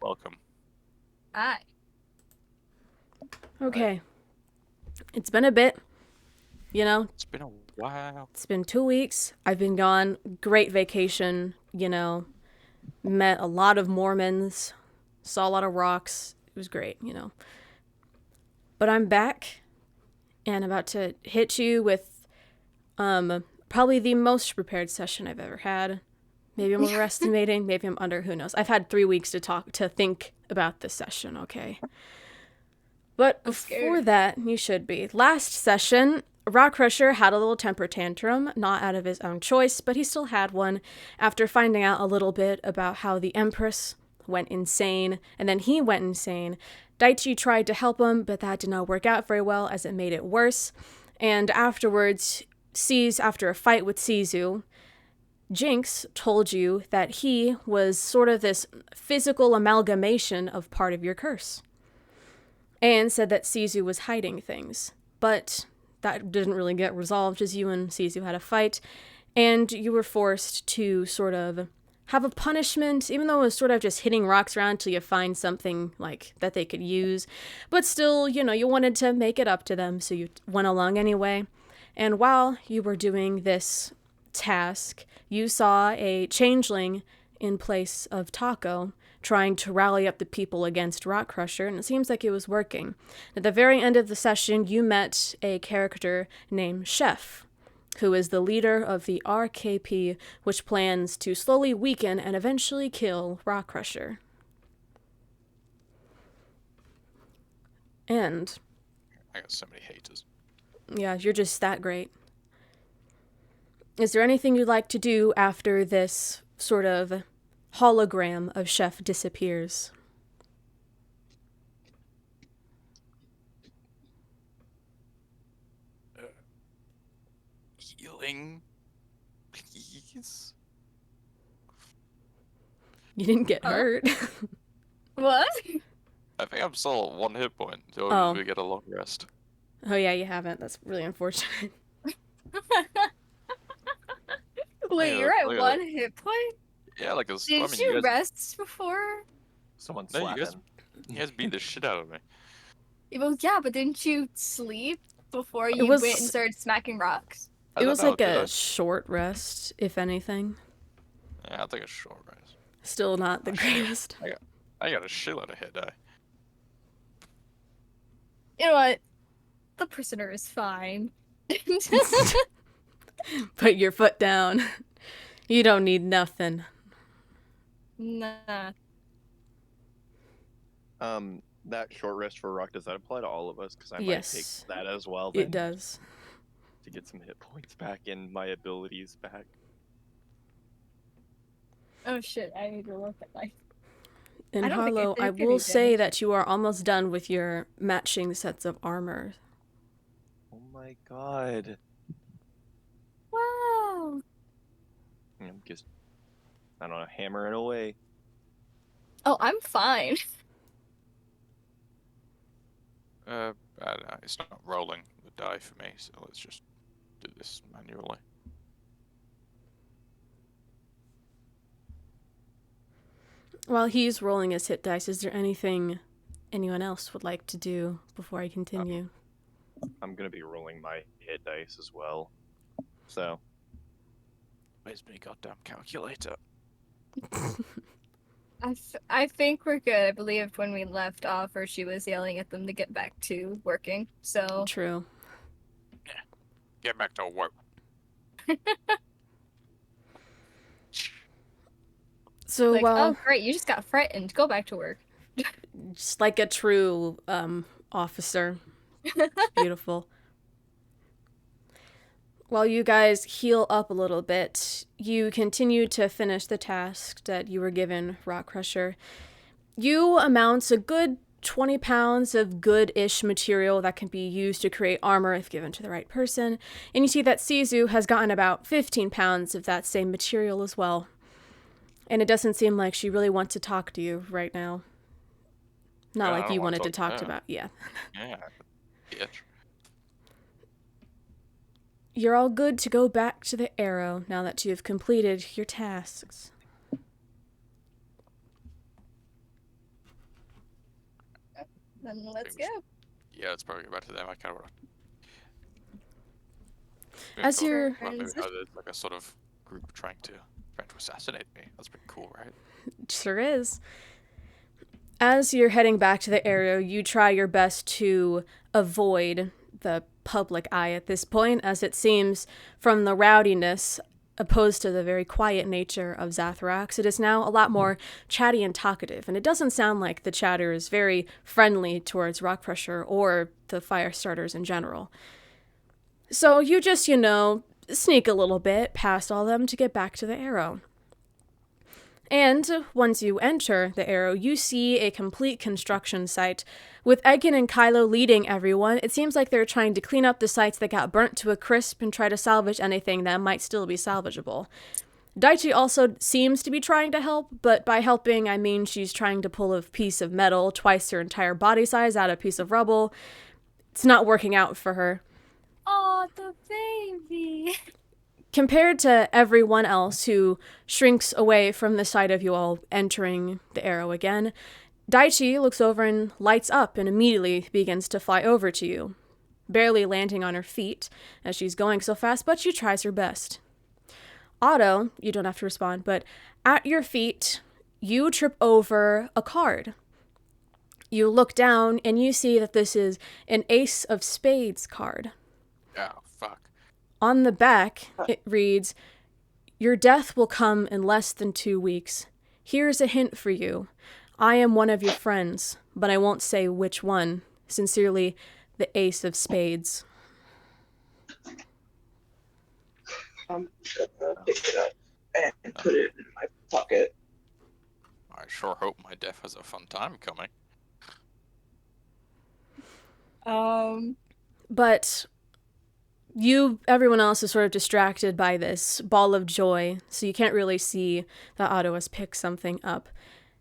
Welcome. Hi. Okay. It's been a bit, you know. It's been a while. It's been 2 weeks. I've been gone. Great vacation, Met a lot of Mormons. Saw a lot of rocks. It was great, But I'm back and about to hit you with probably the most prepared session I've ever had. Maybe I'm overestimating, maybe I'm under, who knows. I've had 3 weeks to think about this session, okay? But before that, you should be. Last session, Rockcrusher had a little temper tantrum, not out of his own choice, but he still had one after finding out a little bit about how the Empress went insane, and then he went insane. Daichi tried to help him, but that did not work out very well as it made it worse. And afterwards, after a fight with Sizu, Jinx told you that he was sort of this physical amalgamation of part of your curse. And said that Sizu was hiding things. But that didn't really get resolved as you and Sizu had a fight. And you were forced to sort of have a punishment, even though it was sort of just hitting rocks around till you find something like that they could use. But still, you wanted to make it up to them, so you went along anyway. And while you were doing this task, you saw a changeling in place of Taco trying to rally up the people against Rockcrusher, and it seems like it was working. At the very end of the session, you met a character named Chef, who is the leader of the RKP, which plans to slowly weaken and eventually kill Rockcrusher. And I got so many haters. yeah, you're just that great. Is there anything you'd like to do after this sort of hologram of Chef disappears? Healing, please. You didn't get hurt. What? I think I'm still at 1 hit point until Oh. we get a long rest. Oh yeah, you haven't. That's really unfortunate. Wait, Yeah, you're at look at 1 hit point? Yeah, like Did you rest before? Someone No, slap you guys- him. You guys beat the shit out of me. Well, yeah, but didn't you sleep before you was- went and started smacking rocks? I It don't was know, like did I? a short rest, if anything. Yeah, I think it's short rest. Still not the Oh, shit. greatest. I got a shitload of hit die. You know what? The prisoner is fine. Put your foot down. You don't need nothing. Nah. That short rest for Rock, does that apply to all of us? Because I might Yes. take that as well then, It does. to get some hit points back and my abilities back. Oh shit, I need to look at my... And I don't think Harlow, it did I any will say damage. that you are almost done with your matching sets of armor. Oh my god. Wow. I'm just, I don't know, hammering away. Oh, I'm fine. I don't know, it's not rolling the die for me, so let's just do this manually. While he's rolling his hit dice, is there anything anyone else would like to do before I continue? I'm gonna be rolling my hit dice as well. So, Where's my goddamn calculator? I think we're good. I believe when we left off, or she was yelling at them to get back to working. So True. Get back to work. So, like, well, oh great, you just got frightened. Go back to work. just like a true officer. It's beautiful. While you guys heal up a little bit, you continue to finish the task that you were given, Rockcrusher. You amount a good 20 pounds of good-ish material that can be used to create armor if given to the right person, and you see that Sizu has gotten about 15 pounds of that same material as well. And it doesn't seem like she really wants to talk to you right now. Not Yeah, I like don't you wanna wanted to talk talk to her. about, yeah. Yeah, bitch. You're all good to go back to the Arrow now that you have completed your tasks. Then let's Things- go. Yeah, let's probably go back to them. I kind of want to. As you're- Maybe how there's like a sort of group trying to assassinate me. That's pretty cool, right? Sure is. As you're heading back to the area, you try your best to avoid the public eye at this point, as it seems from the rowdiness opposed to the very quiet nature of Zathrax, it is now a lot more chatty and talkative, and it doesn't sound like the chatter is very friendly towards Rockcrusher or the fire starters in general. So you just, sneak a little bit past all them to get back to the Arrow. And once you enter the Arrow, you see a complete construction site. With Egan and Kylo leading everyone, it seems like they're trying to clean up the sites that got burnt to a crisp and try to salvage anything that might still be salvageable. Daichi also seems to be trying to help, but by helping, I mean she's trying to pull a piece of metal twice her entire body size out of a piece of rubble. It's not working out for her. Oh, the baby. Compared to everyone else who shrinks away from the sight of you all entering the Arrow again, Daichi looks over and lights up and immediately begins to fly over to you, barely landing on her feet as she's going so fast, but she tries her best. Otto, you don't have to respond, but at your feet, you trip over a card. You look down and you see that this is an Ace of Spades card. Oh, fuck. On the back, it reads, "Your death will come in less than 2 weeks. Here's a hint for you. I am one of your friends, but I won't say which one. Sincerely, the Ace of Spades." I'm gonna pick it up and put it in my pocket. I sure hope my death has a fun time coming. But everyone else is sort of distracted by this ball of joy, so you can't really see that Otto has picked something up.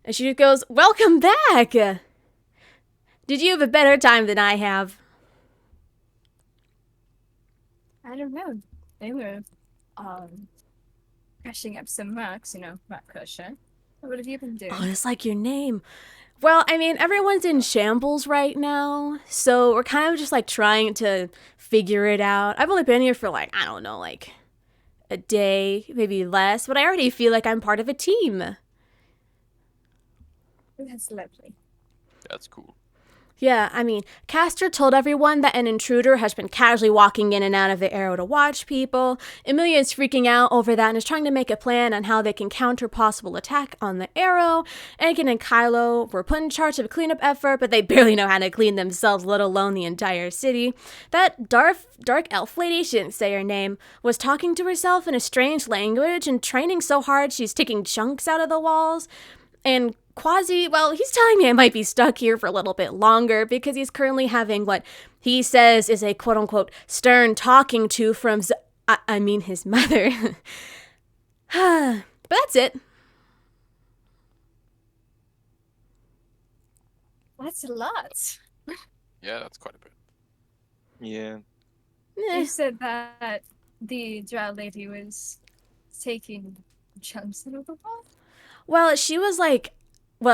And she just goes, "Welcome back! Did you have a better time than I have?" I don't know. They were, crashing up some rocks, Rockcrusher. What have you been doing? Oh, it's like your name. Well, I mean, everyone's in shambles right now, so we're kind of just like trying to figure it out. I've only been here for I don't know, a day, maybe less, but I already feel like I'm part of a team. That's lovely. That's cool. Yeah, I mean, Castor told everyone that an intruder has been casually walking in and out of the Arrow to watch people. Emilia is freaking out over that and is trying to make a plan on how they can counter possible attack on the Arrow. Anakin and Kylo were put in charge of a cleanup effort, but they barely know how to clean themselves, let alone the entire city. That dark elf lady, she didn't say her name, was talking to herself in a strange language and training so hard she's taking chunks out of the walls. And Quasi, well, he's telling me I might be stuck here for a little bit longer because he's currently having what he says is a quote-unquote stern talking to from his mother. But that's it. That's a lot. Yeah, that's quite a bit. Yeah. Eh. You said that the drow lady was taking chunks out of the wall? Well,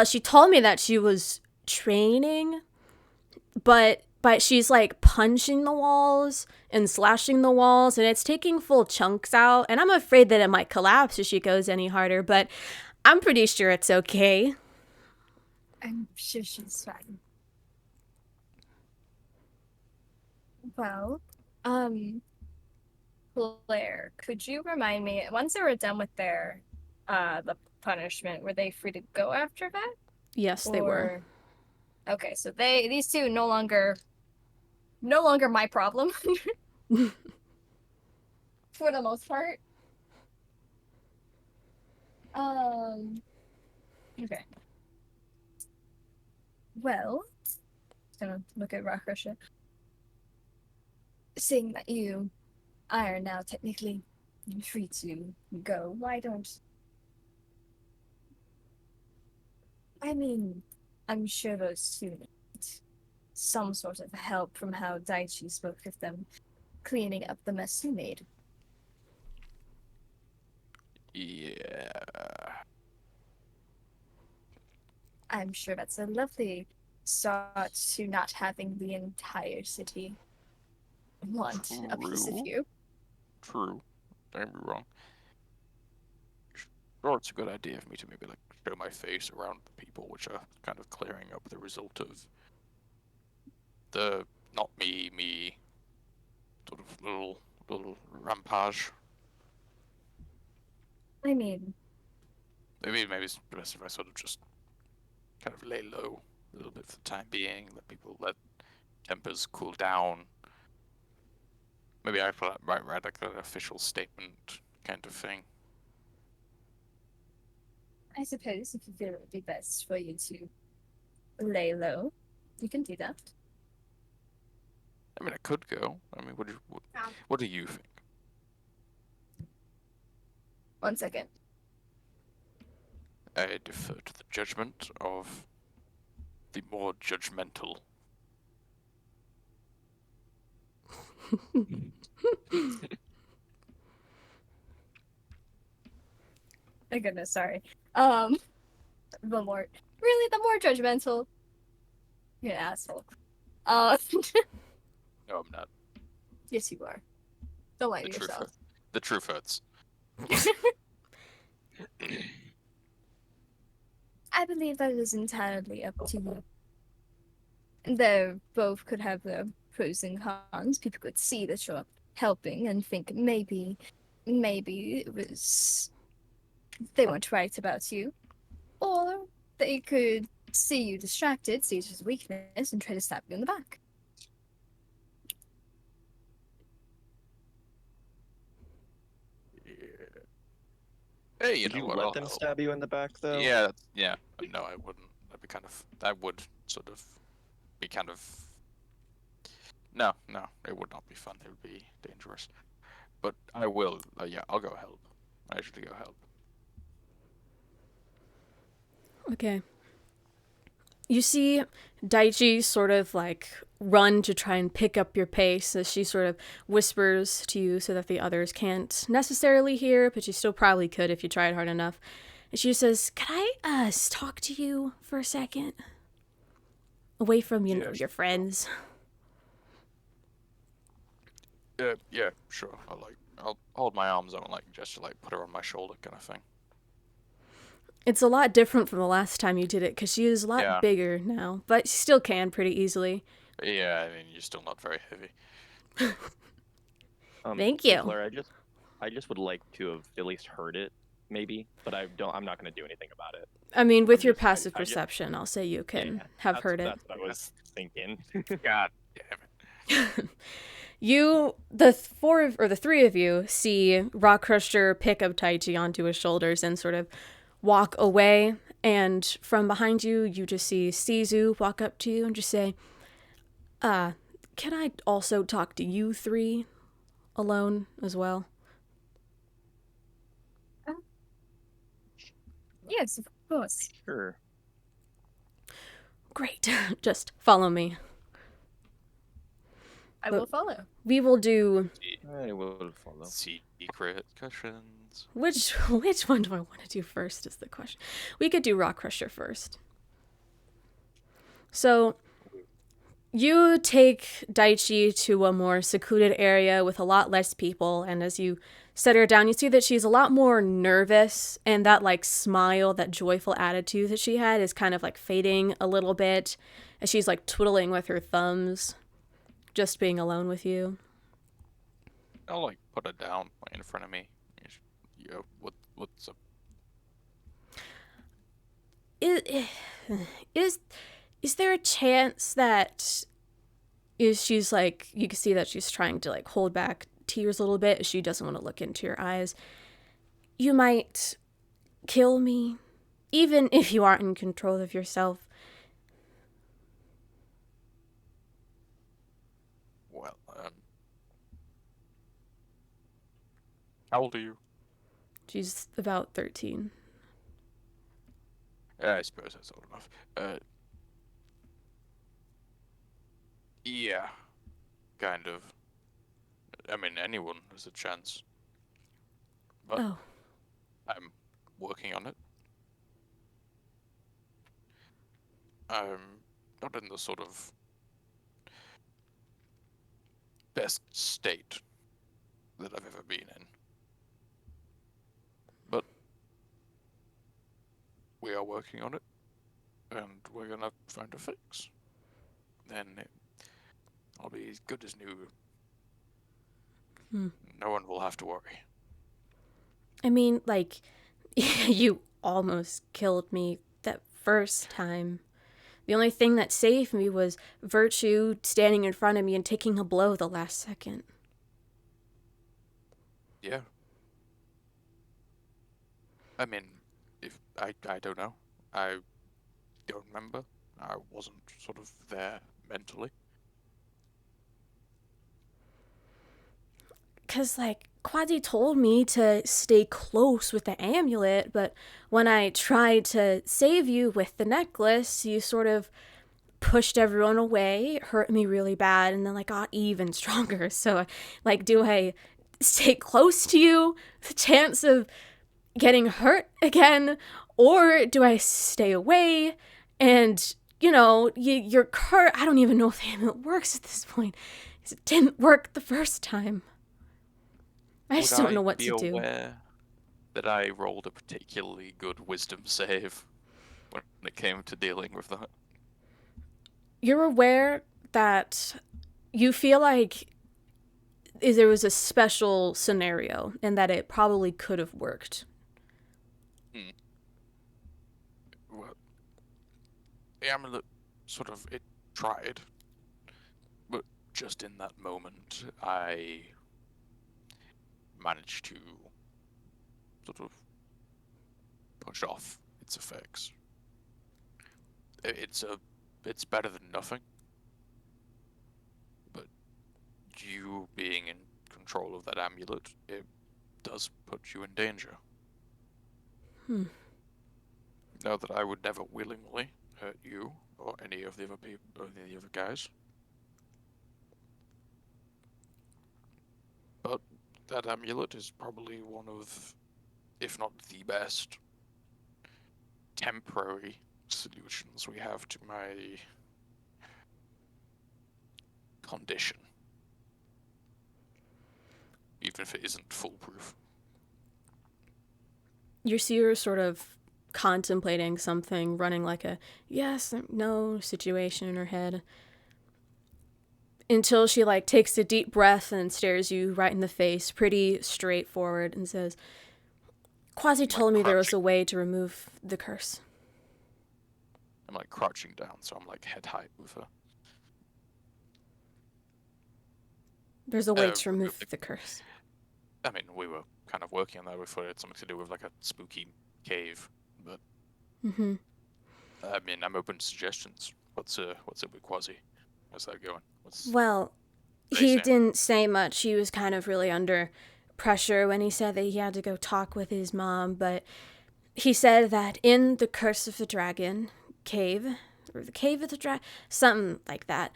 she told me that she was training, but she's punching the walls and slashing the walls, and it's taking full chunks out, and I'm afraid that it might collapse if she goes any harder, but I'm pretty sure it's okay. I'm sure she's fine. Well, Claire, could you remind me, once they were done with their, the punishment, were they free to go after that? Yes, they were. Okay, so these two no longer my problem. For the most part. Okay. Well, just gonna look at Rockcrusher. Seeing that you are now technically free to go, why don't... I mean, I'm sure those two need some sort of help from how Daichi spoke of them cleaning up the mess you made. Yeah. I'm sure that's a lovely start to not having the entire city want a piece of True. you. True. Don't get me wrong. Sure, it's a good idea for me to maybe like show my face around the people, which are kind of clearing up the result of the not me sort of little rampage. I mean, Maybe it's best if I sort of just kind of lay low a little bit for the time being, let tempers cool down. Maybe I might write like an official statement kind of thing. I suppose if you feel it would be best for you to lay low, you can do that. I mean, I could go. I mean, what do you think? 1 second. I defer to the judgment of the more judgmental. Oh goodness, sorry. The more judgmental. You're an asshole. Uh, No, I'm not. yes, you are. Don't lie The to truth, yourself. the truth hurts. I believe that is entirely up to you. Though both could have their pros and cons. People could see that you're helping and think maybe it was they weren't right about you. Or they could see you distracted, see it as a weakness, and try to stab you in the back. Yeah. Hey, you Would know you what? let I'll them help. stab you in the back, though? Yeah, yeah. No, I wouldn't. That would sort of be kind of. No, it would not be fun. It would be dangerous. But I will. Yeah, I'll go help. I usually go help. Okay. You see Daichi sort of like run to try and pick up your pace as she sort of whispers to you so that the others can't necessarily hear, but you still probably could if you tried hard enough. And she says, "Could I talk to you for a second? Away from, Yeah, your friends." Yeah, sure. I'll hold my arms out and like just to like put her on my shoulder kind of thing. It's a lot different from the last time you did it because she is a lot Yeah. bigger now, but she still can pretty easily. Yeah, I mean you're still not very heavy. Thank you. Claire, I just would like to have at least heard it, maybe, but I'm not going to do anything about it. I mean, with I'm your just- I- passive I just- perception, I'll say you can Yeah, have heard it. That's what I was thinking. God damn it. The three of you see Rockcrusher pick up Taichi onto his shoulders and sort of walk away. And from behind you, you just see Sizu walk up to you and just say, can I also talk to you three alone as well? Yes, of course. Sure. Great. Just follow me. I will follow. We will do... I will follow. Secret cushions. Which one do I want to do first is the question. We could do Rockcrusher first. So, you take Daichi to a more secluded area with a lot less people, and as you set her down, you see that she's a lot more nervous, and that like smile, that joyful attitude that she had is kind of like fading a little bit, as she's like twiddling with her thumbs, just being alone with you. I'll like put it down in front of me. Yeah, what's up? Is there a chance that she's like, you can see that she's trying to like hold back tears a little bit. She doesn't want to look into your eyes. You might kill me, even if you aren't in control of yourself. Well, how old are you? She's about 13. I suppose that's old enough. Yeah, kind of. I mean, anyone has a chance. But Oh, I'm working on it. not in the sort of best state that I've ever been in. But we are working on it, and we're gonna find a fix. Then I'll be as good as new. No one will have to worry. I mean, like, you almost killed me that first time. The only thing that saved me was Virtue standing in front of me and taking a blow the last second. Yeah. I mean, if I don't know. I don't remember. I wasn't sort of there mentally. Because, like, Quasi told me to stay close with the amulet, but when I tried to save you with the necklace, you sort of pushed everyone away, hurt me really bad, and then, like, got even stronger. So, like, do I stay close to you, the chance of getting hurt again, or do I stay away and, you know, you're hurt? I don't even know if the amulet works at this point, because it didn't work the first time. I just don't know what to do. Would I be aware that I rolled a particularly good wisdom save when it came to dealing with that? You're aware that you feel like there was a special scenario and that it probably could have worked. Well, the amulet sort of, it tried, but just in that moment, I managed to sort of push off its effects. It's better than nothing, but you being in control of that amulet, it does put you in danger. Know that I would never willingly hurt you or any of the other people or the other guys. But that amulet is probably one of, if not the best, temporary solutions we have to my condition. Even if it isn't foolproof. You see her sort of contemplating something, running like a yes, no situation in her head. Until she, like, takes a deep breath and stares you right in the face, pretty straightforward, and says, Quasi told me there was a way to remove the curse. I'm like crouching down, so I'm like head height with her. There's a way to remove the curse. I mean, we were kind of working on that before. It had something to do with like a spooky cave, but I mean, I'm open to suggestions. What's it with Quasi? How's that going? Well, he didn't say much. He was kind of really under pressure when he said that he had to go talk with his mom, but he said that in the Curse of the Dragon cave, or the Cave of the Dragon, something like that,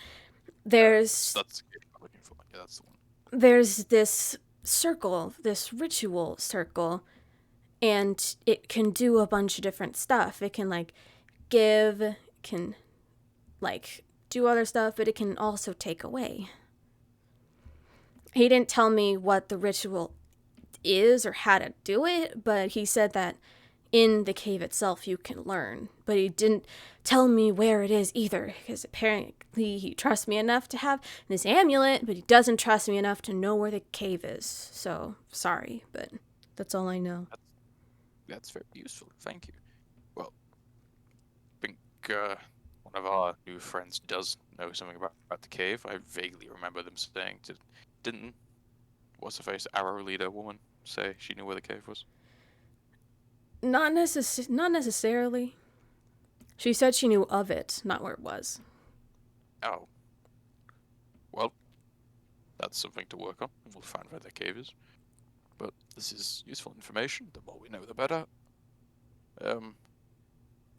there's that's the cave I'm looking for. Yeah, that's the one. There's this circle, this ritual circle, and it can do a bunch of different stuff. It can, like, give, it can, like, do other stuff, but it can also take away. He didn't tell me what the ritual is or how to do it, but he said that in the cave itself you can learn. But he didn't tell me where it is either, because apparently he trusts me enough to have this amulet, but he doesn't trust me enough to know where the cave is. So, sorry, but that's all I know. That's very useful. Thank you. Well, I think one of our new friends does know something about the cave. I vaguely remember them saying, didn't what's her face arrow leader woman say she knew where the cave was? Not necessarily. She said she knew of it, not where it was. Oh. Well, that's something to work on. We'll find where the cave is. But this is useful information. The more we know, the better.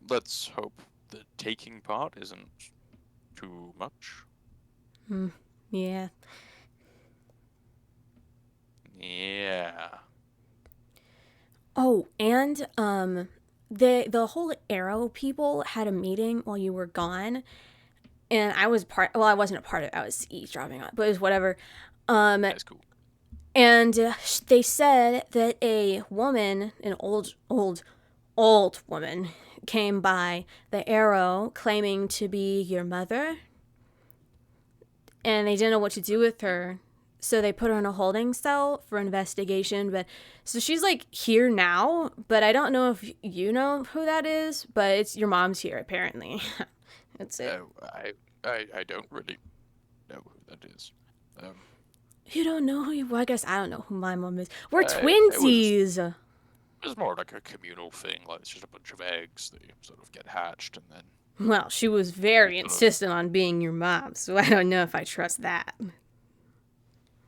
Let's hope the taking part isn't too much. Yeah. Yeah. Oh, and the whole Arrow people had a meeting while you were gone, and I was I wasn't a part of it. I was eavesdropping on it, but it was whatever. That's cool. And they said that a woman, an old woman, came by the Arrow claiming to be your mother. And they didn't know what to do with her. So they put her in a holding cell for investigation. But so she's like here now, but I don't know if you know who that is, but it's your mom's here apparently. That's it. I don't really know who that is. You don't know who you... Well, I guess I don't know who my mom is. We're It twinsies! It was more like a communal thing, like it's just a bunch of eggs that sort of get hatched and then... Well, she was very insistent on being your mom, so I don't know if I trust that.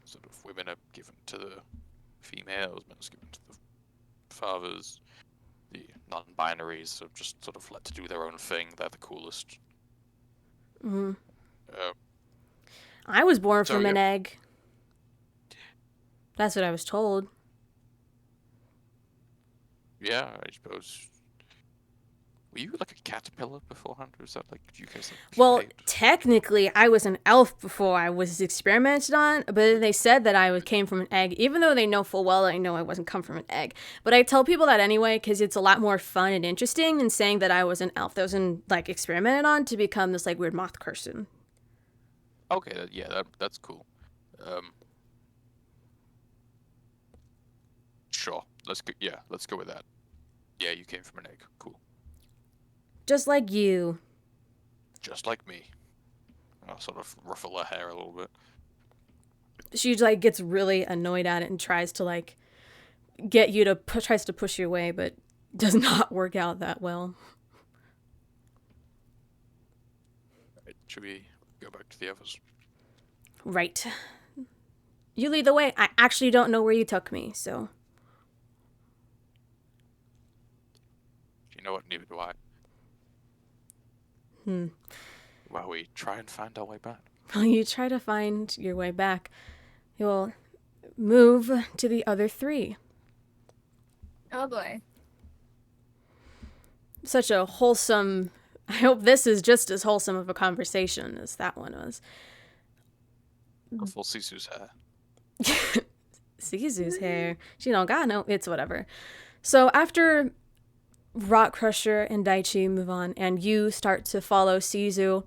Sort of women are given to the females, men are given to the fathers. The non-binaries are just sort of let to do their own thing. They're the coolest. Mm-hmm. I was born So from an you're- egg. That's what I was told. Yeah, I suppose. Were you like a caterpillar beforehand, or is that like you guys? Like, Well, made? technically, I was an elf before I was experimented on, but they said that came from an egg, even though they know full well I know I wasn't come from an egg. But I tell people that anyway because it's a lot more fun and interesting than saying that I was an elf that was experimented on to become this weird moth person. Okay, that's cool. Sure. Let's go with that. Yeah, you came from an egg. Cool. Just like you. Just like me. I'll sort of ruffle her hair a little bit. She gets really annoyed at it and tries to get you to tries to push you away, but does not work out that well. Right, should we go back to the others? Right. You lead the way. I actually don't know where you took me, so... You know what? Neither do I. Well, we try and find our way back. While you try to find your way back, you'll move to the other three. Oh boy. Such a wholesome... I hope this is just as wholesome of a conversation as that one was. Full Sisu's hair. Sizu's hair. She don't got no... It's whatever. So after Rockcrusher and Daichi move on, and you start to follow Sizu,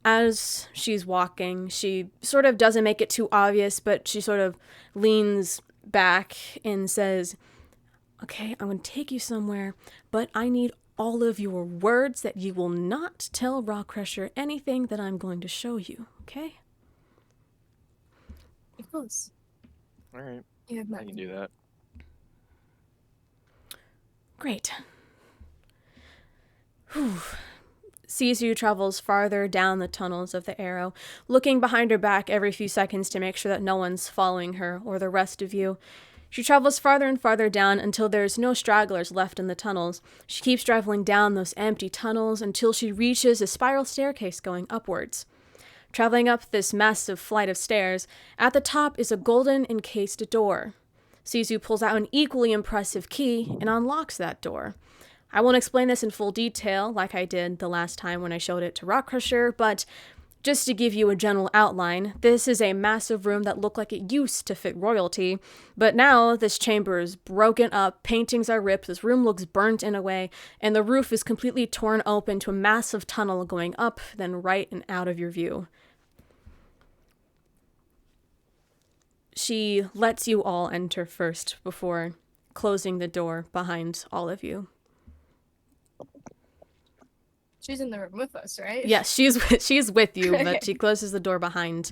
as she's walking, she sort of doesn't make it too obvious, but she sort of leans back and says, okay, I'm going to take you somewhere, but I need all of your words that you will not tell Rockcrusher anything that I'm going to show you, okay? Of course. All right, You have I can do that. Great. Whew. Sisu travels farther down the tunnels of the Arrow, looking behind her back every few seconds to make sure that no one's following her or the rest of you. She travels farther and farther down until there's no stragglers left in the tunnels. She keeps traveling down those empty tunnels until she reaches a spiral staircase going upwards. Traveling up this massive flight of stairs, at the top is a golden encased door. Sisu pulls out an equally impressive key and unlocks that door. I won't explain this in full detail like I did the last time when I showed it to Rockcrusher, but just to give you a general outline, this is a massive room that looked like it used to fit royalty, but now this chamber is broken up, paintings are ripped, this room looks burnt in a way, and the roof is completely torn open to a massive tunnel going up, then right and out of your view. She lets you all enter first before closing the door behind all of you. She's in the room with us, right? Yes, she's with you, Okay. but she closes the door behind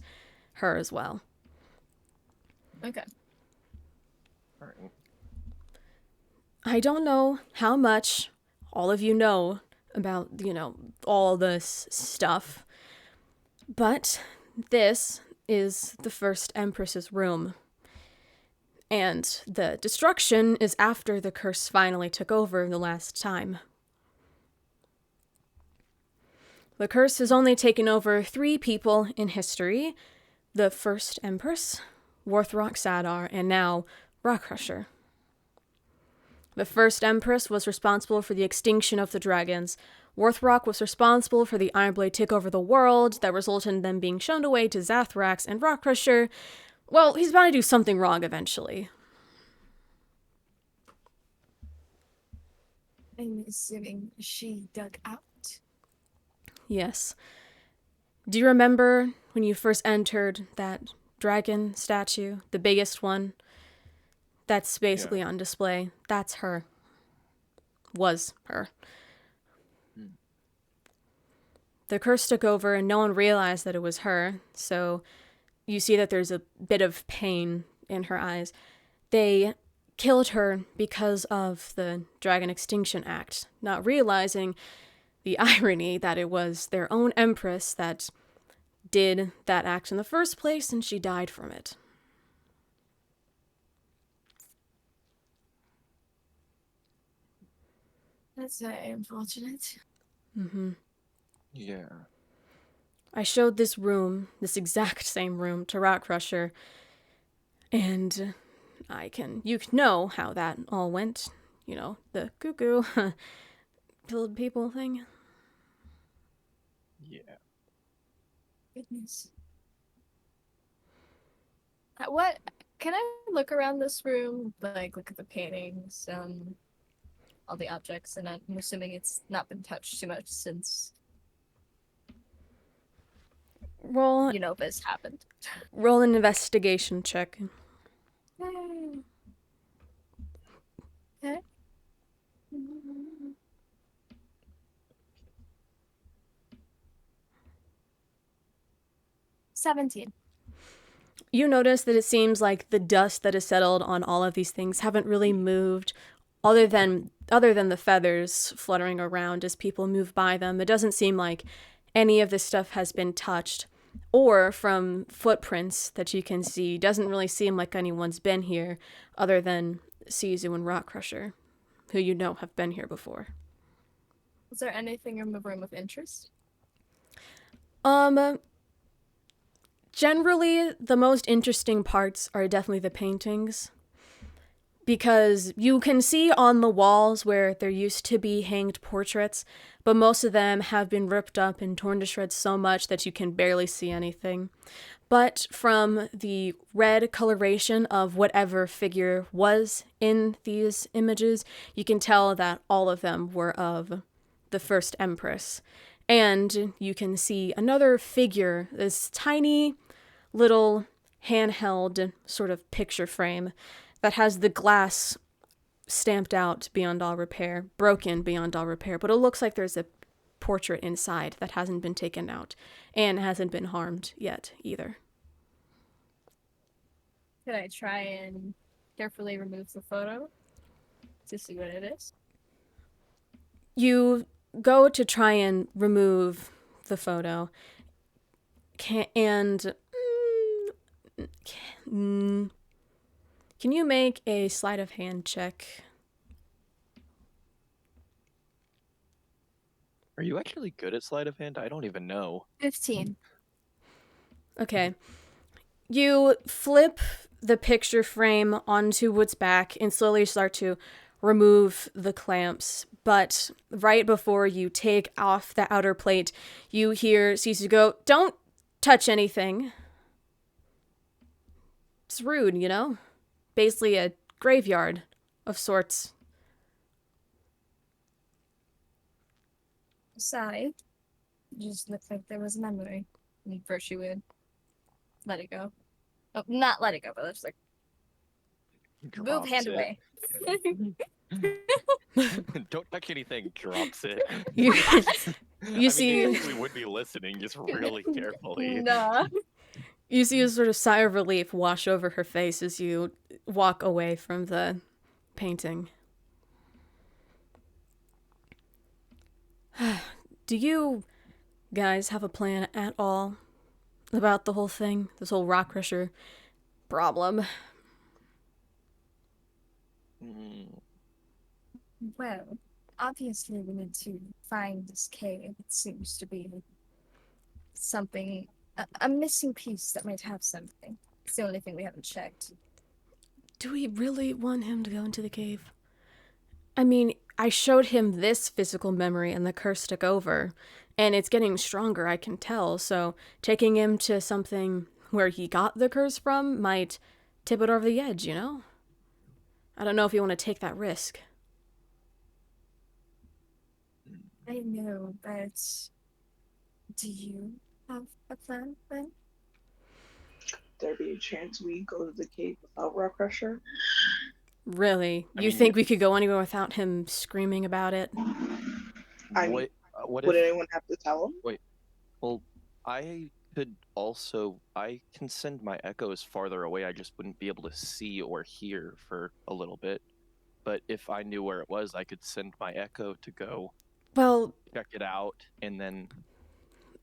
her as well. Okay. All right. I don't know how much all of you know about, all this stuff, but this is the first Empress's room. And the destruction is after the curse finally took over the last time. The curse has only taken over 3 people in history. The first Empress, Warthrock Sadar, and now Rockcrusher. The first Empress was responsible for the extinction of the dragons, Worthrock was responsible for the Ironblade takeover the world that resulted in them being shunned away to Zathrax and Rockcrusher. Well, he's bound to do something wrong eventually. I'm assuming she dug out. Yes. Do you remember when you first entered that dragon statue, the biggest one? That's basically on display. That's her. Was her. The curse took over and no one realized that it was her, so you see that there's a bit of pain in her eyes. They killed her because of the Dragon Extinction Act, not realizing the irony that it was their own empress that did that act in the first place and she died from it. That's very unfortunate. Mm-hmm. Yeah. I showed this room, this exact same room, to Rockcrusher, and you know how that all went. You know, the cuckoo killed people thing. Yeah. Goodness. What? Can I look around this room? Like, look at the paintings, all the objects, and I'm assuming it's not been touched too much since Roll this happened. Roll an investigation check. Okay. 17. You notice that it seems like the dust that has settled on all of these things haven't really moved, other than the feathers fluttering around as people move by them. It doesn't seem like any of this stuff has been touched, or from footprints that you can see, doesn't really seem like anyone's been here other than Sisu and Rockcrusher, who you know have been here before. Is there anything in the room of interest? Generally, the most interesting parts are definitely the paintings, because you can see on the walls where there used to be hanged portraits, but most of them have been ripped up and torn to shreds so much that you can barely see anything. But from the red coloration of whatever figure was in these images, you can tell that all of them were of the first Empress. And you can see another figure, this tiny little handheld sort of picture frame that has the glass stamped out beyond all repair, broken beyond all repair, but it looks like there's a portrait inside that hasn't been taken out and hasn't been harmed yet either. Could I try and carefully remove the photo to see what it is? You go to try and remove the photo, can you make a sleight of hand check? Are you actually good at sleight of hand? I don't even know. 15. Okay. You flip the picture frame onto its back and slowly start to remove the clamps. But right before you take off the outer plate, you hear Sisu go, "Don't touch anything." It's rude, you know? Basically a graveyard of sorts. Sorry. Just looked like there was a memory. And first she would let it go. Oh, not let it go, but just like move Drops hand it. away. Don't touch anything. Drops it. You I see- mean, we would be listening just really carefully. Nah. You see a sort of sigh of relief wash over her face as you walk away from the painting. Do you guys have a plan at all about the whole thing? This whole Rockcrusher problem? Mm, Well, obviously we need to find this cave. It seems to be something, a missing piece that might have something. It's the only thing we haven't checked. Do we really want him to go into the cave? I mean, I showed him this physical memory and the curse took over, and it's getting stronger, I can tell, so taking him to something where he got the curse from might tip it over the edge, you know? I don't know if you want to take that risk. I know, but do you have a plan then? There be a chance we go to the cave without Rockcrusher? Really? I You mean, think we could go anywhere without him screaming about it? I mean, what Would if? anyone have to tell him? Well, I can send my echoes farther away. I just wouldn't be able to see or hear for a little bit. But if I knew where it was, I could send my echo to go Well, check it out, and then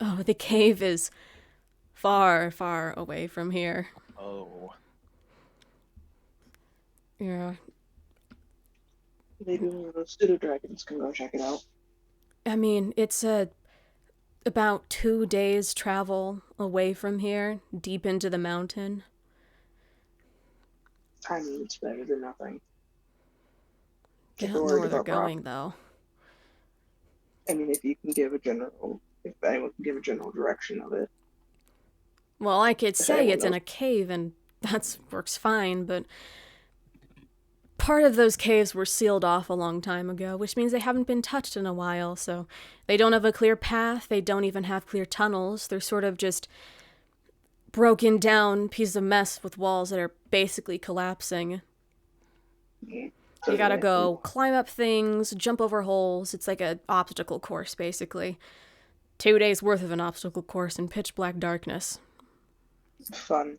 oh, the cave is far, far away from here. oh, Yeah. Maybe one of those pseudo dragons can go check it out. I mean, it's about 2 days travel away from here, deep into the mountain. I mean, it's better than nothing. They If don't we're know worried where they're about Brock, going, though. I mean, if anyone can give a general direction of it. Well, I could If say anyone it's in knows. a cave, and that works fine, but part of those caves were sealed off a long time ago, which means they haven't been touched in a while, so they don't have a clear path, they don't even have clear tunnels, they're sort of just broken down piece of mess with walls that are basically collapsing. Yeah. You gotta go climb up things, jump over holes, it's like an obstacle course, basically. 2 days worth of an obstacle course in pitch black darkness. Fun.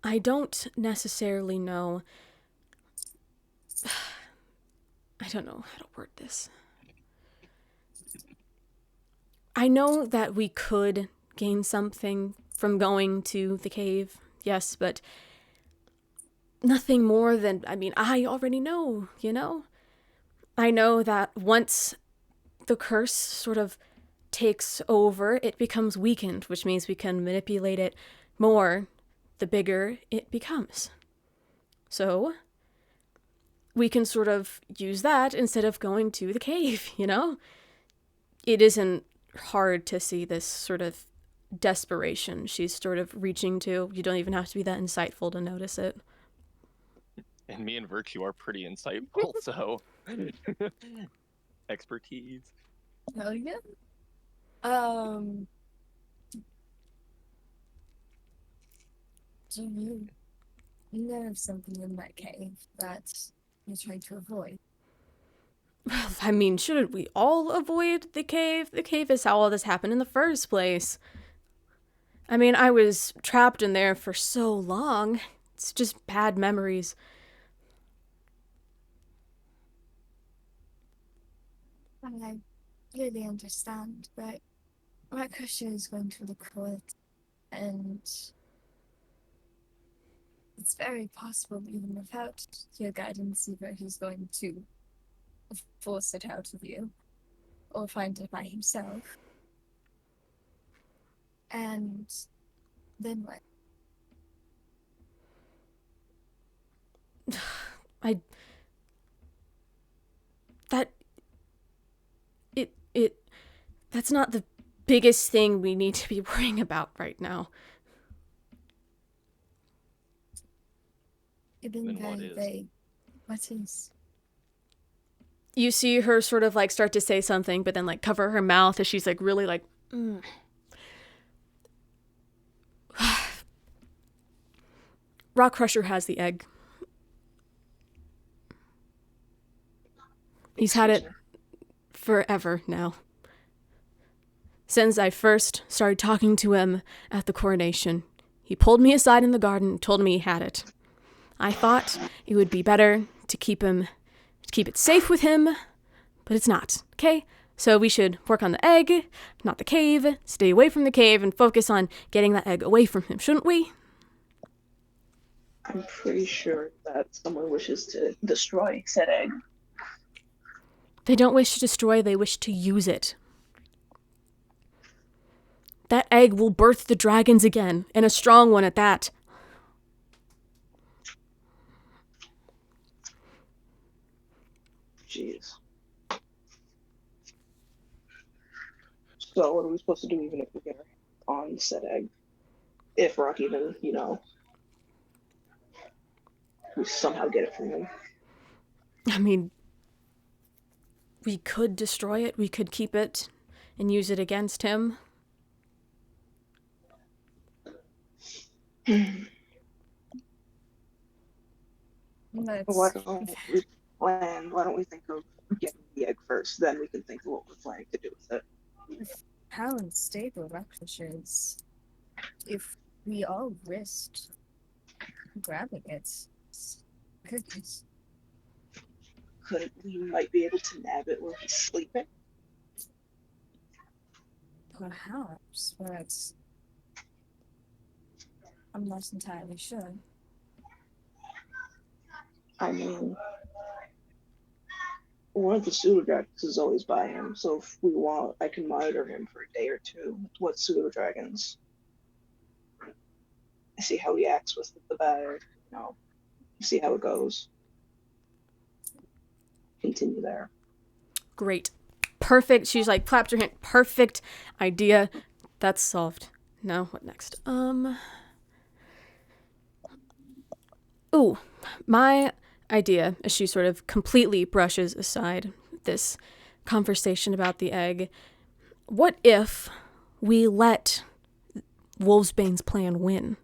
I don't necessarily know. I don't know how to word this. I know that we could gain something from going to the cave, yes, but nothing more than, I already know, you know? I know that once the curse sort of takes over, it becomes weakened, which means we can manipulate it more the bigger it becomes. So, we can sort of use that instead of going to the cave, you know? It isn't hard to see this sort of desperation she's sort of reaching to. You don't even have to be that insightful to notice it. and me and Virtue are pretty insightful, so expertise. Hell yeah. Do you know of something in that cave that you're trying to avoid? Well, I mean, shouldn't we all avoid the cave? The cave is how all this happened in the first place. I mean, I was trapped in there for so long. It's just bad memories. I really understand, but Rockcrusher is going to look for it, and it's very possible, even without your guidance, either he's going to force it out of you, or find it by himself. And then what? That's not the biggest thing we need to be worrying about right now. You've been Then what very is? vague. What is? You see her sort of like start to say something, but then like cover her mouth as she's like really like, Rockcrusher has the egg. He's had it forever now. Since I first started talking to him at the coronation, he pulled me aside in the garden and told me he had it. I thought it would be better to keep it safe with him, but it's not, okay? So we should work on the egg, not the cave, stay away from the cave, and focus on getting that egg away from him, shouldn't we? I'm pretty sure that someone wishes to destroy said egg. They don't wish to destroy, they wish to use it. That egg will birth the dragons again, and a strong one at that. Jeez. So what are we supposed to do even if we get our hands on said egg? If Rock even, we somehow get it from him. I mean, we could destroy it, we could keep it and use it against him. Why Let's don't we think of getting the egg first, then we can think of what we're planning to do with it. how unstable Rockcrusher is. If we all risked grabbing it, goodness. We might be able to nab it while he's sleeping. Perhaps, but I'm not entirely sure. I mean, one of the pseudo dragons is always by him, so if we want, I can monitor him for a day or two. What pseudo dragons? See how he acts with the bag, see how it goes. Continue there. Great. Perfect. She's like, clapped her hand. Perfect idea. That's solved. Now, what next? Ooh, my idea, as she sort of completely brushes aside this conversation about the egg. What if we let Wolfsbane's plan win?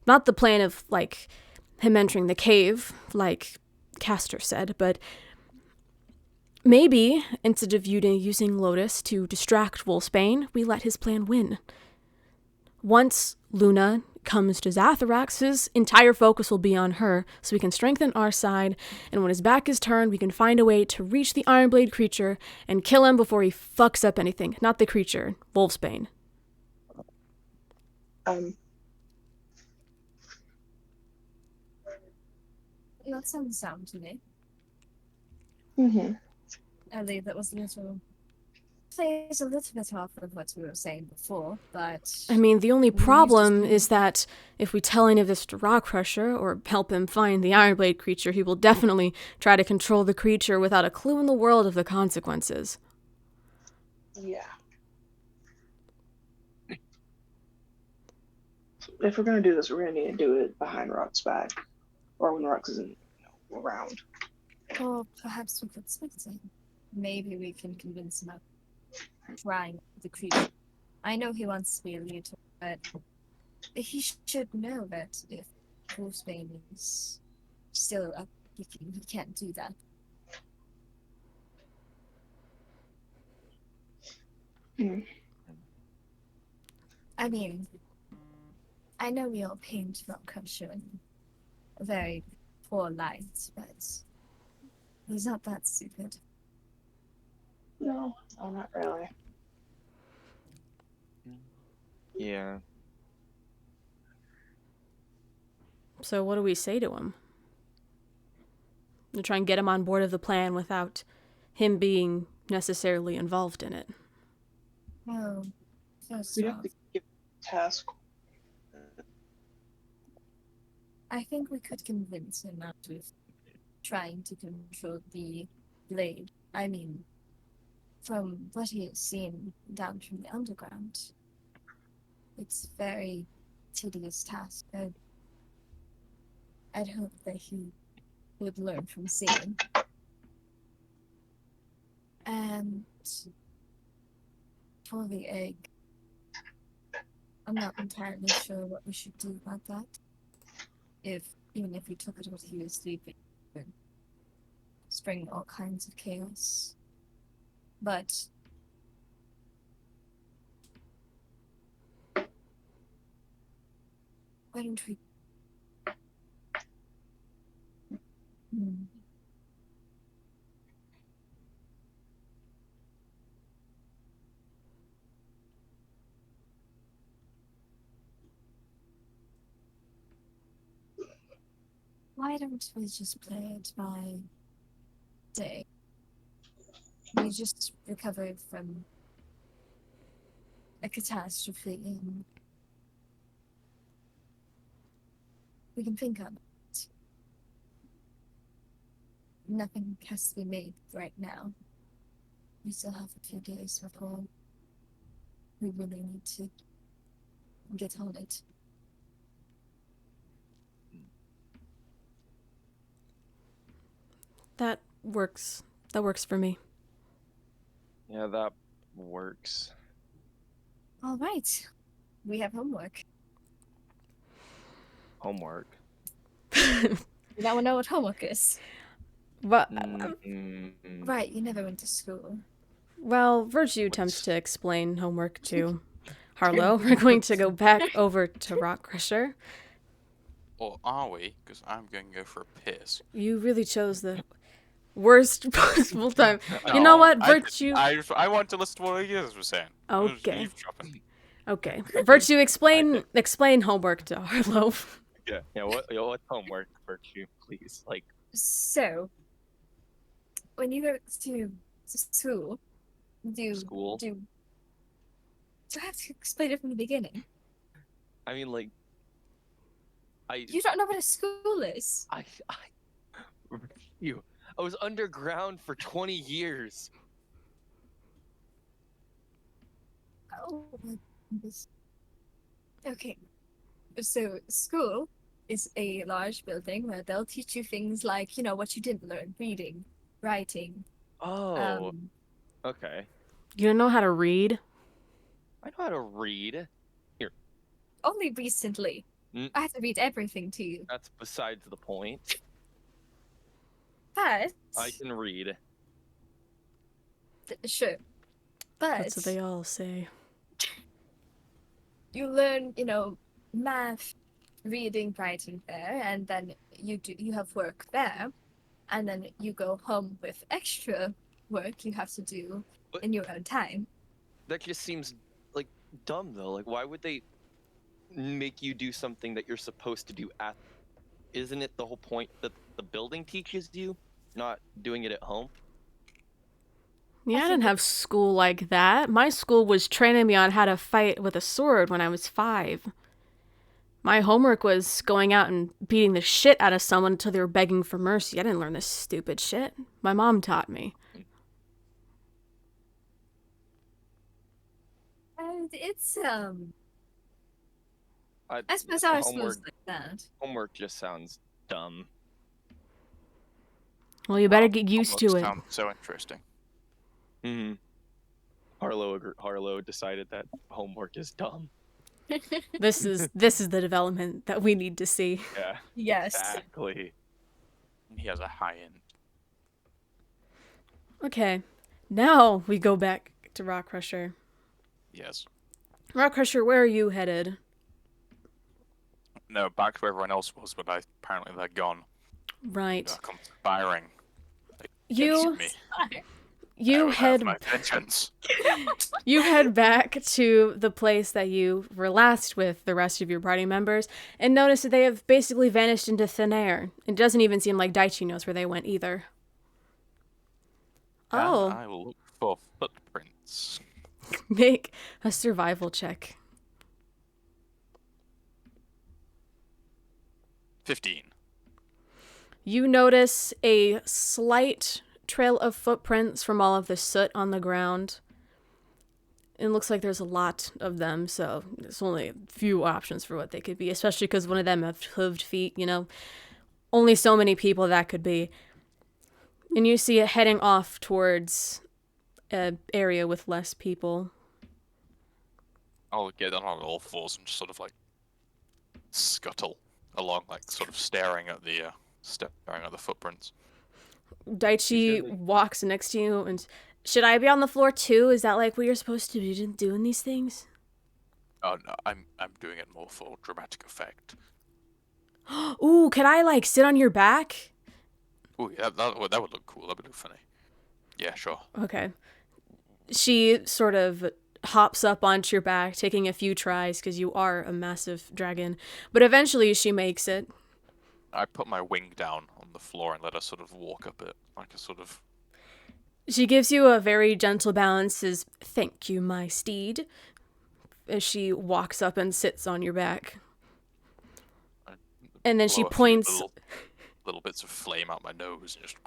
Not the plan of, like, him entering the cave, like Castor said, but maybe, instead of using Lotus to distract Wolfsbane, we let his plan win. Once Luna comes to Zatharax, his entire focus will be on her, so we can strengthen our side, and when his back is turned, we can find a way to reach the Ironblade creature and kill him before he fucks up anything. Not the creature, Wolfsbane. That sounds sound to me. Mm-hmm. I believe that was a little plays a little bit off of what we were saying before, but I mean, the only we used to problem speak- is that if we tell any of this to Rockcrusher or help him find the Ironblade creature, he will definitely try to control the creature without a clue in the world of the consequences. Yeah. If we're gonna do this, we're gonna need to do it behind Rock's back, or when Rock isn't, around. or perhaps we could speak to him. Maybe we can convince him of trying the creature. I know he wants to be a leader, but he should know that if Wolfsbane is still up kicking, he can't do that. Mm. I mean, I know we all paint Rockcrusher in a very poor light, but he's not that stupid. No, not really. Yeah. So what do we say to him? To try and get him on board of the plan without him being necessarily involved in it. Well, first We'd off, have to give a task. I think we could convince him out of trying to control the blade. I mean, from what he has seen down from the underground, it's a very tedious task. I'd hope that he would learn from seeing. And for the egg, I'm not entirely sure what we should do about that. Even if we took it while he was sleeping, it would spring all kinds of chaos. But why don't we? Why don't we just play it by day? We just recovered from a catastrophe, and we can think on it. Nothing has to be made right now. We still have a few days before we really need to get on it. That works. That works for me. Yeah, that works. All right. We have homework. Homework. You now know what homework is. But, Right, you never went to school. well, Virtue attempts to explain homework to Harlow. We're going to go back over to Rockcrusher. Or are we? Because I'm going to go for a piss. You really chose the worst possible time. You No, know what, I didn't. Virtue? I want to listen to what you guys were saying. I was Okay. eavesdropping. Okay, Virtue, explain homework to Harlow. Yeah. What's homework, Virtue? Please, like. So, when you go to school, School? do I have to explain it from the beginning? I mean, like. You don't know what a school is. I was underground for 20 years. Oh my goodness. Okay. So school is a large building where they'll teach you things like, what you didn't learn, reading, writing. Oh, okay. You don't know how to read? I know how to read. Only recently. I have to read everything to you. That's besides the point. But I can read. Sure. But That's what they all say. you learn, math, reading, writing there, and then you have work there, and then you go home with extra work you have to do in your own time. That just seems like dumb though. Like, why would they make you do something that you're supposed to do isn't it the whole point that the building teaches you, not doing it at home? Yeah, I didn't have school like that. My school was training me on how to fight with a sword when I was 5. My homework was going out and beating the shit out of someone until they were begging for mercy. I didn't learn this stupid shit. My mom taught me. And it's I suppose our homework, school's like that. homework just sounds dumb. Well, you better get used to it. Sounds so interesting. Mm-hmm. Harlow decided that homework is dumb. This is the development that we need to see. Yeah. Yes. Exactly. He has a high end. Okay, now we go back to Rockcrusher. Yes. Rockcrusher, where are you headed? No, back to where everyone else was, but apparently they're gone. Right. They're conspiring. You I head have my vengeance. You head back to the place that you were last with the rest of your party members and notice that they have basically vanished into thin air. It doesn't even seem like Daichi knows where they went either. Oh. And I will look for footprints. Make a survival check. 15. You notice a slight trail of footprints from all of the soot on the ground. It looks like there's a lot of them, so there's only a few options for what they could be, especially because one of them have hooved feet, Only so many people that could be. And you see it heading off towards an area with less people. I'll get on all fours and just sort of scuttle along, sort of staring at the footprints. Daichi walks next to you and, should I be on the floor too? Is that what you're supposed to be doing these things? Oh no, I'm doing it more for dramatic effect. Ooh, could I sit on your back? Ooh, yeah, that would look cool. That would look funny. Yeah, sure. Okay. She sort of hops up onto your back, taking a few tries because you are a massive dragon. But eventually she makes it. I put my wing down on the floor and let her sort of walk up it, like a sort of... She gives you a very gentle balance, says, "Thank you, my steed." as she walks up and sits on your back. I And then she blow a few points little bits of flame out my nose and just.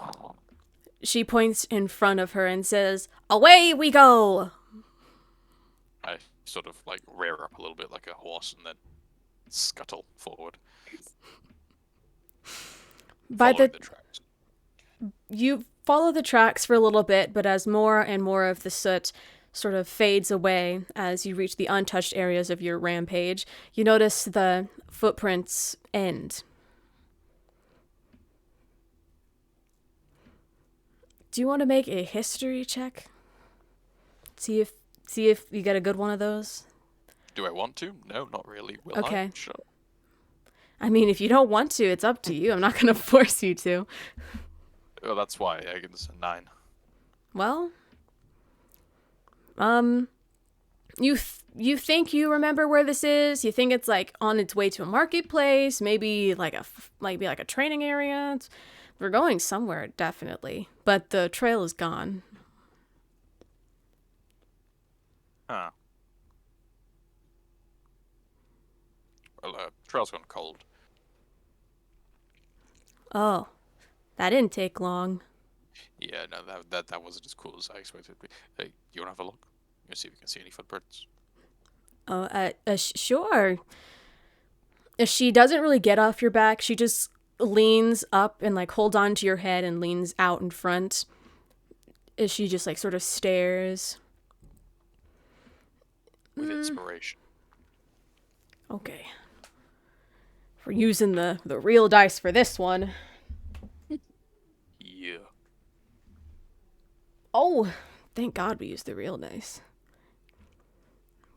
she points in front of her and says, "Away we go." I sort of like rear up a little bit like a horse and then scuttle forward. By following the tracks. You follow the tracks for a little bit, but as more and more of the soot sort of fades away as you reach the untouched areas of your rampage, you notice the footprints end. Do you want to make a history check? See if you get a good one of those? Do I want to? No, not really. Will Okay. I? Sure. I mean, if you don't want to, it's up to you. I'm not going to force you to. Well, that's why I give this a 9. Well, you think you remember where this is? You think it's like on its way to a marketplace, maybe like a training area. We're going somewhere, definitely, but the trail is gone. Huh. Well, trail's gone cold. Oh, that didn't take long. Yeah, no, that wasn't as cool as I expected it to be. Hey, you wanna have a look? You see if you can see any footprints. Oh, sure. If she doesn't really get off your back, she just leans up and like holds on to your head and leans out in front. As she just like sort of stares. With inspiration. Okay. We're using the real dice for this one. Yeah. Oh, thank God we used the real dice.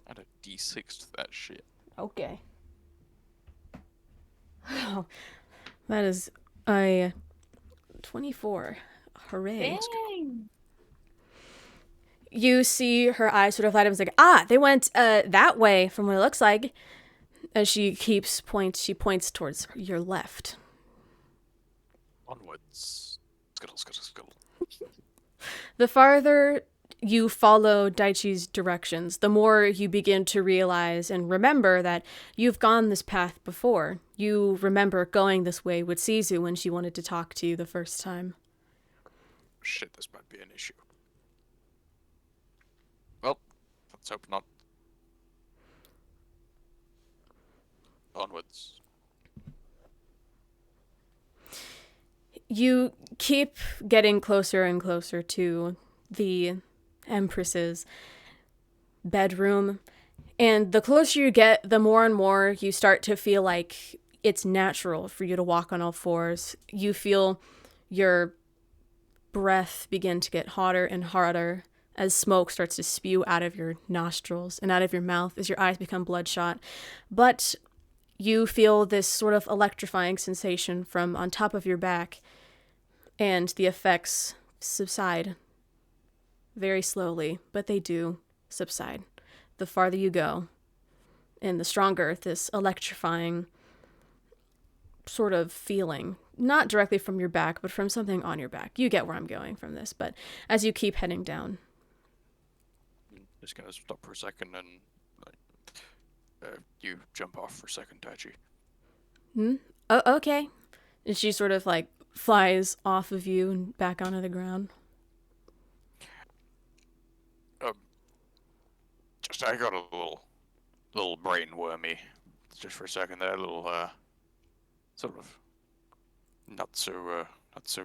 Add a D6 to that shit. Okay. That is a 24. Hooray. Dang. You see her eyes sort of light up and it's like, they went that way from what it looks like. As she points towards your left. Onwards. Scuttle, scuttle, scuttle. The farther you follow Daichi's directions, the more you begin to realize and remember that you've gone this path before. You remember going this way with Sizu when she wanted to talk to you the first time. Shit, this might be an issue. Well, let's hope not. Onwards. You keep getting closer and closer to the Empress's bedroom, and the closer you get, the more and more you start to feel like it's natural for you to walk on all fours. You feel your breath begin to get hotter and harder as smoke starts to spew out of your nostrils and out of your mouth as your eyes become bloodshot. But you feel this sort of electrifying sensation from on top of your back, and the effects subside very slowly, but they do subside. The farther you go, and the stronger this electrifying sort of feeling, not directly from your back, but from something on your back. You get where I'm going from this, but as you keep heading down. Just gonna stop for a second and you jump off for a second, Daichi. Oh, okay. And she sort of like flies off of you and back onto the ground. Just I got a little brain wormy, just for a second there, a little sort of not so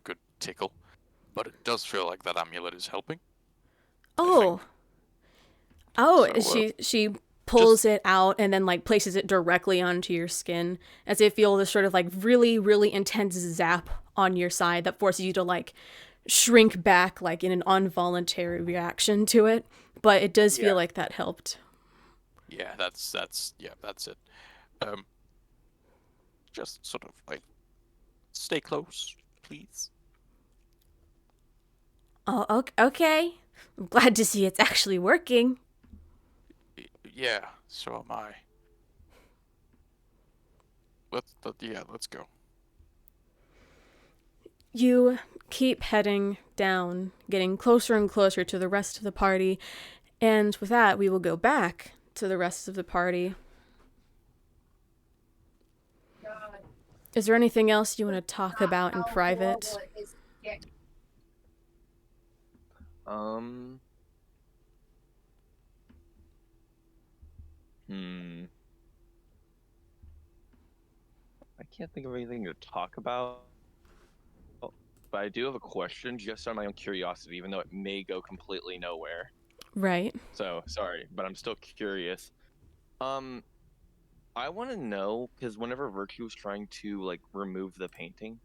good tickle, but it does feel like that amulet is helping. Oh, So, she pulls it out and then like places it directly onto your skin as if you feel this sort of like really, really intense zap on your side that forces you to like shrink back like in an involuntary reaction to it. But it does feel like that helped. Yeah, that's it. Just sort of like stay close, please. Oh, okay. I'm glad to see it's actually working. Yeah, so am I. Let's go. You keep heading down, getting closer and closer to the rest of the party, and with that, we will go back to the rest of the party. Is there anything else you want to talk about in private? I can't think of anything to talk about. But I do have a question just on my own curiosity, even though it may go completely nowhere. Right. So sorry, but I'm still curious. I want to know because whenever Virtue was trying to like remove the painting,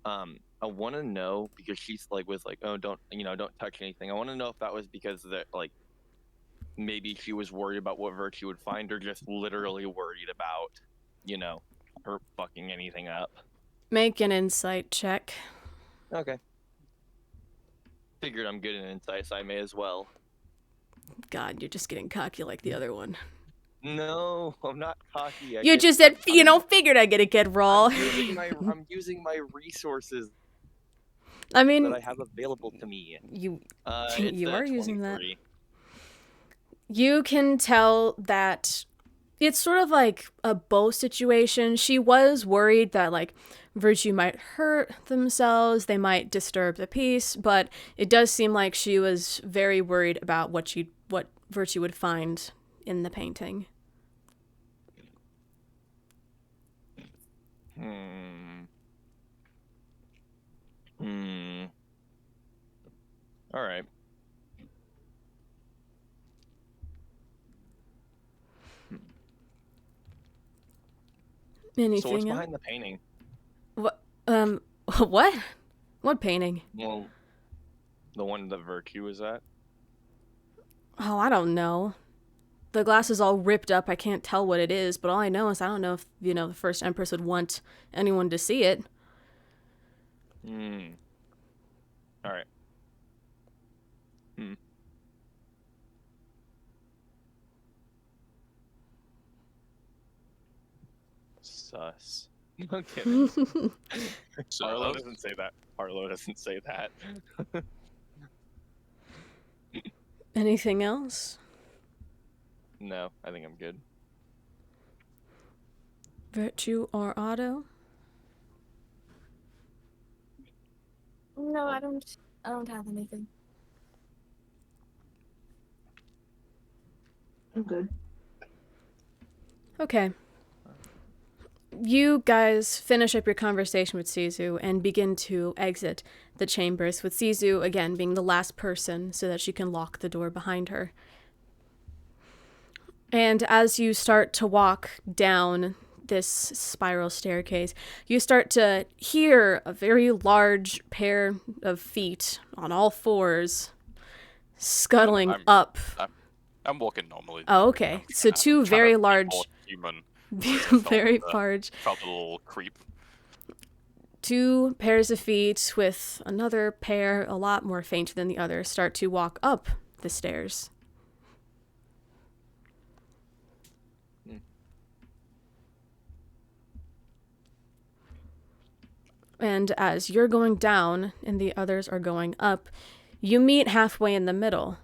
I want to know because she's like was like, oh, don't don't touch anything. I want to know if that was because that like maybe she was worried about what Virtue would find, or just literally worried about, her fucking anything up. Make an insight check. Okay. Figured I'm good in insight, so I may as well. God, you're just getting cocky like the other one. No, I'm not cocky. You just said, figured I'd get a good roll. I'm using my resources I mean, that I have available to me. You It's are using that. 23. You can tell that it's sort of like a both situation. She was worried that like Virtue might hurt themselves, they might disturb the peace, but it does seem like she was very worried about what Virtue would find in the painting. All right. Anything So what's else? behind the painting? What? What? What painting? Well, the one that Virtue is at. Oh, I don't know. The glass is all ripped up. I can't tell what it is, but all I know is I don't know if, the first Empress would want anyone to see it. All right. Sus. I'm kidding. Arlo doesn't say that. Arlo doesn't say that. Anything else? No, I think I'm good. Virtue or Otto? No, I don't have anything. I'm good. Okay. You guys finish up your conversation with Sisu and begin to exit the chambers, with Sisu again being the last person so that she can lock the door behind her. And as you start to walk down this spiral staircase, you start to hear a very large pair of feet on all fours scuttling up. I'm walking normally. Oh, okay. So two very large, human. very large. Felt a little creep. Two pairs of feet with another pair, a lot more faint than the other, start to walk up the stairs. And as you're going down and the others are going up, you meet halfway in the middle.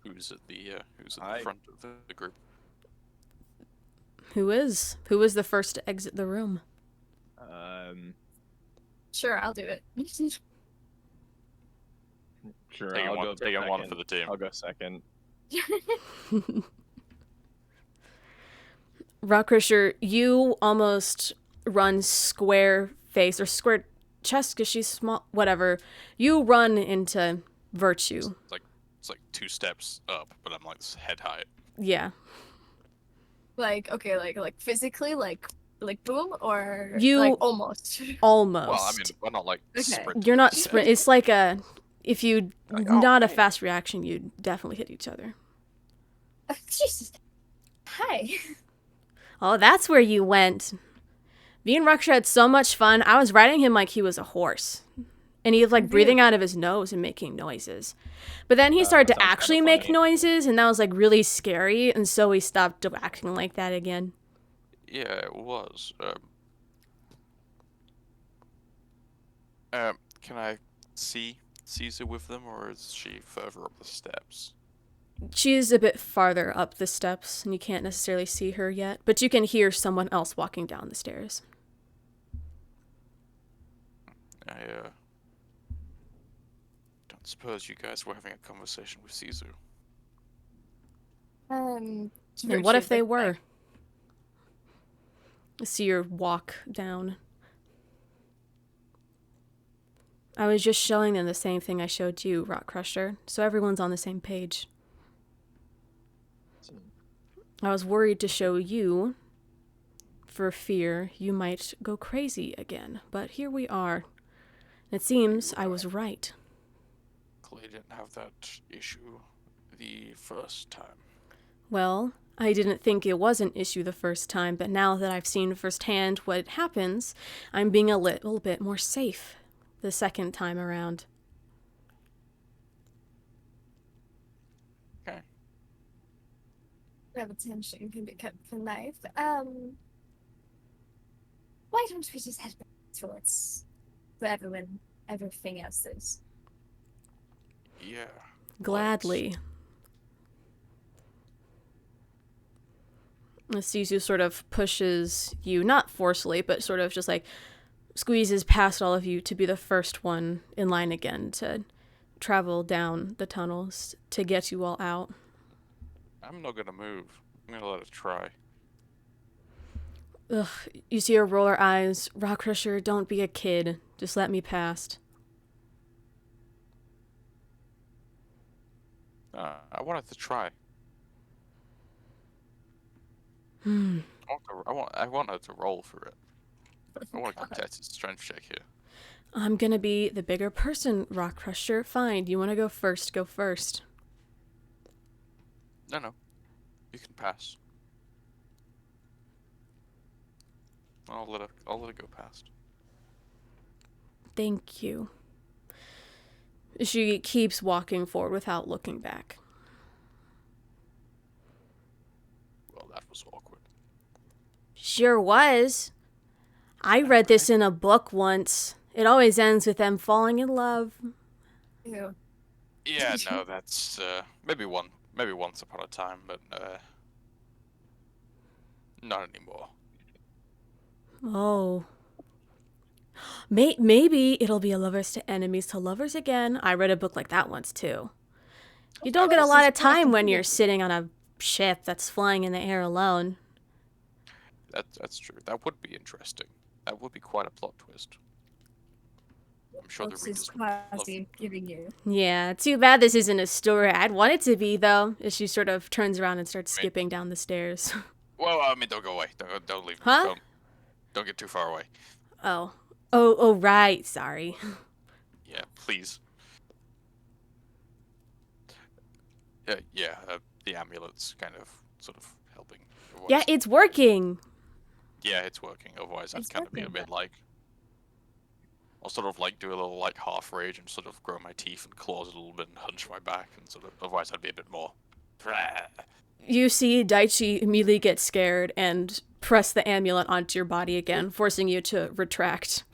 Who's at the front of the group? Who is the first to exit the room? Sure, I'll do it. Sure, Taking I'll one, go taking second. one for the team. I'll go second. Rockcrusher, you almost run square face or square chest because she's small. Whatever. You run into Virtue. It's like 2 steps up, but I'm like head height. Yeah. Like, okay, like physically, like boom, or You like almost. Almost. Well, I mean, we're not like Okay. sprinting. You're not sprint. It's like if you Like, not a hey. fast reaction, you'd definitely hit each other. Jesus. Hi. Oh, that's where you went. Me and Rockcrusher had so much fun. I was riding him like he was a horse. And he was like breathing out of his nose and making noises. But then he started to sounds actually kinda make funny. noises, and that was like really scary. And so we stopped acting like that again. Yeah, it was. Can I see Caesar with them, or is she further up the steps? She's a bit farther up the steps, and you can't necessarily see her yet, but you can hear someone else walking down the stairs. I don't suppose you guys were having a conversation with Caesar. It's And what if they virtue, were? See her walk down. I was just showing them the same thing I showed you, Rockcrusher, so everyone's on the same page. I was worried to show you, for fear you might go crazy again, but here we are. It seems I was right. Clay didn't have that issue the first time. Well, I didn't think it was an issue the first time, but now that I've seen firsthand what happens, I'm being a little bit more safe the second time around. Okay. Reputation can be kept for life. Why don't we just head back towards wherever when everything else is? Yeah. Gladly. Sisu sort of pushes you, not forcefully, but sort of just like squeezes past all of you to be the first one in line again to travel down the tunnels to get you all out. I'm not gonna move. I'm gonna let it try. Ugh, you see her roll her eyes. Rockcrusher, don't be a kid. Just let me past. I wanted to try. Hmm. I want her to roll for it. I want to contest his strength check here. I'm gonna be the bigger person, Rockcrusher. Fine, you wanna go first, go first. No. You can pass. I'll let it go past. Thank you. She keeps walking forward without looking back. Well, that was awkward. Sure was. I read this in a book once. It always ends with them falling in love. Ew. Yeah, no, that's maybe once upon a time, but not anymore. Oh. Maybe it'll be a lovers to enemies to lovers again. I read a book like that once too. You don't get a lot of time when you're sitting on a ship that's flying in the air alone. That's true. That would be interesting. That would be quite a plot twist. I'm sure the Books readers is would love. quasi giving you. Yeah, too bad this isn't a story I'd want it to be, though, as she sort of turns around and starts Right. skipping down the stairs. Well, I mean, don't go away. Don't leave. Huh? Don't get too far away. Oh, right, sorry. Yeah, please. The amulet's kind of sort of helping. Yeah, Otherwise- it's working. yeah, it's working. Otherwise, I'd It's kind of be a working. bit like. I'll sort of like do a little like half rage and sort of grow my teeth and claws a little bit and hunch my back and sort of. Otherwise, I'd be a bit more. You see Daichi immediately get scared and press the amulet onto your body again, forcing you to retract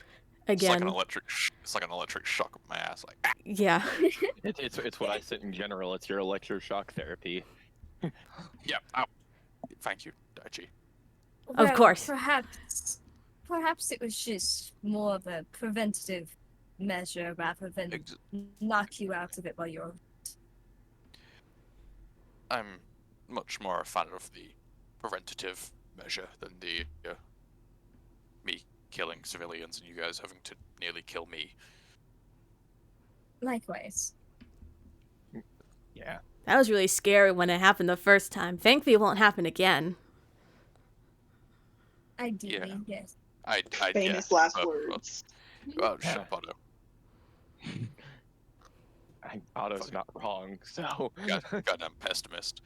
It's like again. an electric. It's like an electric shock up my ass. Like. Ah! Yeah. It's what I said in general. It's your electroshock therapy. Yeah. Ow. Thank you, Daichi. Of course. Perhaps it was just more of a preventative measure rather than Ex- knock you out of it while you're. I'm much more a fan of the preventative measure than the me killing civilians and you guys having to nearly kill me. Likewise. Yeah. That was really scary when it happened the first time. Thankfully, it won't happen again. Ideally, Yeah. yes. I Famous yeah, last but- words. Well, shut up, Otto. Otto's Fucking- not wrong, so. Goddamn pessimist.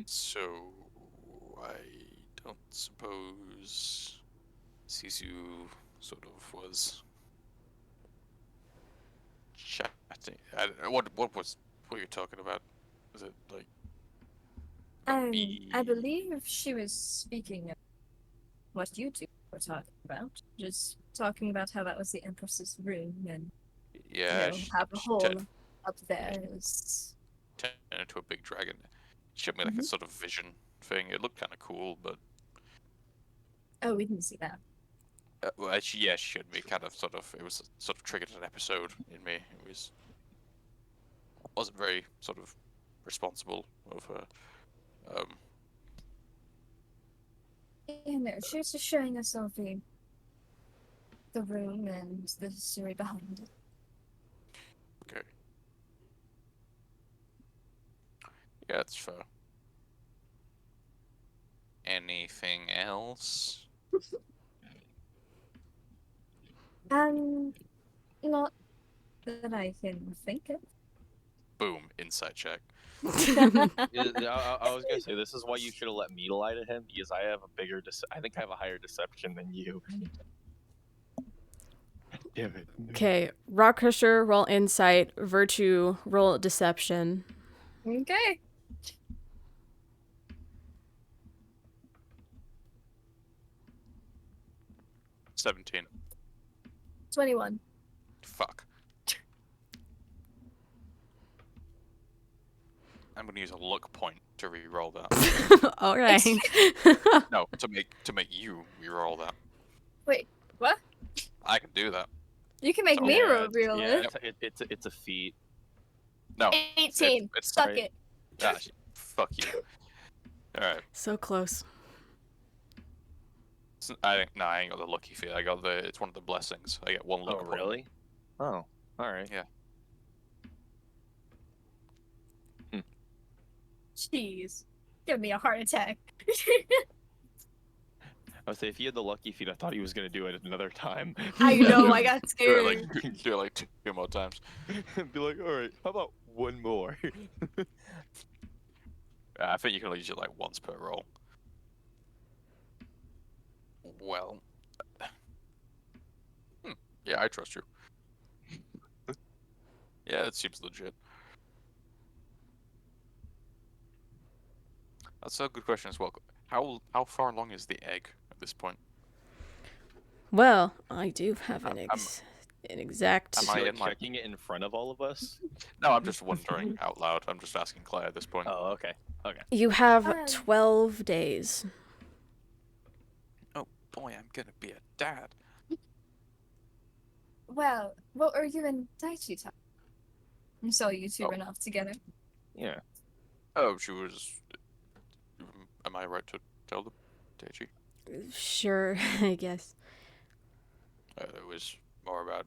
So, I don't suppose Sisu sort of was chatting. I don't know, what were you talking about? Was it like I believe she was speaking of what you two were talking about. Just talking about how that was the Empress's room and Yeah, have a she hole up there. turned into a big dragon. She showed me like a Mhm. sort of vision thing. It looked kind of cool, but Oh, we didn't see that. well, she showed me kind of it was sort of triggered an episode in me. It wasn't very sort of responsible of her. Yeah, no, she was just showing us all the room and the history behind it. Okay. Yeah, that's fair. Anything else? Not that I can think of. Boom, insight check. I was gonna say this is why you should have let me lie to him because I have a bigger. I think I have a higher deception than you. Damn it. Okay, Rockcrusher, roll insight. Virtue, roll deception. Okay. $17. 21. Fuck. I'm gonna use a luck point to re-roll that. All right. No, to make you re-roll that. Wait, what? I can do that. You can make So- me Yeah, real Yeah, it. it's a feat. No. 18. It's Suck right. it. Ah, fuck you. Alright. So close. I ain't got the lucky feat. It's one of the blessings. I get one luck Oh point. really? Oh, all right. Yeah. Jeez. Give me a heart attack. I would say if he had the lucky feat, I thought he was gonna do it another time. I know, I got Do scared. it like do it like two more times. Be like, all right, how about one more? I think you can only use it like once per roll. Well. Yeah, I trust you. Yeah, that seems legit. That's a good question as well. How far along is the egg at this point? Well, I do have an I'm- exact. Am Is he I like in my- checking it in front of all of us? No, I'm just wondering out loud. I'm just asking Claire at this point. Oh, okay. You have Um, 12 days. Oh boy, I'm gonna be a dad. Well, what are you and Daichi talking? I saw you two Oh. run off together. Yeah. Oh, she was. Am I right to tell them, Daichi? Sure, I guess. It was more about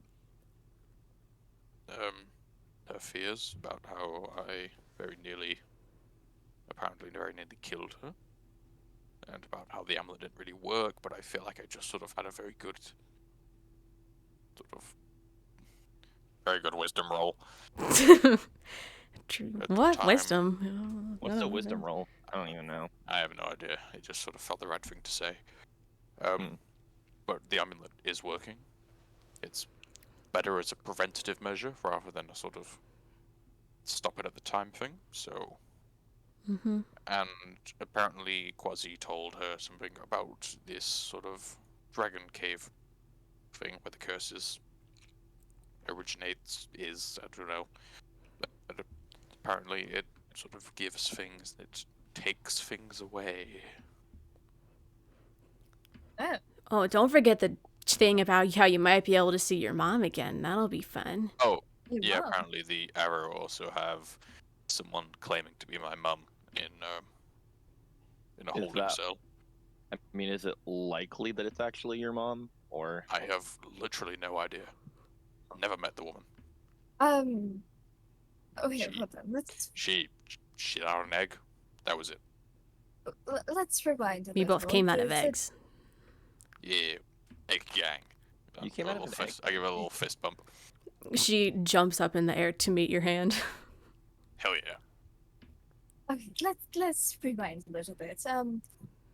her fears about how I apparently very nearly killed her, and about how the amulet didn't really work. But I feel like I just sort of had a very good wisdom roll. True. At the What? time. Wisdom? What's the wisdom roll? I don't even know. I have no idea. It just sort of felt the right thing to say. Hmm. But the amulet is working. It's better as a preventative measure rather than a sort of stop it at the time thing. So, Mm-hmm. and apparently Quasi told her something about this sort of dragon cave thing where the curses originates. I don't know. But apparently it sort of gives things. It takes things away. Oh, don't forget the thing about how you might be able to see your mom again. That'll be fun. Oh, You yeah. will. Apparently the arrow also have someone claiming to be my mum in a Is holding that- cell. I mean, is it likely that it's actually your mom, or I have literally no idea. Never met the woman. Okay, She- hold on. Let's She shit out an egg. That was it. let's rewind a We little. both came out of There's a- eggs. Yeah, egg gang. You came out of an egg I give her a little fist bump. She jumps up in the air to meet your hand. Hell yeah. Okay, let's rewind a little bit.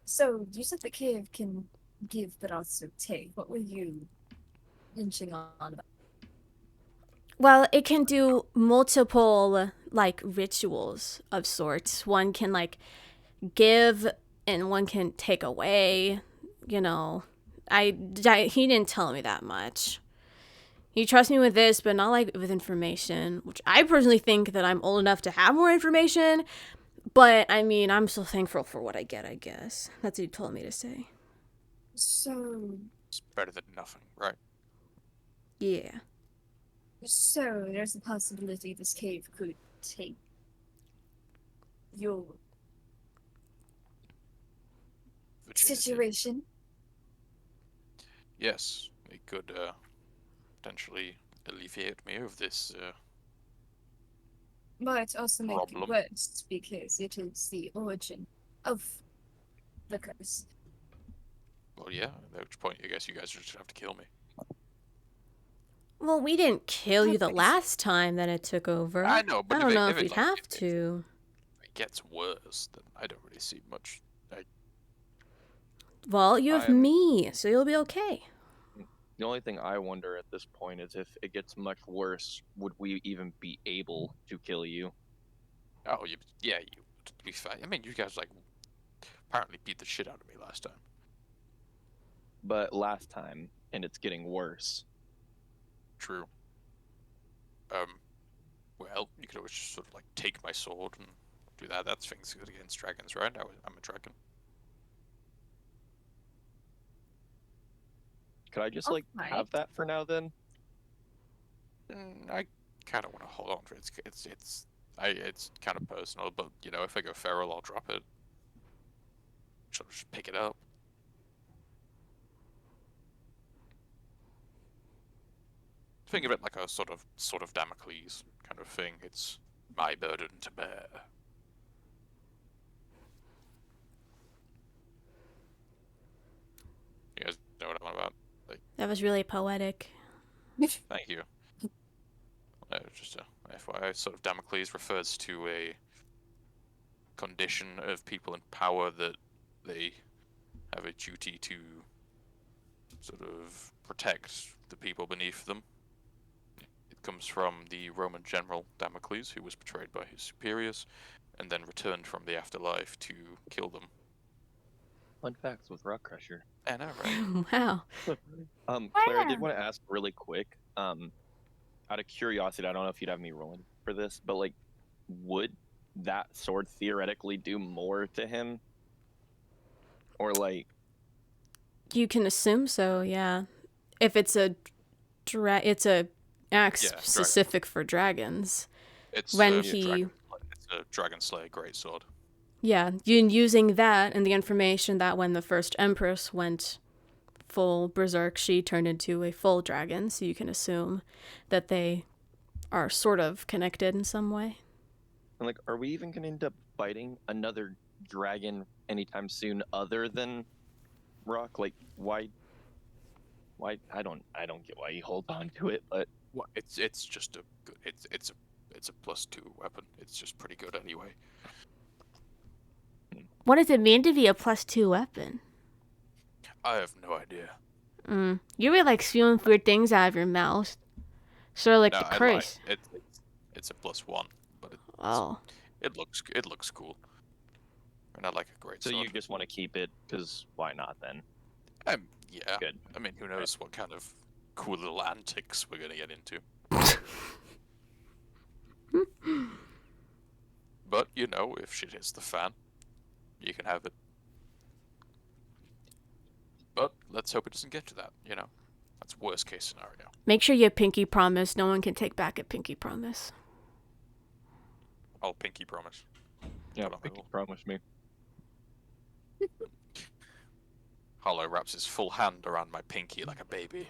So you said the cave can give but also take. What were you inching on about? Well, it can do multiple, like, rituals of sorts. One can, like, give and one can take away. You know, he didn't tell me that much. He trusts me with this, but not like with information, which I personally think that I'm old enough to have more information. But I mean, I'm still thankful for what I get, I guess. That's what he told me to say. So, It's better than nothing, right? Yeah. so there's a possibility this cave could take your Virginity. situation. Yes, it could potentially alleviate me of this But also make it problem. worse because it is the origin of the curse. Well, yeah, at which point I guess you guys just have to kill me. Well, we didn't kill you the Perfect. last time that it took over. I know, but I don't know if if we'd like, have if to. it gets worse, then I don't really see much. Well, you have I'm- me, so you'll be okay. The only thing I wonder at this point is if it gets much worse, would we even be able to kill you? Oh, you would be fine. I mean, you guys like apparently beat the shit out of me last time. But last time, and it's getting worse. True. Well, you could always just sort of like take my sword and do that. That's things good against dragons, right? I'm a dragon. Could I just Alright. have that for now then? I kind of want to hold on to it. It's kind of personal, but you know, if I go feral, I'll drop it. She'll just pick it up. Think of it like a sort of Damocles kind of thing. It's my burden to bear. You guys know what I'm on about? That was really poetic. Thank you. Just a FYI, sort of Damocles refers to a condition of people in power that they have a duty to sort of protect the people beneath them. It comes from the Roman general Damocles, who was betrayed by his superiors and then returned from the afterlife to kill them. Fun facts with Rockcrusher. I know, right? Wow. Claire, I did want to ask really quick. Out of curiosity, I don't know if you'd have me rolling for this, but would that sword theoretically do more to him? Or You can assume so, yeah. If it's a it's a axe Yeah, specific for dragons. It's When it's a Dragon Slayer greatsword. Yeah, you using that and the information that when the first Empress went full berserk, she turned into a full dragon, so you can assume that they are sort of connected in some way. and are we even gonna end up fighting another dragon anytime soon other than Rock? Why I don't get why you hold on to it, but What? It's just a good. It's a +2 weapon. It's just pretty good anyway. What does it mean to be a +2 weapon? I have no idea. You really like spewing weird things out of your mouth. Sort of like No, the I lied. curse. It's a +1, but Oh. it looks cool. And I like a great so sword. you just want to keep it because why not then? Yeah. Good. I mean, who knows what kind of cool little antics we're gonna get into. But you know, if shit hits the fan, you can have it. But let's hope it doesn't get to that. You know, that's worst case scenario. Make sure you pinky promise. No one can take back a pinky promise. I'll pinky promise. Yeah, But I will. promise me. Hollow wraps his full hand around my pinky like a baby.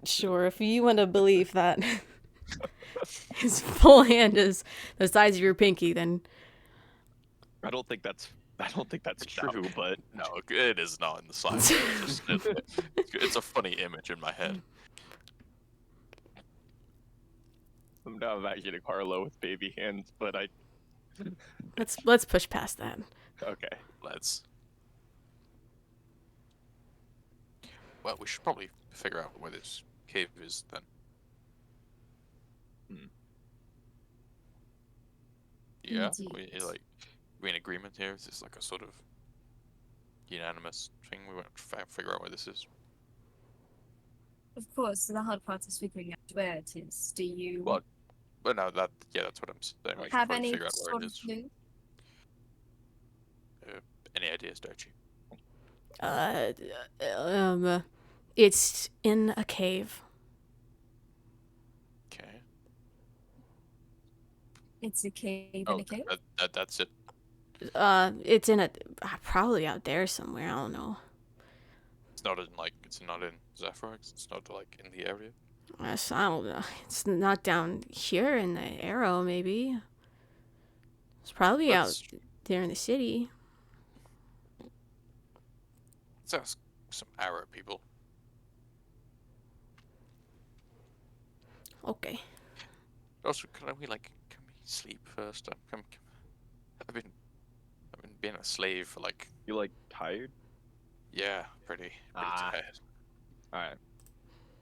Sure, if you want to believe that his full hand is the size of your pinky, then I don't think that's true, but No, it is not in the slightest. It's a funny image in my head. I'm now imagining Harlow with baby hands, but let's push past that. okay. Let's. Well, we should probably figure out where this cave is then. Yeah, Indeed. we in agreement here? Is this like a sort of unanimous thing. We won't figure out where this is. Of course, the hard part is figuring out where it is. Do you Well, but no, that's what I'm saying. We can have probably any figure out where sort it of is. clue? Any ideas, Dochi? It's in a cave. Okay. It's a cave Oh, in a cave? that's it. It's in a probably out there somewhere. I don't know. It's not in Zephyr. It's not like in the area. I don't know. It's not down here in the Arrow. Maybe it's probably out Let's there in the city. ask some arrow people. Okay. Also, can we sleep first? I've been being a slave for You like tired? pretty Ah. tired. All right.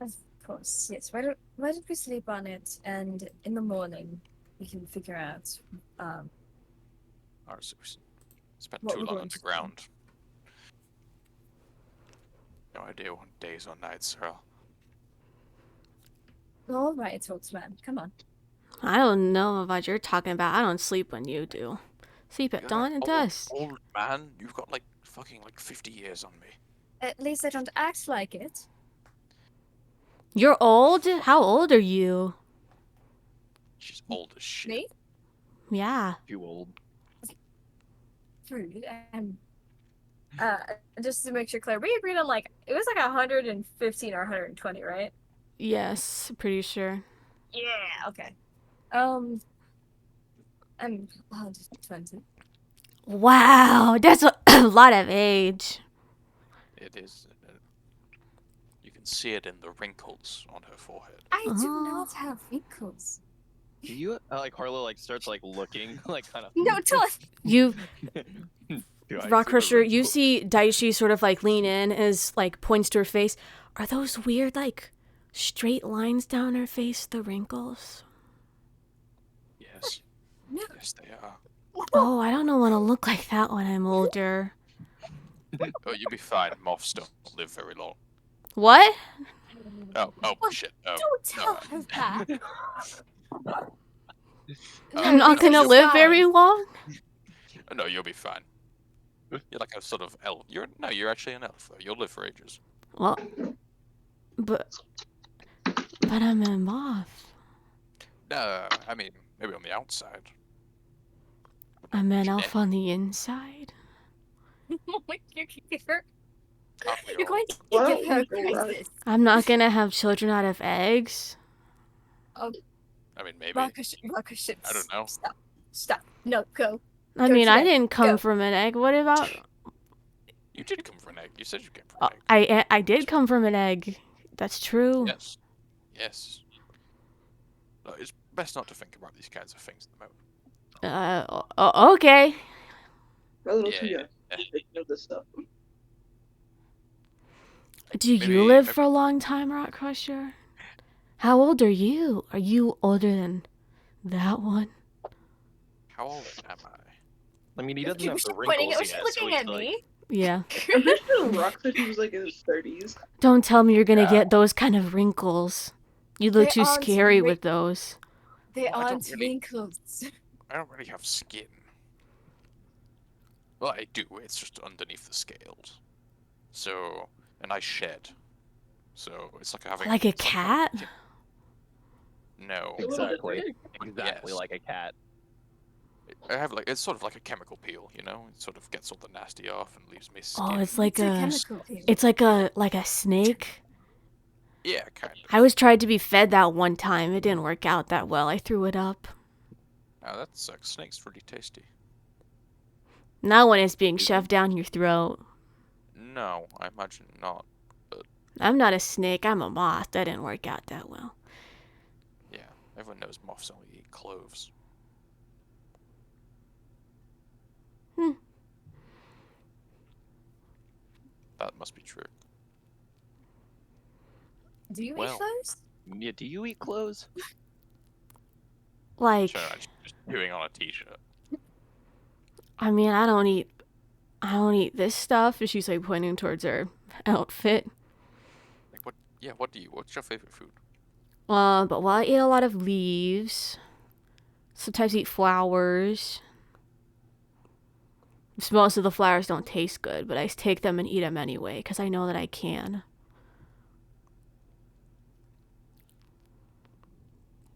Of course, yes. Why don't we sleep on it, and in the morning we can figure out Alright, so we spent What too we're long going to do. underground. No idea what days or nights are. all right, Holtzman. Come on. I don't know what you're talking about. I don't sleep when you do. Sleep at You're dawn an and dusk. old man. You've got fucking 50 years on me. At least I don't act like it. You're old? How old are you? She's old as shit. Me? Yeah. You old. Rude. And just to make sure clear, we agreed on it was 115 or 120, right? Yes, pretty sure. Yeah. Okay. I'm 120. Wow, that's a lot of age. It is. You can see it in the wrinkles on her forehead. I do Oh. not have wrinkles. Do you Harlow starts looking kind of? No, don't. You, Do I see the Rockcrusher, you wrinkles? see Daishi sort of lean in as points to her face. Are those weird straight lines down her face, the wrinkles? Yes. No. Yes, they are. Oh, I don't know want to look like that when I'm older. Oh, you'll be fine. Moths don't live very long. What? Oh, What? shit. Oh, Don't tell her that. I'm not gonna live very long? no, you'll be fine. You're like a sort of elf. You're actually an elf, though. You'll live for ages. Well, but I'm a moth. No, I mean, maybe on the outside. I'm an elf on the inside. You're going to Well, give her a you're right. crisis. I'm not gonna have children out of eggs. I mean, maybe. Rockcrusher, I don't know. Stop. No, go. I Go mean, I today. didn't come Go. from an egg. What about? You did come from an egg. You said you came from an egg. I did come from an egg. That's true. Yes. Yes. No, it's best not to think about these kinds of things at the moment. Okay. A little Yeah, too yeah, young to think of this stuff. Do you live for a long time, Rockcrusher? How old are you? Are you older than that one? How old am I? I mean, he doesn't You have was the pointing wrinkles at, yet, was so she he's looking at me? Yeah. I'm pretty sure Rockcrusher was in his 30s. Don't tell me you're gonna Yeah. get those kind of wrinkles. You look They too aren't scary wrin- with those. They Well, I don't aren't really- wrinkles. I don't really have skin. Well, I do. It's just underneath the scales. So, and I shed. So it's like having Like a it's having- cat? No, A little bit exactly big. exactly Yes. like a cat. I have it's sort of like a chemical peel. It sort of gets all the nasty off and leaves me skin. Oh, it's like It's a a. chemical peel. It's like a snake. Yeah, kind of. I was tried to be fed that one time. It didn't work out that well. I threw it up. Oh, that sucks. Snake's pretty tasty. Not when it's being shoved down your throat. No, I imagine not. I'm not a snake. I'm a moth. That didn't work out that well. Yeah, everyone knows moths only eat cloves. Hmm. That must be true. Do you Well. eat those? Yeah, do you eat clothes? Like, Sure, I'm just chewing on a t-shirt. I mean, I don't eat I don't eat this stuff. And she's like pointing towards her outfit. Like what? Yeah. What do you? What's your favorite food? But well, I eat a lot of leaves. Sometimes eat flowers. Most of the flowers don't taste good, but I take them and eat them anyway because I know that I can.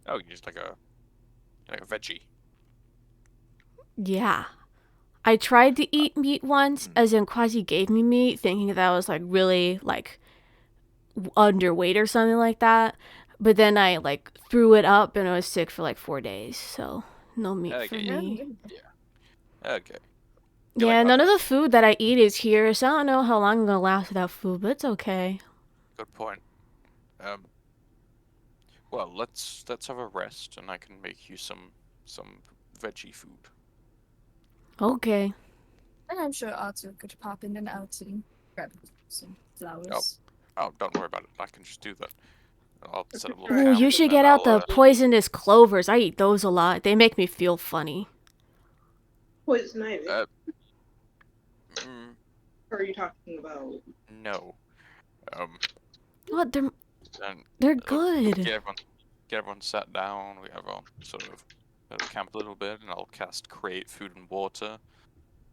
Oh, you're just like a veggie. Yeah. I tried to eat meat once, as in Quasi gave me meat, thinking that I was like really like underweight or something like that. But then I like threw it up and I was sick for like 4 days. So no meat for Okay, me. Okay. You Yeah, like none of other? the food that I eat is here, so I don't know how long I'm gonna last without food, but it's okay. Good point. Well, let's have a rest, and I can make you some veggie food. Okay. And I'm sure Arthur could pop in and out and grab some flowers. Oh, don't worry about it. I can just do that. I'll set up a little Ooh, camp, you and should then get out I'll the poisonous clovers. I eat those a lot. They make me feel funny. Poison ivy. mm, Or are you talking about? no. What? Then They're good. get everyone sat down. We have a sort of camp a little bit, and I'll cast create food and water.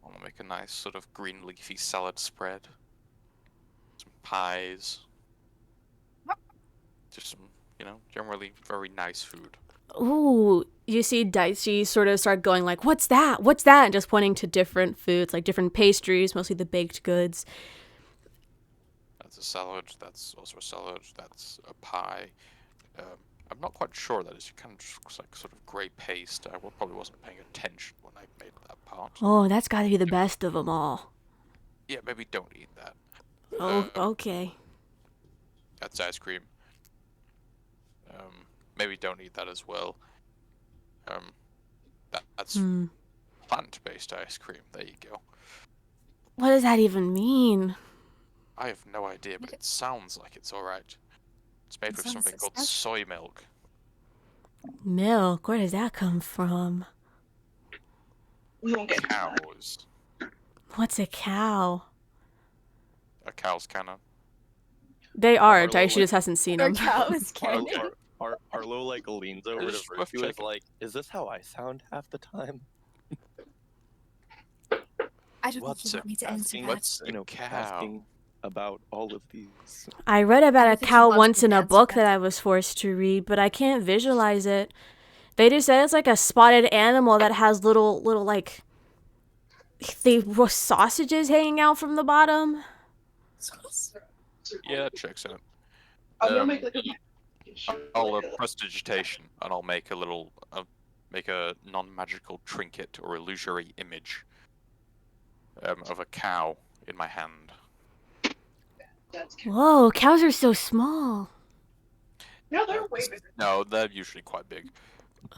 I'll make a nice sort of green leafy salad spread. Some pies. Just some, generally very nice food. Ooh, you see Dicey sort of start going like, what's that? What's that? And just pointing to different foods, like different pastries, mostly the baked goods. That's a salad. That's also a salad. That's a pie. I'm not quite sure. That is kind of just looks like sort of grey paste. I probably wasn't paying attention when I made that part. Oh, that's gotta be the best of them all. Yeah, maybe don't eat that. Oh, okay. That's ice cream. Maybe don't eat that as well. That's plant-based ice cream. There you go. What does that even mean? I have no idea, but it sounds like it's alright. It's made It with sounds something called disgusting. soy milk. Milk? Where does that come from? We won't get into that. Cows. What's a cow? A cow's kind of. They are. Arlo, Dicey just hasn't seen Our them. cow is Ar- canon. Arlo like leans over to Just rough Virtue is checking. like, is this how I sound half the time? I don't What's think you want me to answer asking, that. What's a cow? asking about all of these. I read about I a don't think cow you want once me in to a answer book that. that I was forced to read, but I can't visualize it. They just said it's like a spotted animal that has little like they sausages hanging out from the bottom. Yeah, that checks out. I'm gonna make like a. I'll prestidigitation, and I'll make a non-magical trinket or illusory image of a cow in my hand. Whoa, cows are so small. No, they're way bigger. No, they're usually quite big.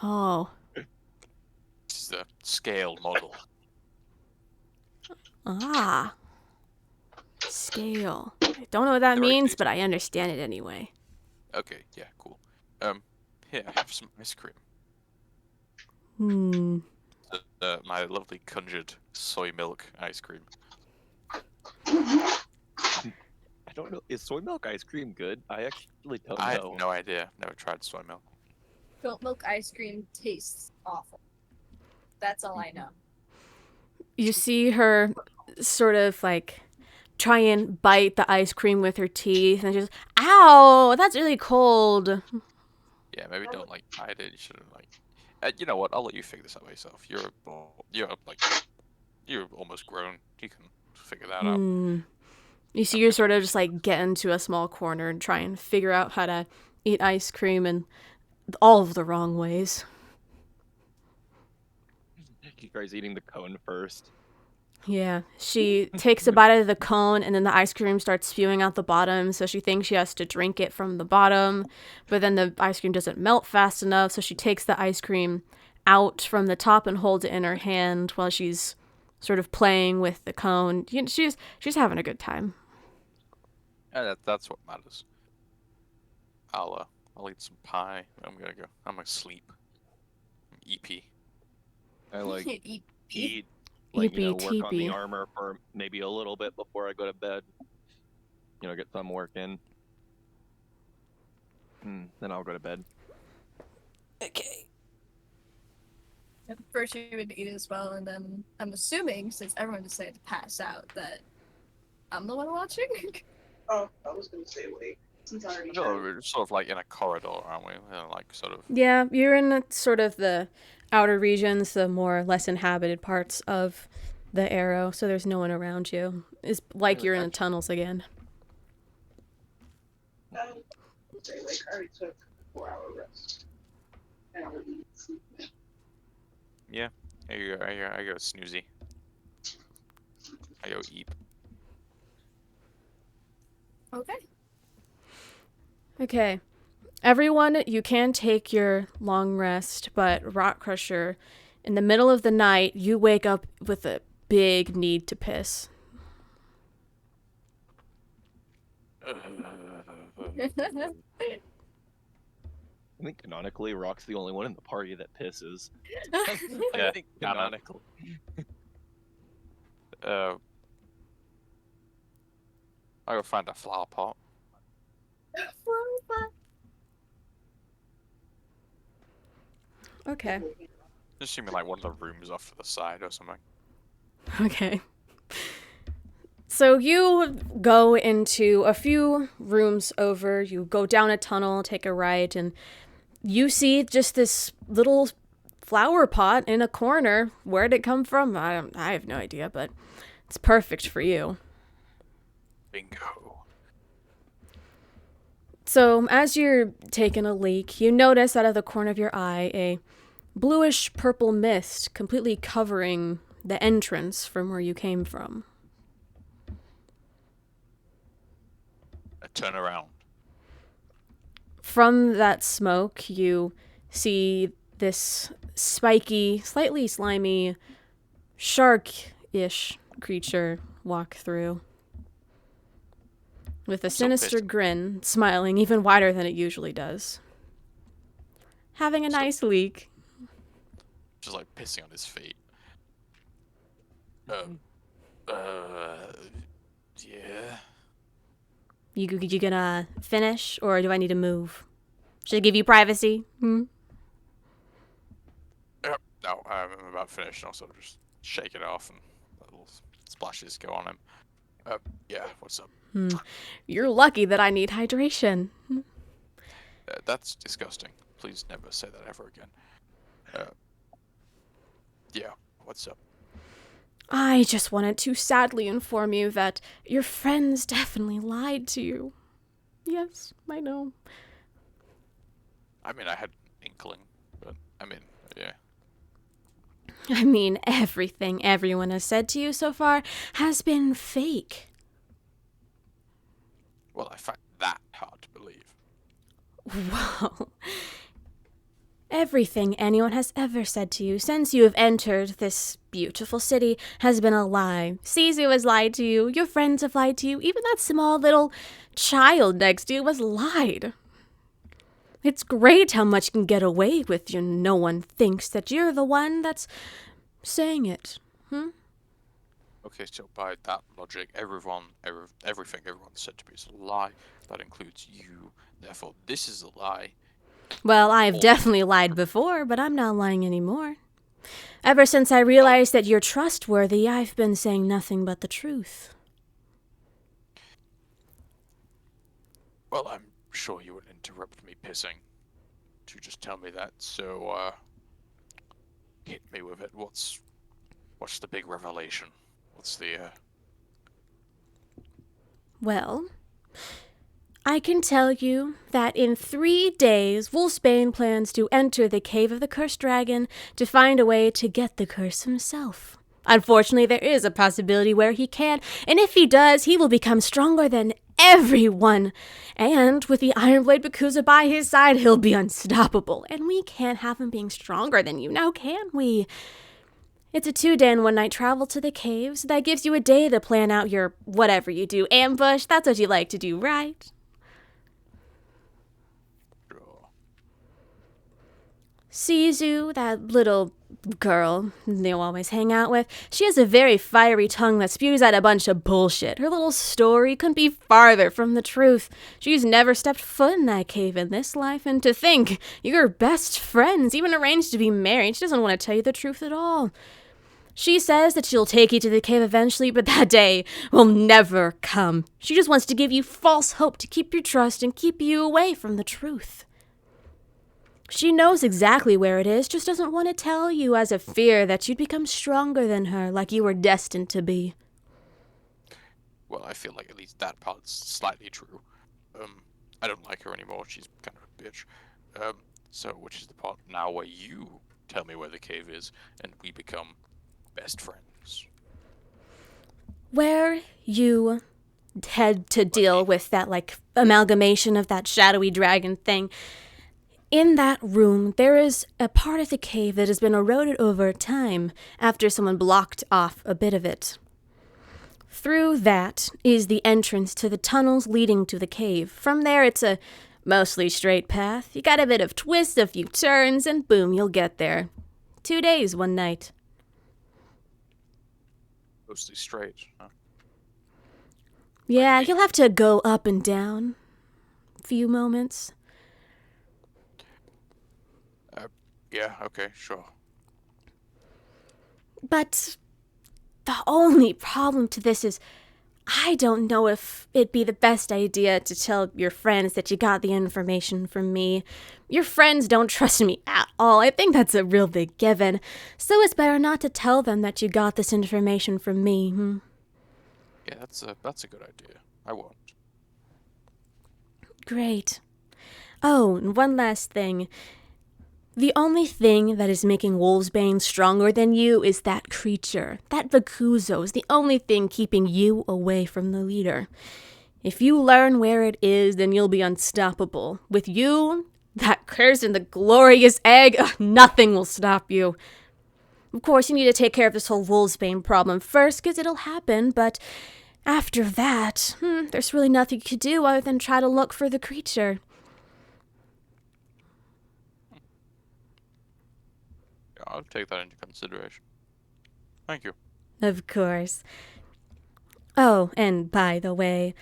Oh. This is a scale model. Ah. Scale. I don't know what that They're very means, tasty. but I understand it anyway. Okay, yeah, cool. Here, have some ice cream. My lovely conjured soy milk ice cream. I don't know. Is soy milk ice cream good? I actually don't I have know. no idea. Never tried soy milk. Goat milk ice cream tastes awful. That's all I know. You see her sort of like try and bite the ice cream with her teeth and just, ow, that's really cold. Yeah, maybe don't like hide it. You shouldn't like. You know what? I'll let you figure this out by yourself. You're almost grown. You can figure that out. You see her sort of just like get into a small corner and try and figure out how to eat ice cream in all of the wrong ways. You guys eating the cone first? Yeah, she takes a bite of the cone and then the ice cream starts spewing out the bottom, so she thinks she has to drink it from the bottom, but then the ice cream doesn't melt fast enough, so she takes the ice cream out from the top and holds it in her hand while she's sort of playing with the cone. She's having a good time. Yeah, that's what matters. I'll eat some pie. I'm gonna sleep. EP. I like can't eat eat like work on teepee. the armor for maybe a little bit before I go to bed. Get some work in. Then I'll go to bed. Okay. First you would eat as well, and then I'm assuming, since everyone decided to pass out, that I'm the one watching? Oh, I was gonna say wait. Since I already I feel like had we're sort of like in a corridor, aren't we? Like sort of. Yeah, you're in sort of the outer regions, the more less inhabited parts of the Arrow, so there's no one around you. It's like you're in the tunnels again. I would say like I already took a 4-hour rest. And I'll eat sleep. Yeah. I go snoozy. I go eep. Okay. Okay. Everyone, you can take your long rest, but Rockcrusher, in the middle of the night, you wake up with a big need to piss. I think canonically, Rock's the only one in the party that pisses. Yeah, I think canonically. I go find a flower pot. Okay. Just seem like one of the rooms off to the side or something. Okay. So you go into a few rooms over, you go down a tunnel, take a right, and you see just this little flower pot in a corner. Where'd it come from? I have no idea, but it's perfect for you. Bingo. So as you're taking a leak, you notice out of the corner of your eye a bluish purple mist completely covering the entrance from where you came from. I turn around. From that smoke, you see this spiky, slightly slimy, shark-ish creature walk through. With a sinister grin, smiling even wider than it usually does. Having a nice leak. Just like pissing on his feet. Yeah. You gonna finish, or do I need to move? Should I give you privacy? No, I'm about finished. I'll sort of just shake it off and little splashes go on him. Yeah, what's up? You're lucky that I need hydration. That's disgusting. Please never say that ever again. Yeah, what's up? I just wanted to sadly inform you that your friends definitely lied to you. Yes, I know. I mean, I had an inkling, but I mean, yeah. I mean, everything everyone has said to you so far has been fake. Well, I find that hard to believe. Well, everything anyone has ever said to you since you have entered this beautiful city has been a lie. Sisu has lied to you, your friends have lied to you, even that small little child next to you has lied. It's great how much you can get away with. No one thinks that you're the one that's saying it. Okay, so by that logic, everything everyone said to me is a lie. That includes you. Therefore, this is a lie. Well, I've definitely lied before, but I'm not lying anymore. Ever since I realized that you're trustworthy, I've been saying nothing but the truth. Well, I'm sure you wouldn't interrupt me pissing to just tell me that. So, hit me with it. What's the big revelation? What's the Well, I can tell you that in 3 days, Wolfsbane plans to enter the cave of the cursed dragon to find a way to get the curse himself. Unfortunately, there is a possibility where he can, and if he does, he will become stronger than everyone. And with the Ironblade Bakuza by his side, he'll be unstoppable. And we can't have him being stronger than you now, can we? It's a 2-day and 1-night travel to the caves. That gives you a day to plan out your whatever you do. Ambush, that's what you like to do, right? Sisu, that little girl they always hang out with, she has a very fiery tongue that spews out a bunch of bullshit. Her little story couldn't be farther from the truth. She's never stepped foot in that cave in this life, and to think you're best friends, even arranged to be married, she doesn't want to tell you the truth at all. She says that she'll take you to the cave eventually, but that day will never come. She just wants to give you false hope to keep your trust and keep you away from the truth. She knows exactly where it is, just doesn't want to tell you as a fear that you'd become stronger than her, like you were destined to be. Well, I feel like at least that part's slightly true. I don't like her anymore. She's kind of a bitch. So which is the part now where you tell me where the cave is and we become best friends? Where you head to deal with that, like, amalgamation of that shadowy dragon thing. In that room, there is a part of the cave that has been eroded over time after someone blocked off a bit of it. Through that is the entrance to the tunnels leading to the cave. From there, it's a mostly straight path. You got a bit of twist, a few turns, and boom, you'll get there. 2 days, 1 night. Mostly straight, huh? Yeah, you'll have to go up and down a few moments. Yeah, okay, sure. But the only problem to this is I don't know if it'd be the best idea to tell your friends that you got the information from me. Your friends don't trust me at all. I think that's a real big given. So it's better not to tell them that you got this information from me. Yeah, that's a good idea. I won't. Great. Oh, and one last thing. The only thing that is making Wolfsbane stronger than you is that creature. That Bakuzo is the only thing keeping you away from the leader. If you learn where it is, then you'll be unstoppable. With you, that curse and the glorious egg, nothing will stop you. Of course, you need to take care of this whole Wolfsbane problem first, because it'll happen, but after that, there's really nothing you could do other than try to look for the creature. I'll take that into consideration. Thank you. Of course. Oh, and by the way,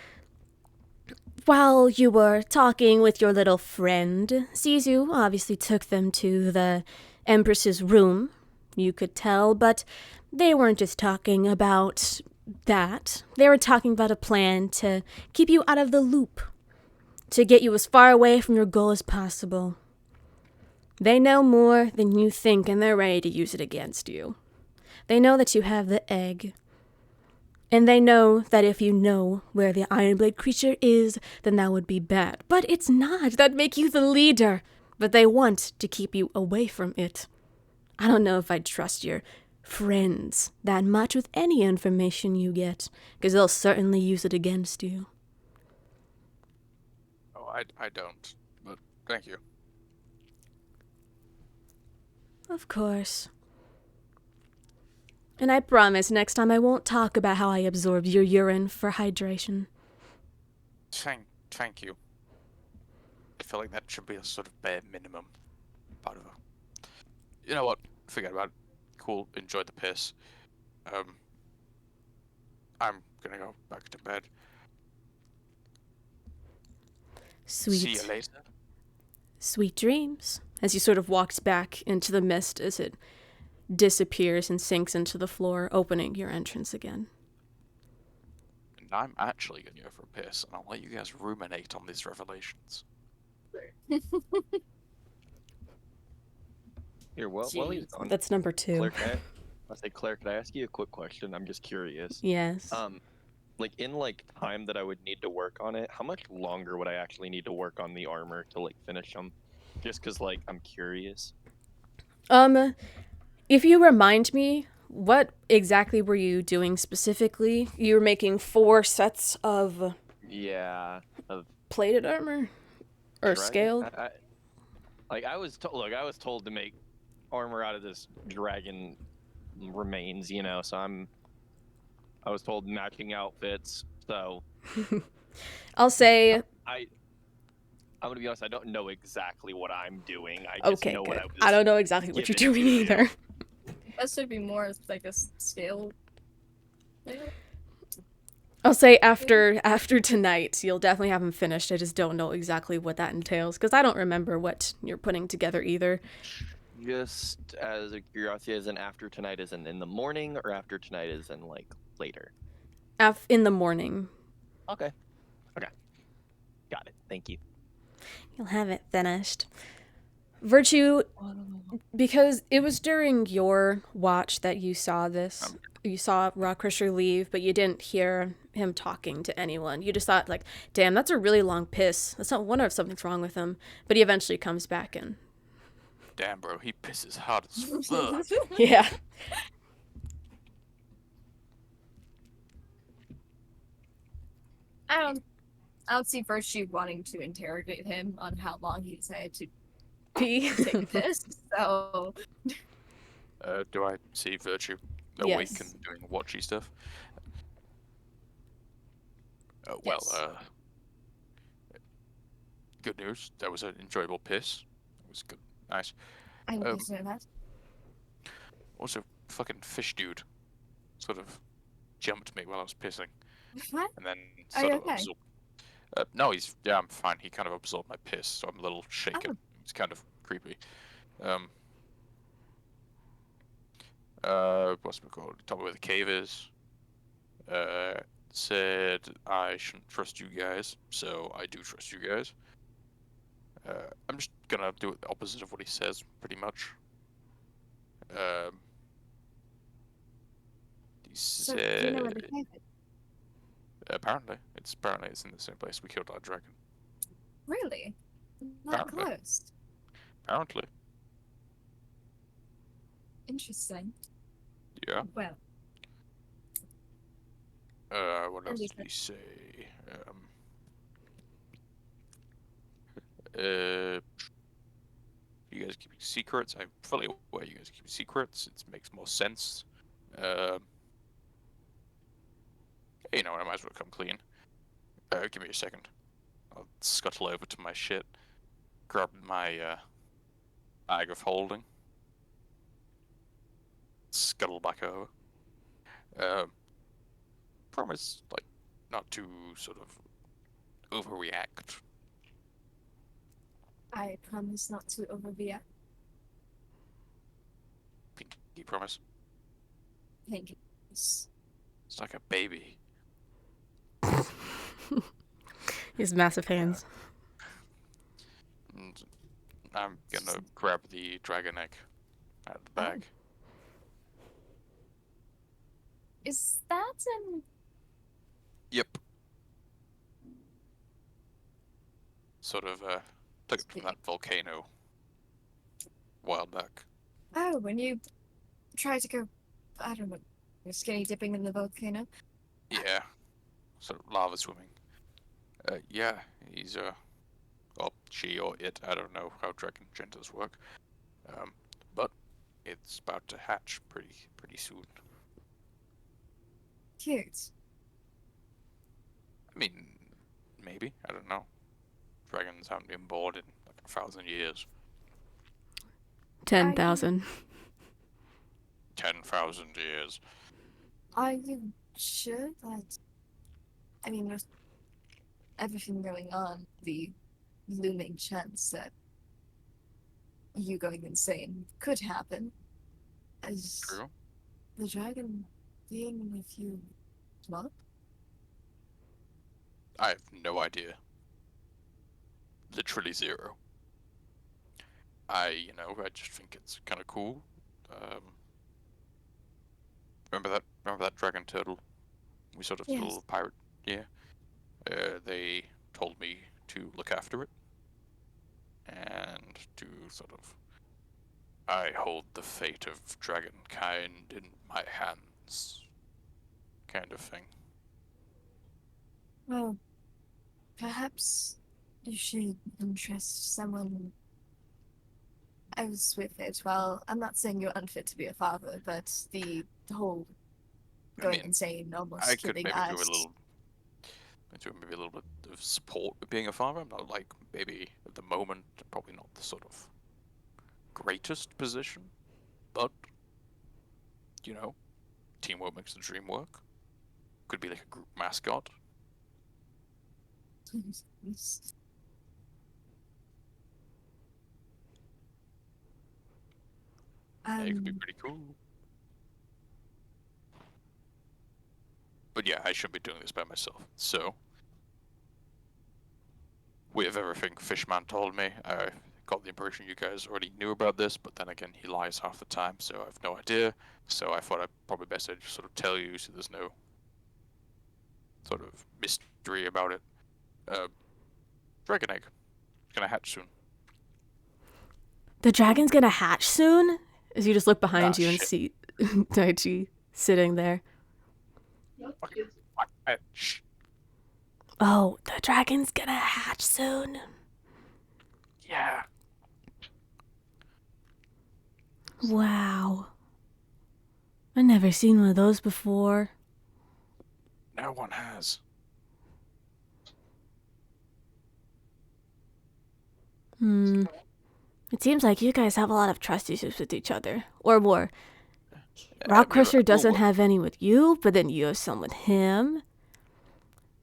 while you were talking with your little friend, Sisu obviously took them to the Empress's room, you could tell, but they weren't just talking about that. They were talking about a plan to keep you out of the loop, to get you as far away from your goal as possible. They know more than you think, and they're ready to use it against you. They know that you have the egg. And they know that if you know where the Ironblade creature is, then that would be bad. But it's not. That'd make you the leader. But they want to keep you away from it. I don't know if I'd trust your friends that much with any information you get, because they'll certainly use it against you. Oh, I don't. But thank you. Of course. And I promise next time I won't talk about how I absorbed your urine for hydration. Thank you. I feel like that should be a sort of bare minimum part of it. You know what? Forget about it. Cool. Enjoy the piss. I'm gonna go back to bed. Sweet. See you later. Sweet dreams. As you sort of walks back into the mist as it disappears and sinks into the floor, opening your entrance again. And I'm actually gonna go for a piss, and I'll let you guys ruminate on these revelations. Here, while he's on, That's number 2. Claire, could I ask you a quick question? I'm just curious. Yes. Like in time that I would need to work on it, how much longer would I actually need to work on the armor to finish them? Just because I'm curious. If you remind me, what exactly were you doing specifically? You were making 4 sets of plated armor or scaled. I was told to make armor out of this dragon remains, so I was told matching outfits, so I'll say I'm gonna be honest, I don't know exactly what I'm doing. I just okay, know good. what I was I don't know exactly what you're given doing to either. That should be more like a scale. I'll say after tonight, you'll definitely have them finished. I just don't know exactly what that entails because I don't remember what you're putting together either. Just as a curiosity, as in after tonight, as in the morning, or after tonight, as in like later? In the morning, Okay. Got it. Thank you. you'll have it finished. Virtue, because it was during your watch that you saw this. You saw Rockcrusher leave, but you didn't hear him talking to anyone. You just thought, like, damn, that's a really long piss. That's not wonder if something's wrong with him. But he eventually comes back in. Damn, bro, he pisses hard as fuck. Yeah. I don't see Virtue wanting to interrogate him on how long he decided to P. take a piss. So Do I see Virtue awake Yes. and doing watchy stuff? Well, Yes. good news. That was an enjoyable piss. It was good. Nice. I need to know that. Also, fucking fish dude sort of jumped me while I was pissing, What? and then Are sort you of okay? absorbed. No, I'm fine. He kind of absorbed my piss, so I'm a little shaken. It's kind of creepy. What's it called? He told me where the cave is. Said I shouldn't trust you guys, so I do trust you guys. I'm just gonna do the opposite of what he says, pretty much. He So do you know where the said cave is? apparently it's in the same place we killed our dragon. Really? Not Apparently. close. Apparently, Interesting. yeah. Well, What At else least did he say? Uh, you guys keeping secrets? I'm fully aware you guys are keeping secrets. It makes more sense. You know what? I might as well come clean. Give me a second. I'll scuttle over to my shit, grab my bag of holding, scuttle back over. Promise, like, not to sort of overreact. I promise not to overreact. Pinky promise. Thank you. It's like a baby. He has massive hands. And I'm gonna grab the dragon egg out of the bag. Is that an... Yep. Sort of took it from that volcano a while back. Oh, when you try to go, I don't know, you're skinny dipping in the volcano? Yeah. Sort of lava swimming. Yeah, he's well, she or it, I don't know how dragon genders work. But it's about to hatch pretty soon. Cute. I mean, maybe, I don't know. Dragons haven't been born in like 1,000 years. 10,000. 10,000 years. Are you sure that... I mean, with everything going on, the looming chance that you going insane could happen. Is True. the dragon being with you what? I have no idea. Literally zero. I just think it's kind of cool. Remember that dragon turtle? We sort of Yes. the little pirate. Yeah. They told me to look after it, and to sort of. I hold the fate of dragonkind in my hands, kind of thing. Well, perhaps you should interest someone else with it. Well, I'm not saying you're unfit to be a father, but the whole going insane, almost I could killing maybe us. do maybe a little bit of support with being a father. I'm not like maybe at the moment probably not the sort of greatest position, but you know, teamwork makes the dream work. Could be like a group mascot. It could be pretty cool. But yeah, I shouldn't be doing this by myself. So, with everything Fishman told me, I got the impression you guys already knew about this, but then again, he lies half the time, so I have no idea. So I thought I'd probably best I'd just sort of tell you so there's no sort of mystery about it. Dragon egg. It's gonna hatch soon. The dragon's gonna hatch soon? As you just look behind you and shit. see Daichi sitting there. Shh. Oh, the dragon's gonna hatch soon. Yeah. Wow. I've never seen one of those before. No one has. It seems like you guys have a lot of trust issues with each other. Or more. I mean, Rockcrusher doesn't we're have any with you, but then you have some with him.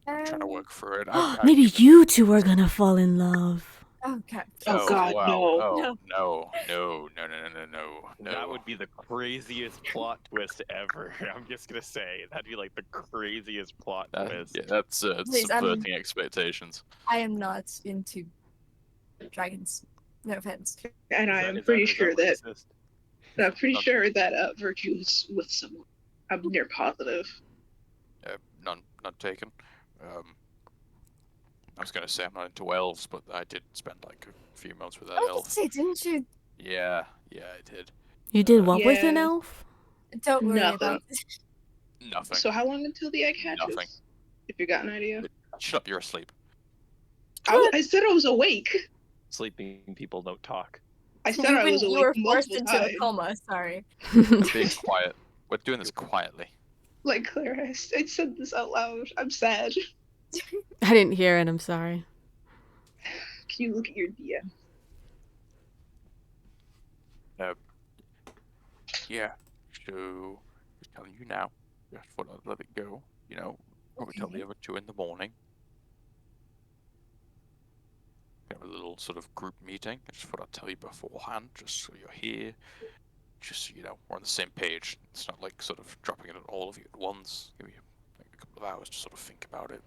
trying to work through it. Maybe you two are gonna fall in love. Okay. Oh God, wow. no. Oh, no. That would be the craziest plot twist ever. I'm just gonna say that'd be like the craziest plot twist. Yeah, that's Please, subverting expectations. I am not into dragons. No offense. And Is I that- am is pretty is sure that racist? Virtue is with someone. I'm near positive. None taken. I was gonna say I'm not into elves, but I did spend like a few months with that Oh, elf. say, didn't you? Yeah, I did. You did what with an Yeah. elf? Don't worry Nothing. about this. Nothing. So how long until the egg hatches? Nothing. If you got an idea. Shut up, you're asleep. I said I was awake. Sleeping people don't talk. I said I was You awake were forced multiple into a times. coma. Sorry. I'm being quiet. We're doing this quietly. Like Claire, I said this out loud. I'm sad. I didn't hear it, I'm sorry. Can you look at your DM? Yeah. So, just telling you now. Just thought I'd let it go. You know, probably tell the Okay. other two in the morning. Have a little sort of group meeting. I just thought I'd tell you beforehand, just so you're here. Just so you know, we're on the same page. It's not like sort of dropping it on all of you at once. Give you like a couple of hours to sort of think about it.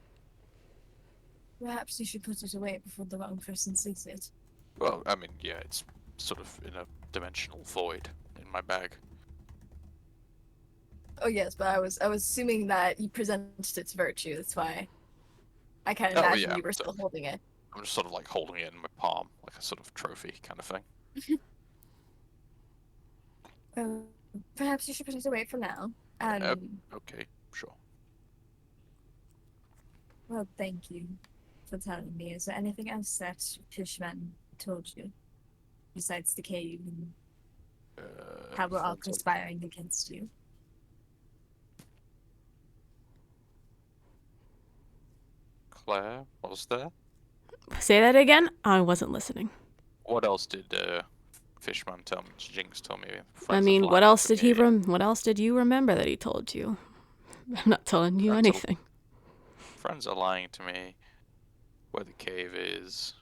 Perhaps you should put it away before the wrong person sees it. Well, I mean, yeah, it's sort of in a dimensional void in my bag. Oh yes, but I was assuming that you presented it to Virtue. That's why I kind Oh, of imagined yeah, you were so- still holding it. I'm just sort of like holding it in my palm, like a sort of trophy kind of thing. Perhaps you should put it away for now. Okay, sure. Well, thank you for telling me. Is there anything else that Fishman told you besides the cave and how we're all Friends conspiring against you? Claire, was there? Say that again? I wasn't listening. What else did Fishman tell me? Jinx told me. I Friends mean, have what lied else to did he me. what else did you remember that he told you? I'm not telling you Friends are- anything. Friends are lying to me. Where the cave is.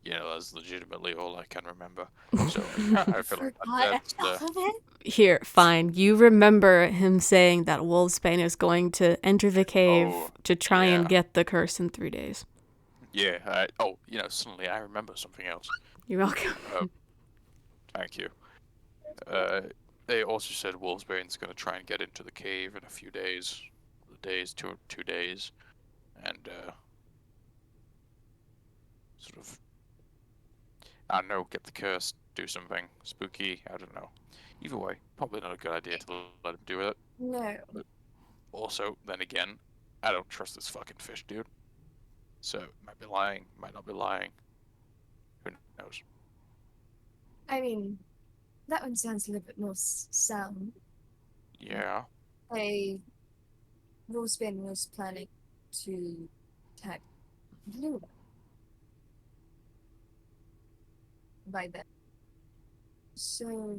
You know, that's legitimately all I can remember. So I feel like Forgot that's enough of it? Here, fine. You remember him saying that Wolfsbane is going to enter the cave Oh, to try and yeah. get the curse in 3 days. yeah. Suddenly I remember something else. You're welcome. Thank you. They also said Wolfsbane's going to try and get into the cave in a few days. 2 days. And, sort of, I don't know, get the curse, do something spooky, I don't know. Either way, probably not a good idea to let him do it. No. Also, then again, I don't trust this fucking fish dude. So, might be lying, might not be lying. Who knows? I mean, that one sounds a little bit more sound. Yeah. Wolfsbane was planning to attack Blue. by then. So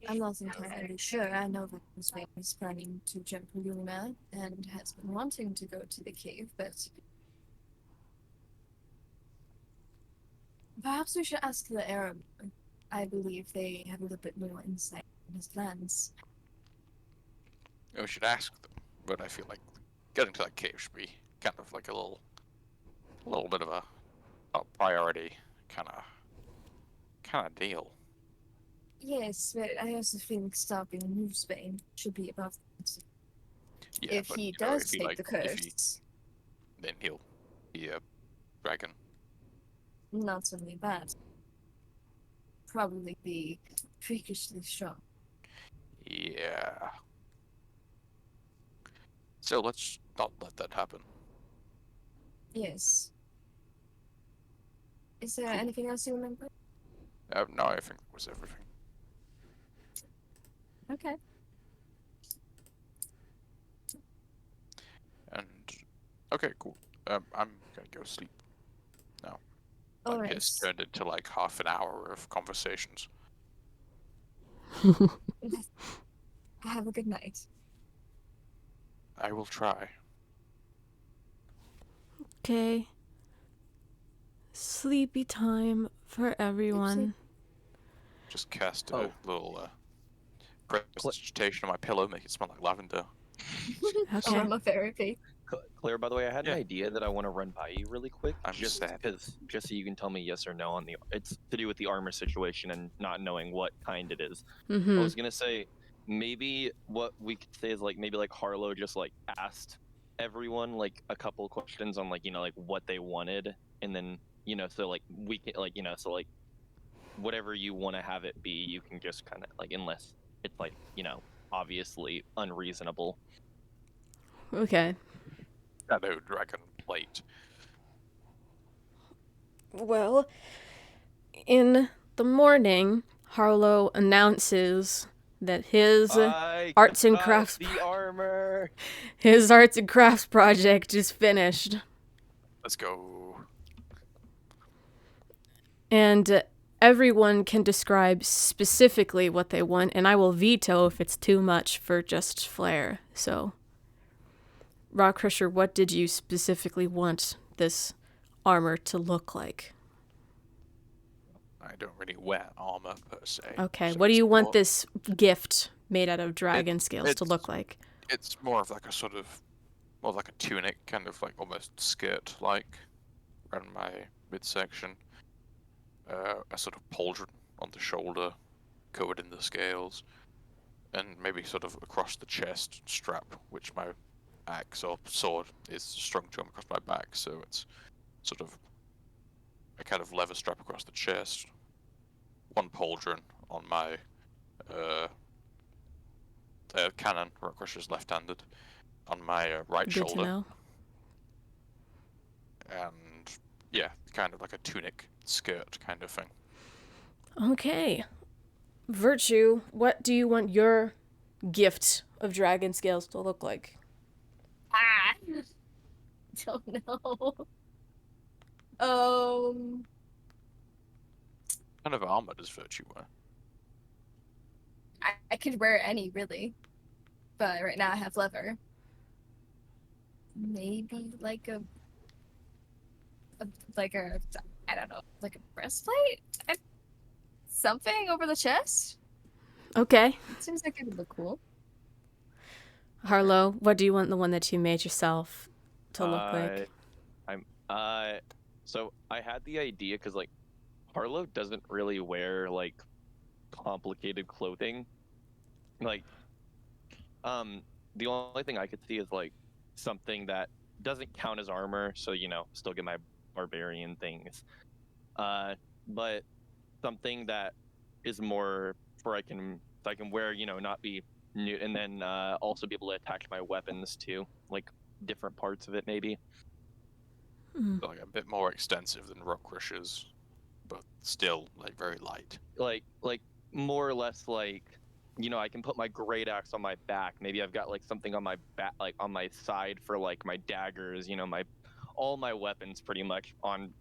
I'm not entirely sure. I know that Swain is planning to jump Luna and has been wanting to go to the cave, but perhaps we should ask the Arab. I believe they have a little bit more insight on his plans. We should ask them, but I feel like getting to that cave should be kind of like a little bit of a priority kind of deal. Yes, but I also think stopping New Spain should be above that. Yeah, If but he you know, does if he take like, the if he, curse, then he'll be a dragon. not only that, probably be freakishly strong. Yeah. So let's not let that happen. Yes. Is there Cool. anything else you remember? No, I think that was everything. Okay. And okay, cool. I'm gonna go sleep now. Like Alright. it's turned into like half an hour of conversations. Have a good night. I will try. Okay. Sleepy time for everyone. Just cast a Oh. little prestidigitation on my pillow, make it smell like lavender. Okay. Aromatherapy. Claire, by the way, I had Yeah. an idea that I want to run by you really quick, I'm just sad. because, just so you can tell me yes or no on the. It's to do with the armor situation and not knowing what kind it is. I Mm-hmm. was gonna say maybe what we could say is like maybe like Harlow just like asked everyone like a couple questions on like like what they wanted, and then so like we can like so like whatever you want to have it be, you can just kind of like unless it's like obviously unreasonable. Okay. Shadow dragon plate. Well, in the morning, Harlow announces that his I arts and got crafts the armor. his arts and crafts project is finished, Let's go. and everyone can describe specifically what they want, and I will veto if it's too much for just flair. So, Rockcrusher, what did you specifically want this armor to look like? I don't really wear armor per se. Okay, so what do it's you want more- this gift made out of dragon scales to it's- look like? It's more of like a sort of, more of like a tunic, kind of like almost skirt-like, around my midsection. A sort of pauldron on the shoulder, covered in the scales, and maybe sort of across the chest strap, which my axe or sword is strung to across my back, so it's sort of a kind of leather strap across the chest. One pauldron on my cannon. Rockcrusher's left-handed, on my right Good shoulder, to know. and yeah, kind of like a tunic skirt kind of thing. Okay. Virtue, what do you want your gift of dragon scales to look like? Ah! Don't know. Um, What kind of armor does Virtue wear? I could wear any really, but right now I have leather. Maybe like a I don't know, like a breastplate, something over the chest. Okay. It seems like it would look cool. Harlow, what do you want the one that you made yourself to look like? So I had the idea because like Harlow doesn't really wear like complicated clothing. Like, the only thing I could see is like something that doesn't count as armor, so still get my barbarian things. But something that is more for I can wear, not be new, and then also be able to attach my weapons to like different parts of it maybe. Like a bit more extensive than Rockcrusher's, but still like very light. Like more or less like I can put my great axe on my back. Maybe I've got like something on my back, like on my side for like my daggers. My all my weapons pretty much on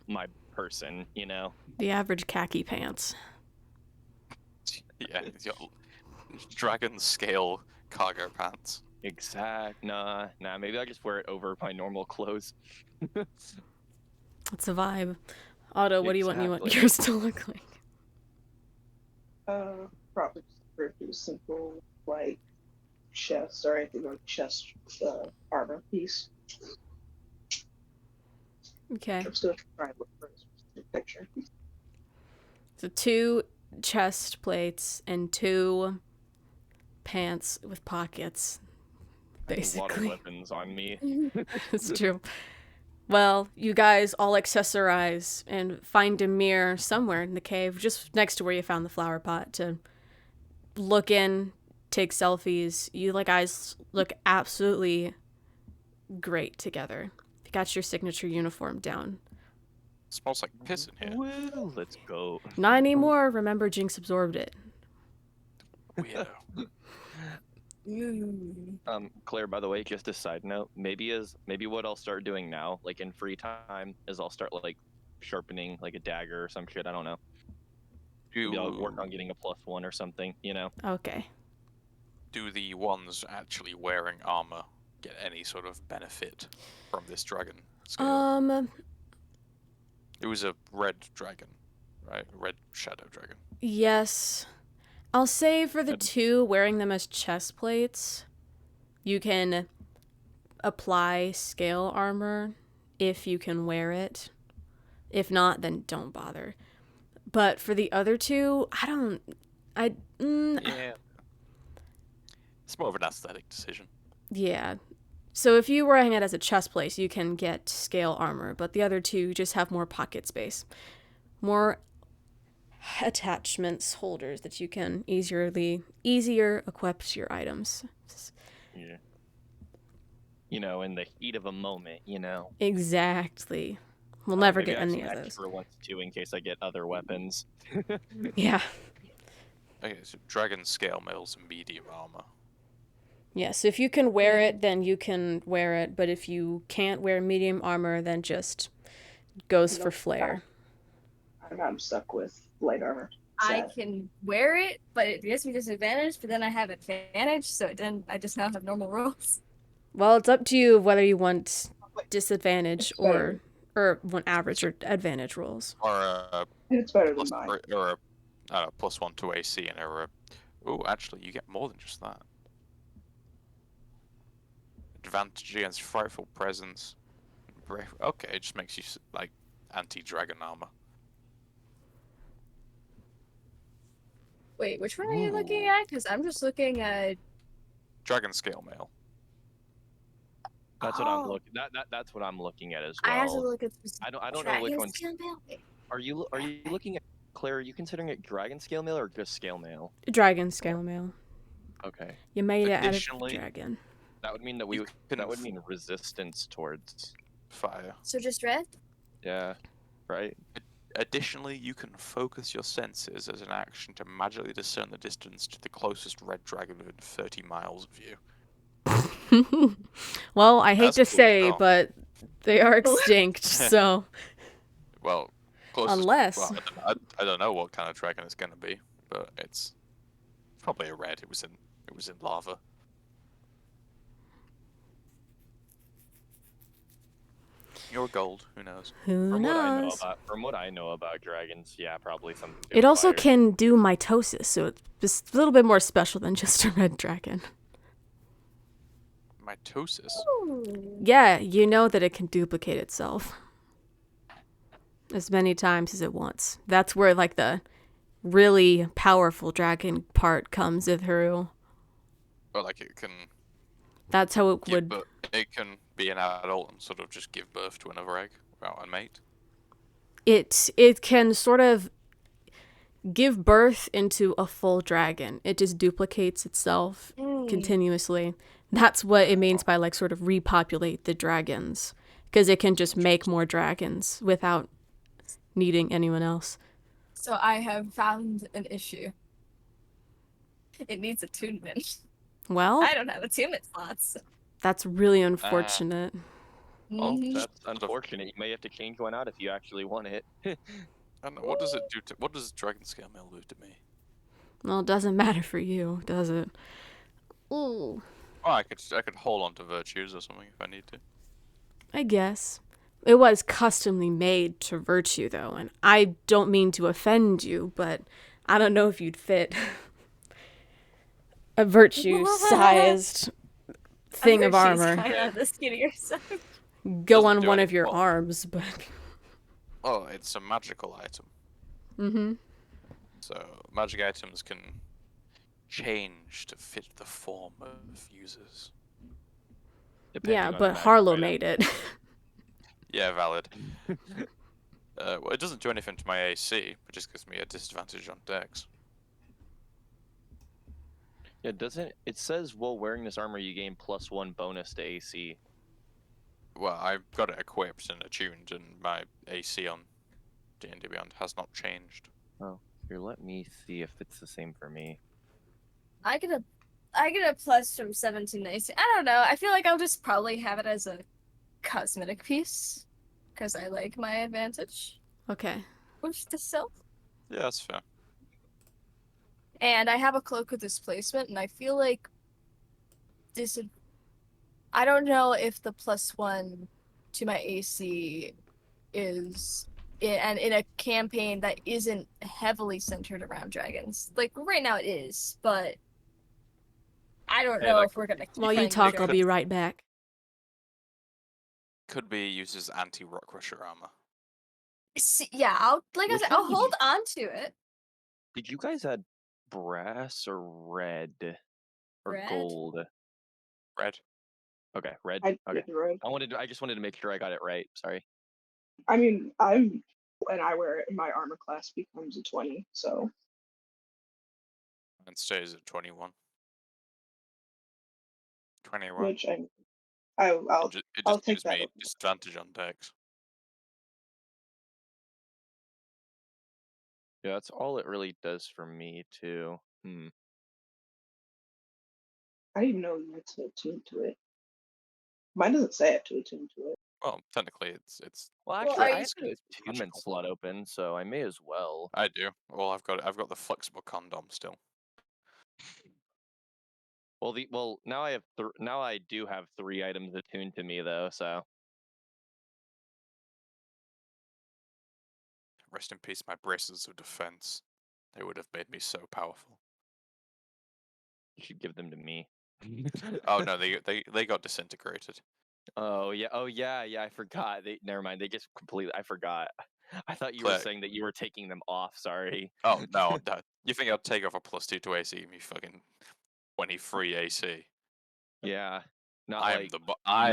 my person, you know. The average khaki pants. Yeah, it's your dragon scale cargo pants. Nah. Maybe I just wear it over my normal clothes. It's a vibe. Otto, what do you want Exactly. yours to look like? Probably just a pretty simple, like, chest or anything like chest armor piece. Okay. I'm still trying to look for a specific picture. So 2 chest plates and 2 pants with pockets. I have a lot of Basically. weapons on me. It's true. Well, you guys all accessorize and find a mirror somewhere in the cave, just next to where you found the flower pot, to look in, take selfies. You guys look absolutely great together. You got your signature uniform down. Smells like piss in here. Woo, let's go. Not anymore. Remember, Jinx absorbed it. Weirdo. Claire, by the way, just a side note, maybe what I'll start doing now, like in free time, is I'll start like sharpening like a dagger or some shit. I don't know. Maybe I'll work on getting a +1 or something, you know. Okay. Do the ones actually wearing armor get any sort of benefit from this dragon scale? It was a red dragon, right? Red shadow dragon. Yes. I'll say for the 2 wearing them as chest plates, you can apply scale armor if you can wear it. If not, then don't bother. But for the other 2, Yeah. It's more of an aesthetic decision. Yeah. So if you're wearing it as a chest plate, you can get scale armor, but the other 2 just have more pocket space. More attachments, holders that you can easier equip your items. Yeah. You know, in the heat of a moment, you know. Exactly. We'll never Maybe get I have any some of those. extra ones too, in case I get other weapons. Yeah. Okay, so dragon scale mail's medium armor. Yeah, so if you can wear it, then you can wear it, but if you can't wear medium armor, then just goes for flare. I'm stuck with light armor. I Sad. can wear it, but it gives me disadvantage, but then I have advantage, so then I just now have normal rolls. Well, it's up to you whether you want disadvantage It's or want average or advantage rolls. Or a It's better than plus, mine. or a +1 to AC and a. Oh, actually, you get more than just that. Advantage against frightful presence. Okay, it just makes you like anti-dragon armor. Wait, which one are you looking at? Because I'm just looking at. Dragon scale mail. That's what I'm looking. That's what I'm looking at as well. I have to look at. I don't know which one's. Dragon scale mail. Are you looking at, Claire? Are you considering it dragon scale mail or just scale mail? Dragon scale mail. Okay. You made it out of Additionally- dragon. That would mean that that would mean resistance towards. Fire. So just red? Yeah. Right. Additionally, you can focus your senses as an action to magically discern the distance to the closest red dragon within 30 miles of you. Well, I hate That's to cool, say, though. but they are extinct, so Well, closest. Unless- Well, I don't know what kind of dragon it's gonna be, but it's probably a red. It was in lava. You're gold. Who knows? who From knows? what I know about dragons, yeah, probably something. to do It with also fire. can do mitosis, so it's just a little bit more special than just a red dragon. Mitosis. Yeah, you know that it can duplicate itself as many times as it wants. That's where the really powerful dragon part comes through. But like it can. That's how it Give would. birth, it can be an adult and sort of just give birth to another egg without a mate. It can sort of give birth into a full dragon. It just duplicates itself continuously. That's what it means by sort of repopulate the dragons, because it can just make more dragons without needing anyone else. So I have found an issue. It needs attunement. Well, I don't have attunement slots. that's really unfortunate. Well, Mhm. that's unfortunate. You may have to change one out if you actually want it. I don't know. What does it do to? What does Dragon Scale Mail do to me? Well, it doesn't matter for you, does it? Ooh. Oh, I could hold on to virtues or something if I need to. I guess. It was customly made to virtue, though, and I don't mean to offend you, but I don't know if you'd fit a virtue-sized thing of armor. Kind of the skinnier side. Go Doesn't on do one any- of your well- arms, but... Oh, it's a magical item. Mm-hmm. So magic items can change to fit the form of users. Depending Yeah, on the but magic Harlow item. made it. Yeah, valid. Well, it doesn't do anything to my AC, it just gives me a disadvantage on dex. Yeah, doesn't it says while wearing this armor you gain +1 bonus to AC. Well, I've got it equipped and attuned, and my AC on D&D Beyond has not changed. Oh, here, let me see if it's the same for me. I get a plus from 17 to 18. I don't know. I feel like I'll just probably have it as a cosmetic piece because I like my advantage Okay. with the self. Yeah, that's fair. And I have a cloak with displacement, and I feel like this. I don't know if the +1 to my AC is and in a campaign that isn't heavily centered around dragons. Like right now it is, but I don't Hey, know that if we're gonna keep While you playing talk, with I'll be right back. Could be used as anti-Rockcrusher armor. Yeah, I'll like I Which said, one I'll did hold on to it. Did you guys add brass or red or Red? gold? Red. Okay, red. I Okay. did right. I just wanted to make sure I got it right. Sorry. I mean, when I wear it, my armor class becomes a 20. So And stays at 21. 21. which I'll It I'll just take gives that me over. disadvantage on dex. Yeah, that's all it really does for me too. I didn't even know you had to attune to it. Mine doesn't say I have to attune to it. Well, technically, it's Well, Well, actually, are I you have sure an it's attunement magical. slot open, so I may as well. I do. Well, I've got the flexible condom still. Well, now now I do have 3 items attuned to me though. So Rest in peace, my braces of defense. They would have made me so powerful. you should give them to me. Oh no, they got disintegrated. Oh yeah. I forgot. Never mind. They just completely. I forgot. I thought you were Click. saying that you were taking them off. Sorry. Oh no, you think I'd take off a +2 to AC? Me fucking 23 AC. Yeah. Not I like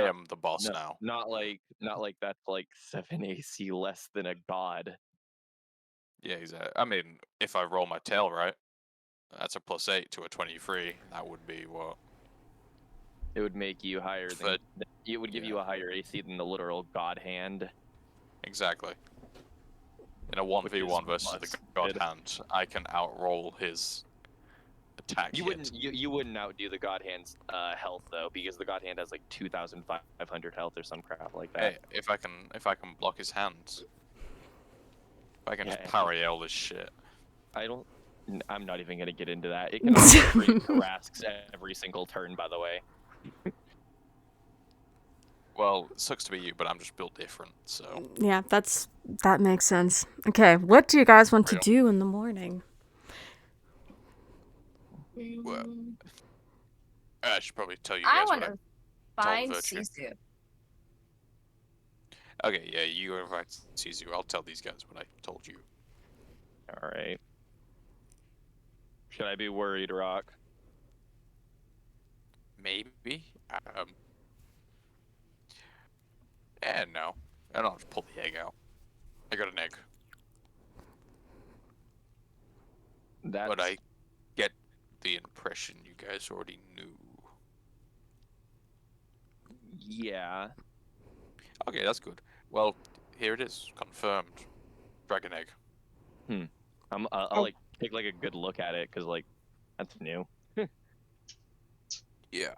am the boss no, now. not like that's like 7 AC less than a god. Yeah, exactly. I mean, if I roll my tail right, that's a +8 to a 23. That would be what? It would make you higher than. It would give you a higher AC than the literal god hand. Exactly. In a Which is 1v1 versus the god busted. hand, I can outroll his attack You hit. wouldn't. You wouldn't outdo the god hand's health though, because the god hand has like 2,500 health or some crap like that. Hey, if I can block his hands, if I can just Yeah, parry all this shit. I'm not even gonna get into that. It can also create Tarrasques every single turn, by the way. Well, it sucks to be you, but I'm just built different, so. Yeah, that makes sense. Okay, what do you guys want to Real. do in the morning? Well, Mm, I should probably tell you I guys want what to I told find Virtue. Sisu. Okay, yeah, you invite Sisu. I'll tell these guys what I told you. All right. Should I be worried, Rock? Maybe. And no. And I'll just pull the egg out. I got an egg. That's But I get the impression you guys already knew. yeah. Okay, that's good. Well, here it is. Confirmed. Dragon egg. I'll like take like a good look at it because like that's new. Yeah.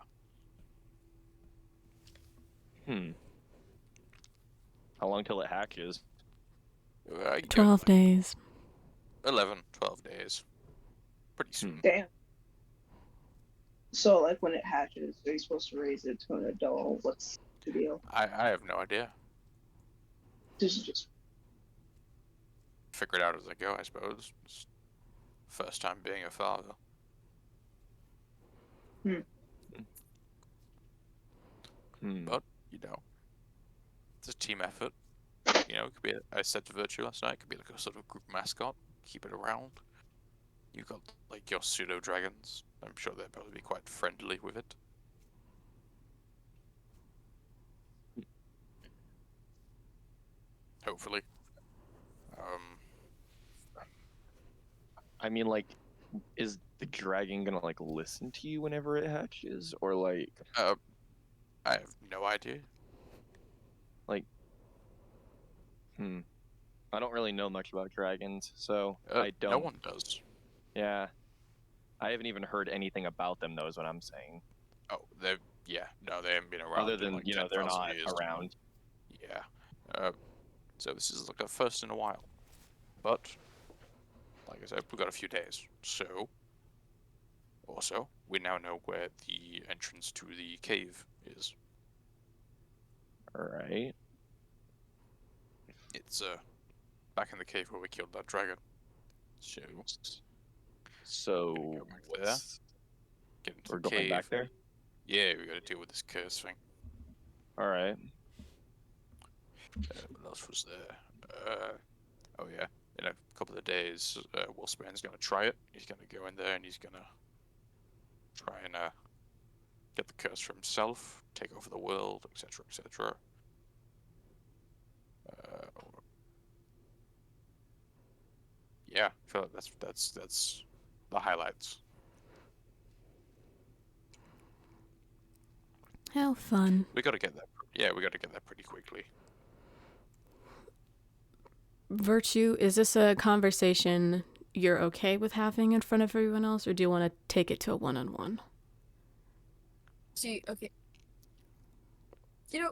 How long till it hatches? You know, 12 days. 11, 12 days. Pretty soon. Damn. So, like, when it hatches, are you supposed to raise it to an adult? What's the deal? I have no idea. This is just Figure it out as I go, I suppose. It's first time being a father. But, you know, it's a team effort. You know, it could be, I said to Virtue last night, it could be like a sort of group mascot. Keep it around. You've got, like, your pseudo-dragons. I'm sure they'll probably be quite friendly with it. Hopefully. I mean, like, is the dragon gonna like listen to you whenever it hatches, or like? I have no idea. Like, I don't really know much about dragons, so I don't. No one does. Yeah, I haven't even heard anything about them, though, is what I'm saying. Oh, they haven't been around. Other in, than like, they're 10,000 not years. around. Yeah. So this is like a first in a while. But, like I said, we've got a few days. So, also, we now know where the entrance to the cave is. All right. It's back in the cave where we killed that dragon. So go back there. what's- Get into we're the going cave. back there. Yeah, we gotta deal with this curse thing. All right. What else was there? Oh yeah, in a couple of days, Wolfsbane's gonna try it. He's gonna go in there and he's gonna try and get the curse for himself, take over the world, etc., etc. Yeah, I feel like that's the highlights. How fun. We gotta get that. Yeah, we gotta get that pretty quickly. Virtue, is this a conversation you're okay with having in front of everyone else, or do you want to take it to a one-on-one? Okay. You know,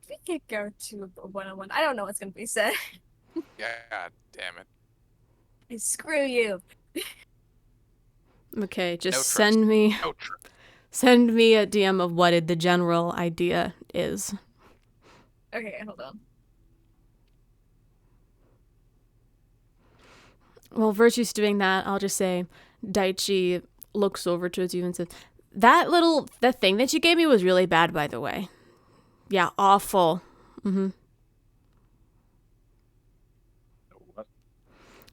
we could go to a one-on-one. I don't know what's gonna be said. Yeah, damn it. Screw you. Okay, just No trust. send me No trust. send me a DM of what the general idea is. Okay, hold on. While Virtue's doing that, I'll just say, Daichi looks over towards you and says, that thing that you gave me was really bad, by the way. Yeah, awful. What?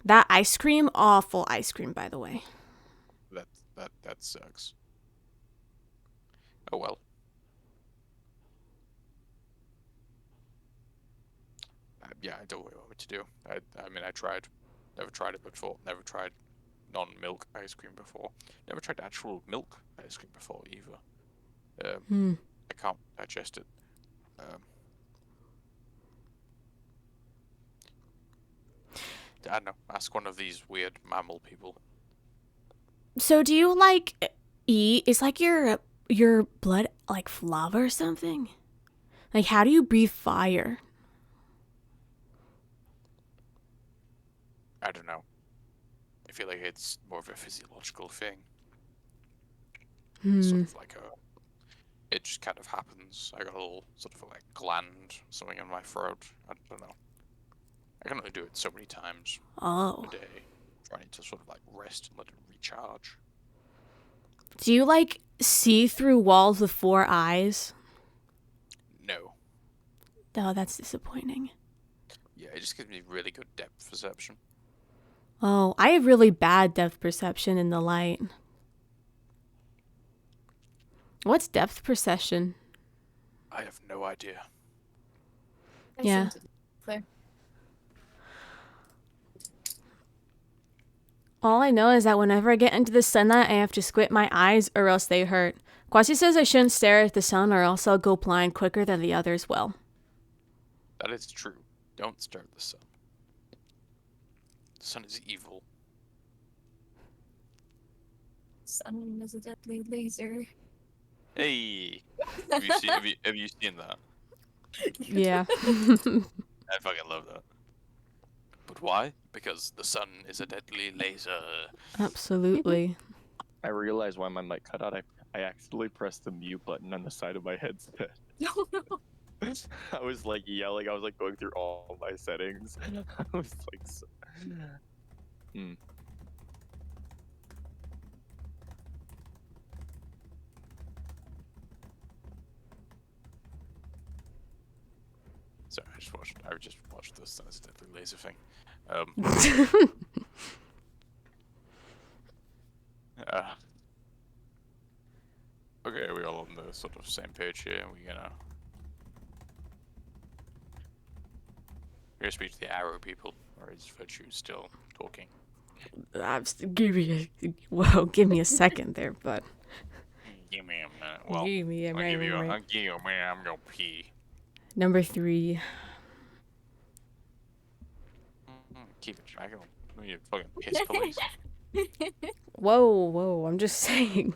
That ice cream, awful ice cream, by the way. That sucks. Oh well. Yeah, I don't know what you want me to do. I mean, I tried. Never tried it before. Never tried non-milk ice cream before. Never tried actual milk ice cream before either. I can't digest it. I don't know. Ask one of these weird mammal people. So do you like eat? Is like your blood like lava or something? Like how do you breathe fire? I don't know. I feel like it's more of a physiological thing. Sort of like it just kind of happens. I got a little sort of like gland, something in my throat. I don't know. I can only do it so many times Oh. a day. I need to sort of like rest and let it recharge. Do you like see through walls with 4 eyes? No. Oh, that's disappointing. Yeah, it just gives me really good depth perception. Oh, I have really bad depth perception in the light. What's depth perception? I have no idea. Yeah. Clear. All I know is that whenever I get into the sunlight, I have to squint my eyes or else they hurt. Kwasi says I shouldn't stare at the sun or else I'll go blind quicker than the others will. That is true. Don't stare at the sun. The sun is evil. Sun is a deadly laser. Hey, have you seen that? Yeah. I fucking love that. But why? Because the sun is a deadly laser. Absolutely. I realized why my mic cut out. I accidentally pressed the mute button on the side of my headset. No, no. I was like yelling. I was like going through all my settings. I was like, Sorry, I just watched the sun is a deadly laser thing. Uh, okay, are we all on the sort of same page here? We're gonna speak to the arrow people, or is Virtue still talking? Give me a second there, but Give me a minute. Well, give me a I'll give you a minute. minute. I'm gonna pee. Number 3. Keep it track of them. You fucking piss police. Whoa, I'm just saying.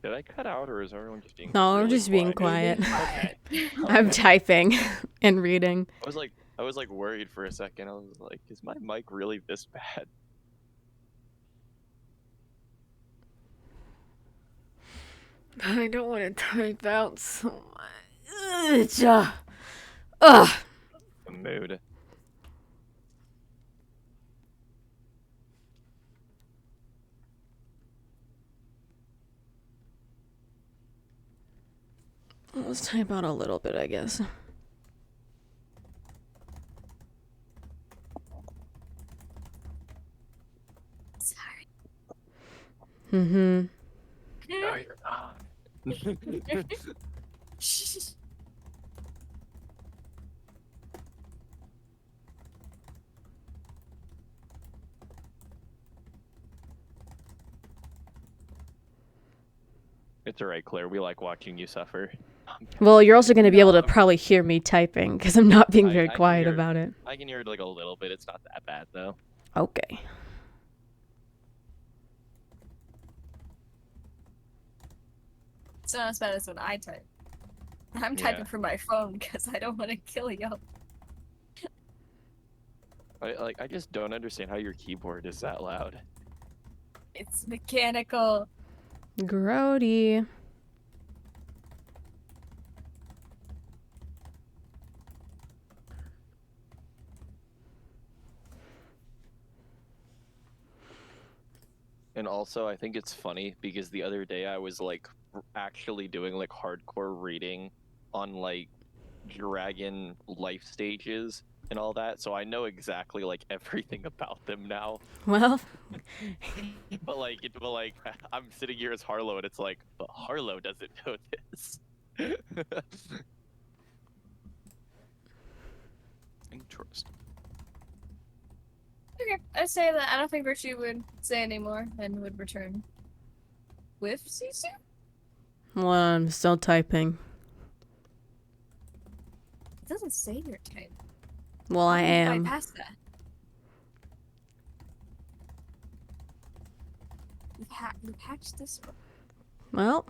did I cut out, or is everyone just being? No, we're really just being quiet? quiet. Okay. I'm typing and reading. I was like worried for a second. I was like, is my mic really this bad? I don't want to type out so much. Ugh. The mood. Let's type out a little bit, I guess. Sorry. Mm-hmm. No, you're not. It's alright, Claire. We like watching you suffer. Well, you're also going to be able to probably hear me typing because I'm not being very I can quiet hear- about it. I can hear it like a little bit. It's not that bad though. Okay. It's not as bad as when I type. I'm Yeah. typing from my phone because I don't want to kill you. I just don't understand how your keyboard is that loud. It's mechanical. Grody. And also, I think it's funny because the other day I was like actually doing like hardcore reading on like dragon life stages and all that, so I know exactly like everything about them now. Well, But I'm sitting here as Harlow, and it's like, but Harlow doesn't know this. Interesting. Okay, I say that I don't think Virtue would say anymore and would return with Sisu. well, I'm still typing. It doesn't say your type. Well, I How did you am. bypass that. You hacked this one. Well,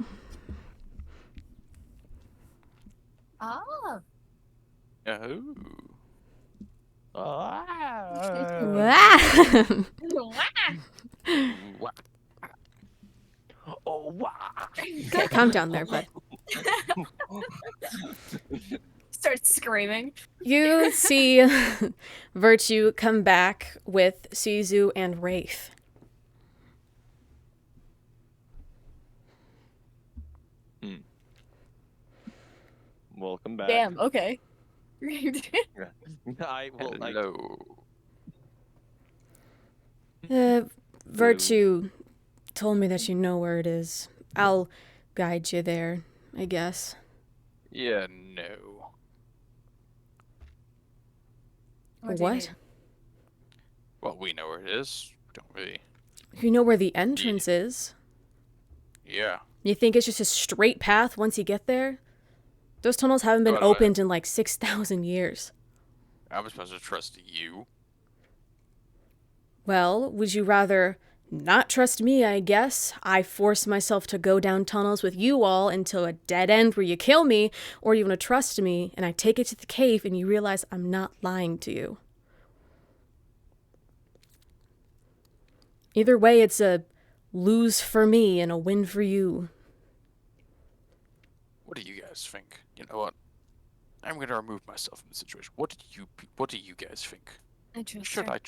Oh. Oh. Wow. Oh wow! okay, calm down there, bud. Starts screaming. You see Virtue come back with Sisu and Wraith. Welcome back. Damn, okay. I will like. Hello. Virtue told me that you know where it is. I'll guide you there, I guess. Yeah, no. do you What? need? Well, we know where it is. Don't we? You know where the entrance is. Yeah. You think it's just a straight path once you get there? Those tunnels haven't been Well, opened in like 6,000 years. I'm supposed to trust you. Well, would you rather not trust me, I guess? I force myself to go down tunnels with you all until a dead end where you kill me, or you want to trust me and I take it to the cave and you realize I'm not lying to you. Either way, it's a lose for me and a win for you. What do you guys think? You know what? I'm gonna remove myself from the situation. What do you guys think? I trust Should her. I?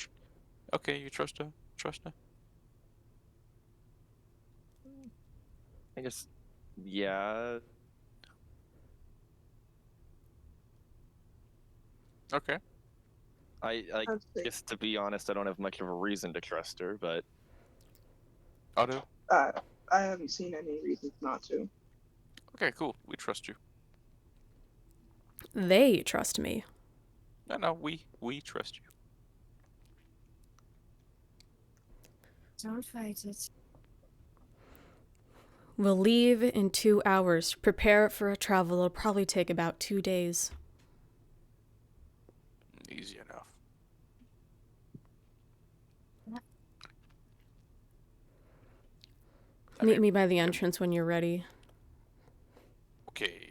Okay, you trust her. Trust her. I guess, yeah. Okay. I I'd say, guess, to be honest, I don't have much of a reason to trust her, but Otto. I haven't seen any reasons not to. Okay, cool. We trust you. They trust me. No, we trust you. Don't fight it. We'll leave in 2 hours. Prepare for a travel. It'll probably take about 2 days. Easy enough. I Meet mean, me by the entrance when you're ready. okay.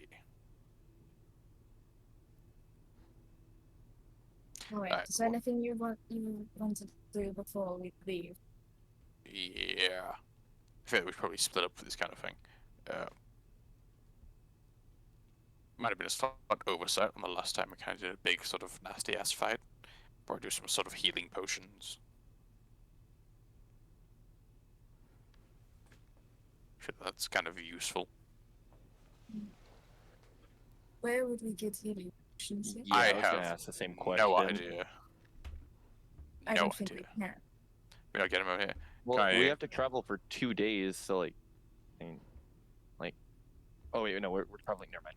Alright, Alright, is there well- anything you want to do before we leave? Yeah. I feel like we should probably split up for this kind of thing. Might have been a slight oversight on the last time we kind of did a big sort of nasty ass fight. Probably do some sort of healing potions. Sure, that's kind of useful. Where would we get healing potions? yeah, I I was gonna have ask the same question. No idea. I No don't think idea. we can. We don't get him over here. Well, Can we I- have to travel for 2 days, so I mean, oh wait, no, we're traveling. Never mind.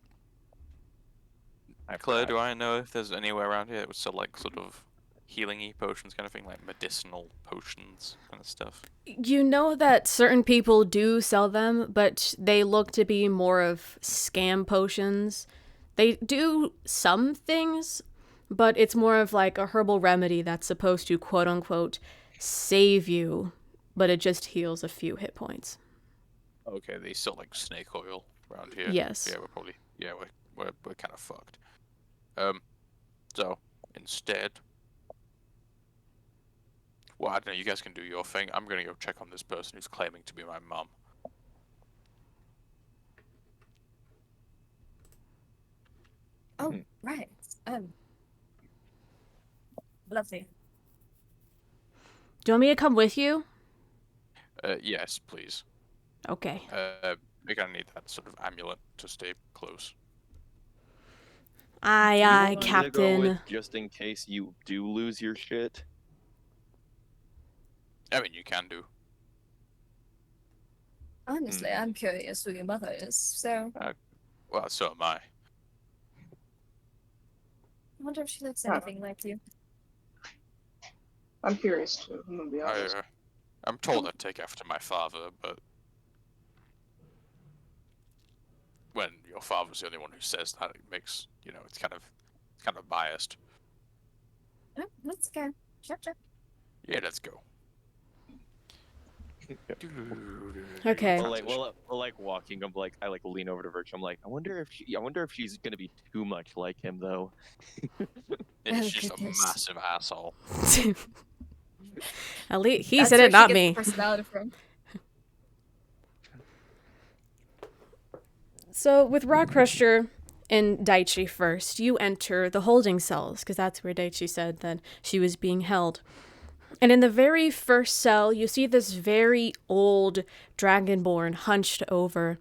I Claire, do forgot. I know if there's anywhere around here that would sell like sort of healing-y potions kind of thing, like medicinal potions kind of stuff? You know that certain people do sell them, but they look to be more of scam potions. They do some things, but it's more of like a herbal remedy that's supposed to quote unquote save you, but it just heals a few hit points. Okay, they sell like snake oil around here. Yes. Yeah, we're kind of fucked. So instead, well, I don't know. You guys can do your thing. I'm gonna go check on this person who's claiming to be my mum. Oh, right. Lovely. Do you want me to come with you? Yes, please. Okay. We're gonna need that sort of amulet to stay close. Aye, Do you aye, want me to go Captain. with just in case you do lose your shit. I mean, you can do. Honestly, I'm curious who your mother is, so Well, so am I. I wonder if she looks Huh. anything like you. I'm curious too. I'm gonna be honest. I'm told I take after my father, but when your father's the only one who says that, it makes it's kind of biased. Oh, let's go. Sure. Yeah, let's go. Okay. Well, like walking, I like lean over to Virtue. I'm like, I wonder if she's gonna be too much like him though. Yeah, Oh, she's a goodness. massive asshole. At least he That's said where it, she not gets me. personality from. So with Rockcrusher and Daichi first, you enter the holding cells, because that's where Daichi said that she was being held. And in the very first cell, you see this very old dragonborn hunched over.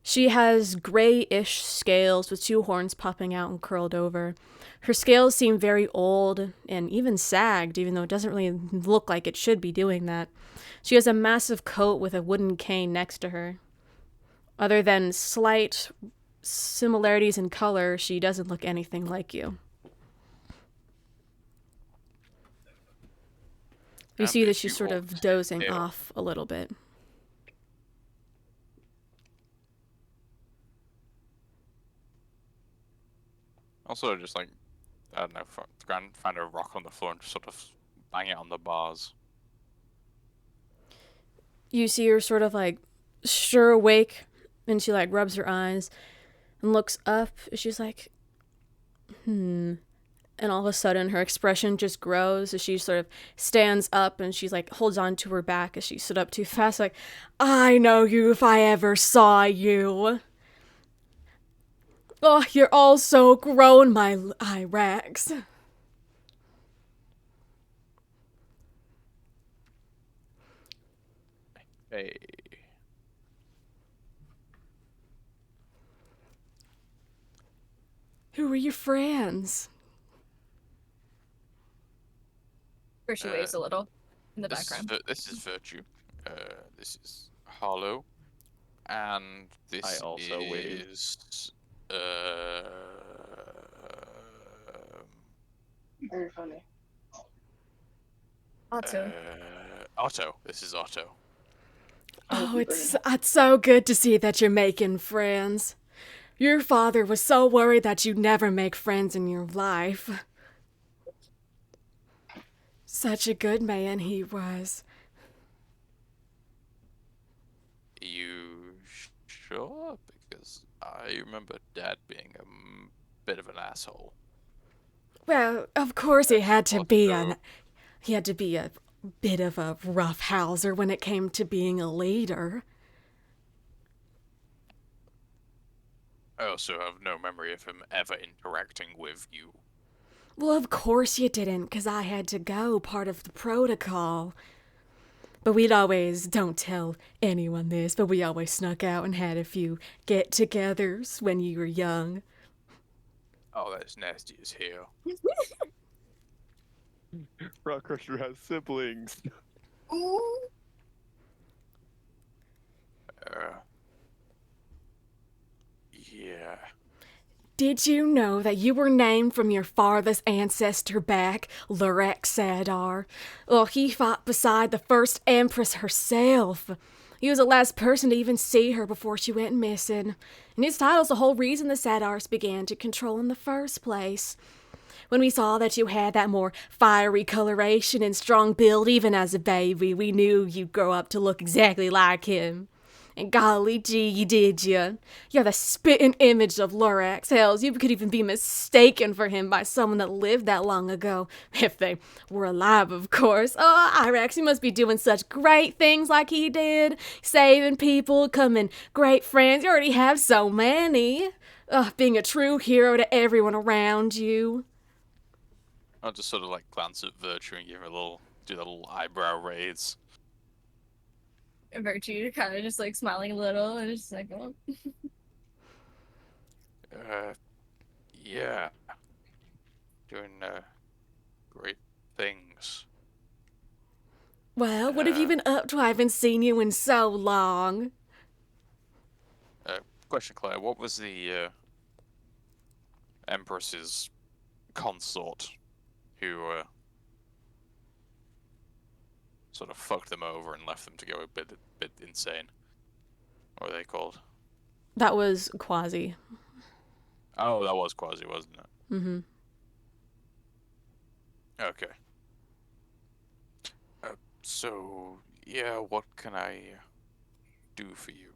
She has grayish scales with 2 horns popping out and curled over. Her scales seem very old and even sagged, even though it doesn't really look like it should be doing that. She has a massive coat with a wooden cane next to her. Other than slight similarities in color, she doesn't look anything like you. You And see that if she's you sort want of dozing tail- off a little bit. Also, just like, I don't know, find a rock on the floor and just sort of bang it on the bars. You see her sort of like stir awake, and she like rubs her eyes and looks up. She's like, and all of a sudden her expression just grows as she sort of stands up and she's like holds on to her back as she stood up too fast, like, I know you if I ever saw you. Oh, you're all so grown, my Irax. Hey. Who are your friends? She waves a little in the This is background. this is Virtue. This is Hollow, and this I also wave. is Very funny. Otto. Otto. This is Otto. I hope Oh, you bring it's so good to see that you're making friends. Your father was so worried that you'd never make friends in your life. Such a good man he was. You sure? Because I remember Dad being a bit of an asshole. Well, of course he had to be Also- a bit of a roughhouser when it came to being a leader. I also have no memory of him ever interacting with you. Well, of course you didn't, 'cause I had to go, part of the protocol. But we'd always, don't tell anyone this, but we always snuck out and had a few get-togethers when you were young. Oh, that's nasty as hell. Rockcrusher has siblings. Ooh. Yeah. Did you know that you were named from your farthest ancestor back, Lurek Sadar? Well, he fought beside the first Empress herself. He was the last person to even see her before she went missing. And his title's the whole reason the Sadars began to control in the first place. When we saw that you had that more fiery coloration and strong build even as a baby, we knew you'd grow up to look exactly like him. And golly gee, you did ya. You're the spitting image of Lorax. Hells, you could even be mistaken for him by someone that lived that long ago. If they were alive, of course. Oh, Irax, you must be doing such great things like he did. Saving people, becoming great friends. You already have so many. Being a true hero to everyone around you. I'll just sort of like glance at Virtue and give her do the little eyebrow raise. Virtue kind of just like smiling a little and just like, oh. Yeah. Doing, great things. Well, what have you been up to? I haven't seen you in so long. Question, Claire, what was the, Empress's consort who, sort of fucked them over and left them to go a bit insane? What were they called? That was Quasi. Oh, that was Quasi, wasn't it? Mm-hmm. Okay. So, yeah, what can I do for you?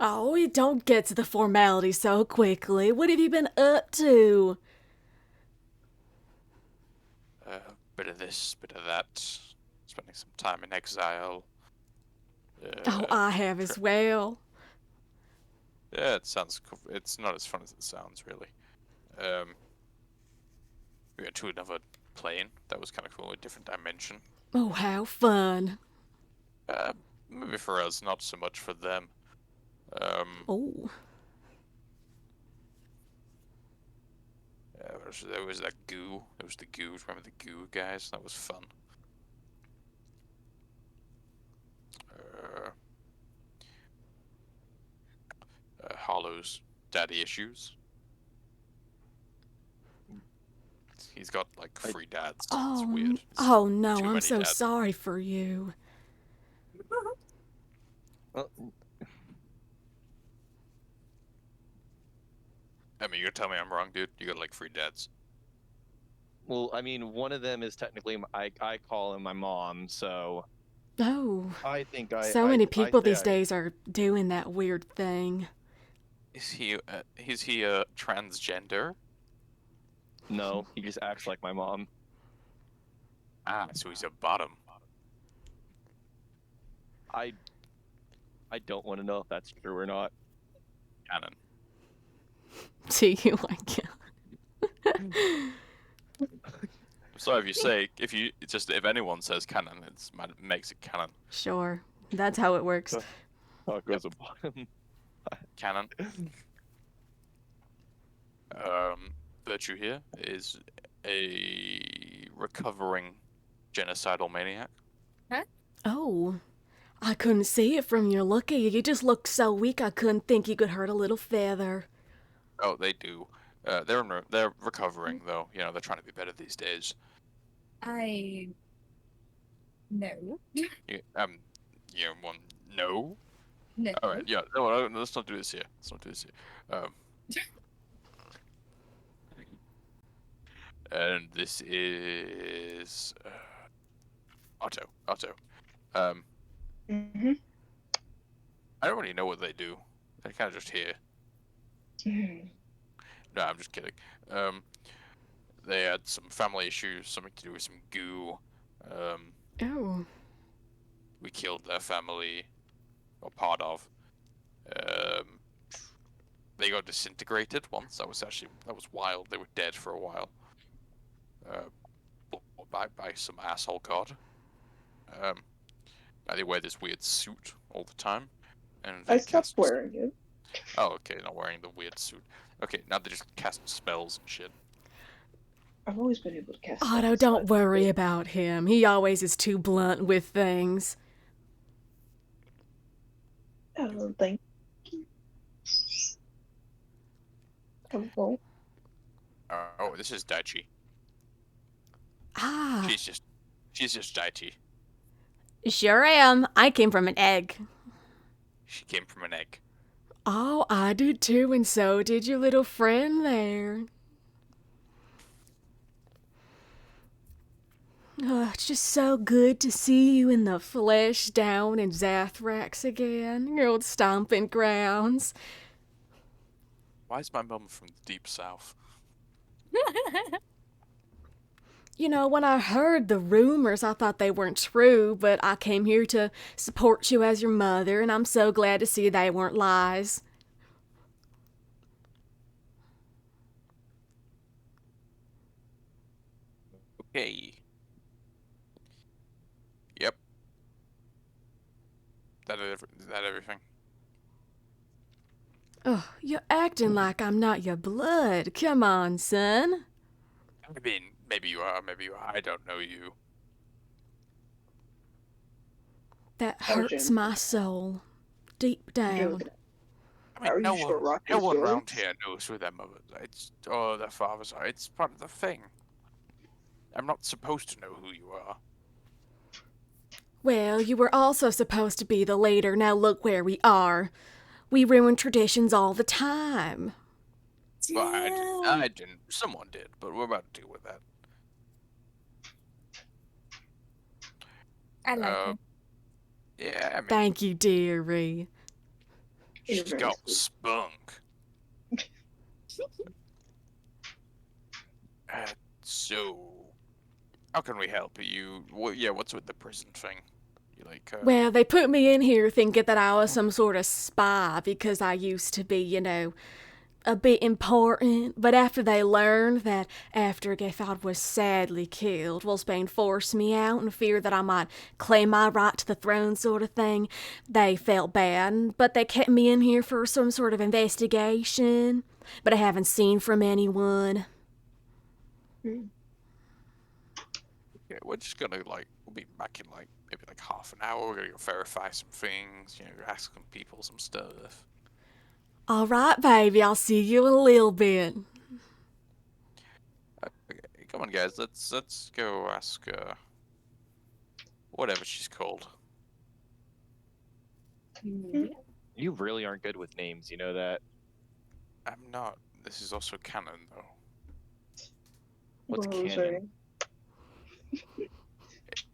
Oh, you don't get to the formality so quickly. What have you been up to? Bit of this, bit of that. Spending some time in exile. Oh, I have as well. Yeah, it sounds. It's not as fun as it sounds, really. We went to another plane. That was kind of cool, a different dimension. Oh, how fun. Maybe for us, not so much for them. Oh. There was that goo. There was the goo. Remember the goo guys? That was fun. Hollow's daddy issues. He's got like 3 dads. It's Oh, weird. It's oh no, too I'm many so dads. sorry for you. Well, I mean, you're telling me I'm wrong, dude. You got like 3 dads. well, I mean, one of them is technically I call him my mom, so Oh, I think so many people these days are doing that weird thing. Is he transgender? No, he just acts like my mom. Ah, so he's a bottom. I don't want to know if that's true or not. Canon. Do you like it? So if you say if anyone says canon, it makes it canon. Sure, that's how it works. Oh, it goes a bottom. Canon. Virtue here is a recovering genocidal maniac. Oh, I couldn't see it from your look at you. You just look so weak I couldn't think you could hurt a little feather. Oh, they do. They're recovering though. You know, they're trying to be better these days. No. No. No. All right, yeah. No, let's not do this here. And this is Otto. Mm-hmm. I don't really know what they do. They're kind of just here. No, I'm just kidding. They had some family issues, something to do with some goo. Oh. We killed their family, or part of. They got disintegrated once. That was wild. They were dead for a while. By some asshole god. Now they wear this weird suit all the time, and they I stopped wearing it. Oh, okay, not wearing the weird suit. Okay, now they just cast spells and shit. I've always been able to cast Otto, spells, don't but- worry about him. He always is too blunt with things. Oh, thank you. Helpful. Oh, this is Daichi. Ah, She's just Daichi. sure am. I came from an egg. She came from an egg. Oh, I did too, and so did your little friend there. Oh, it's just so good to see you in the flesh down in Zathrax again, your old stomping grounds. Why is my mum from the deep south? You know, when I heard the rumors, I thought they weren't true, but I came here to support you as your mother, and I'm so glad to see they weren't lies. Okay. Yep. Is that everything? Oh, you're acting like I'm not your blood. Come on, son. I mean, maybe you are, maybe you are. I don't know you. That Oh, hurts Jim. my soul. Deep down. I mean, Are no you sure one, Rock no is one around yours? here knows who their mothers are. Their fathers are. It's part of the thing. I'm not supposed to know who you are. Well, you were also supposed to be the leader. Now look where we are. We ruin traditions all the time. Well, I didn't. Someone did, but we're about to deal with that. I like him. Yeah, I mean, Thank you, dearie. You're she's very got sweet. spunk. So, how can we help you? What's with the prison thing? You like? Well, they put me in here thinking that I was some sort of spy because I used to be, you know, a bit important. But after they learned that after Gefad was sadly killed, Wolfsbane forced me out in fear that I might claim my right to the throne sort of thing, they felt bad. But they kept me in here for some sort of investigation. But I haven't seen from anyone. Yeah, we're just gonna we'll be back in maybe half an hour. We're gonna go verify some things. You know, ask some people some stuff. All right, baby, I'll see you in a little bit. Come on, guys. Let's go ask whatever she's called. You really aren't good with names, you know that? I'm not. This is also canon, though. What's Loser. canon?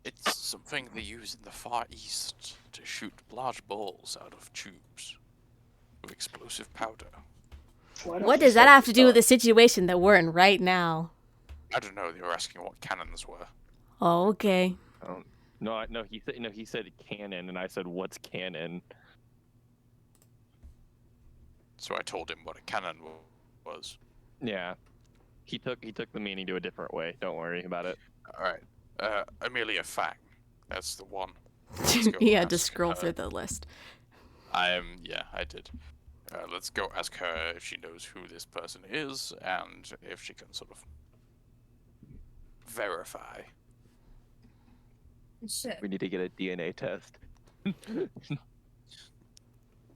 It's something they use in the Far East to shoot large balls out of tubes with explosive powder. Why don't What you does that start have this to do with off? the situation that we're in right now? I don't know. They were asking what cannons were. Oh, okay. No, he said canon, and I said, "What's canon?" So I told him what a cannon was. Yeah, he took the meaning to a different way. Don't worry about it. All right. Amelia Fang. That's the one. Let's go He had to ask scroll her. through the list. Yeah, I did. Let's go ask her if she knows who this person is and if she can sort of verify. Sure. We need to get a DNA test.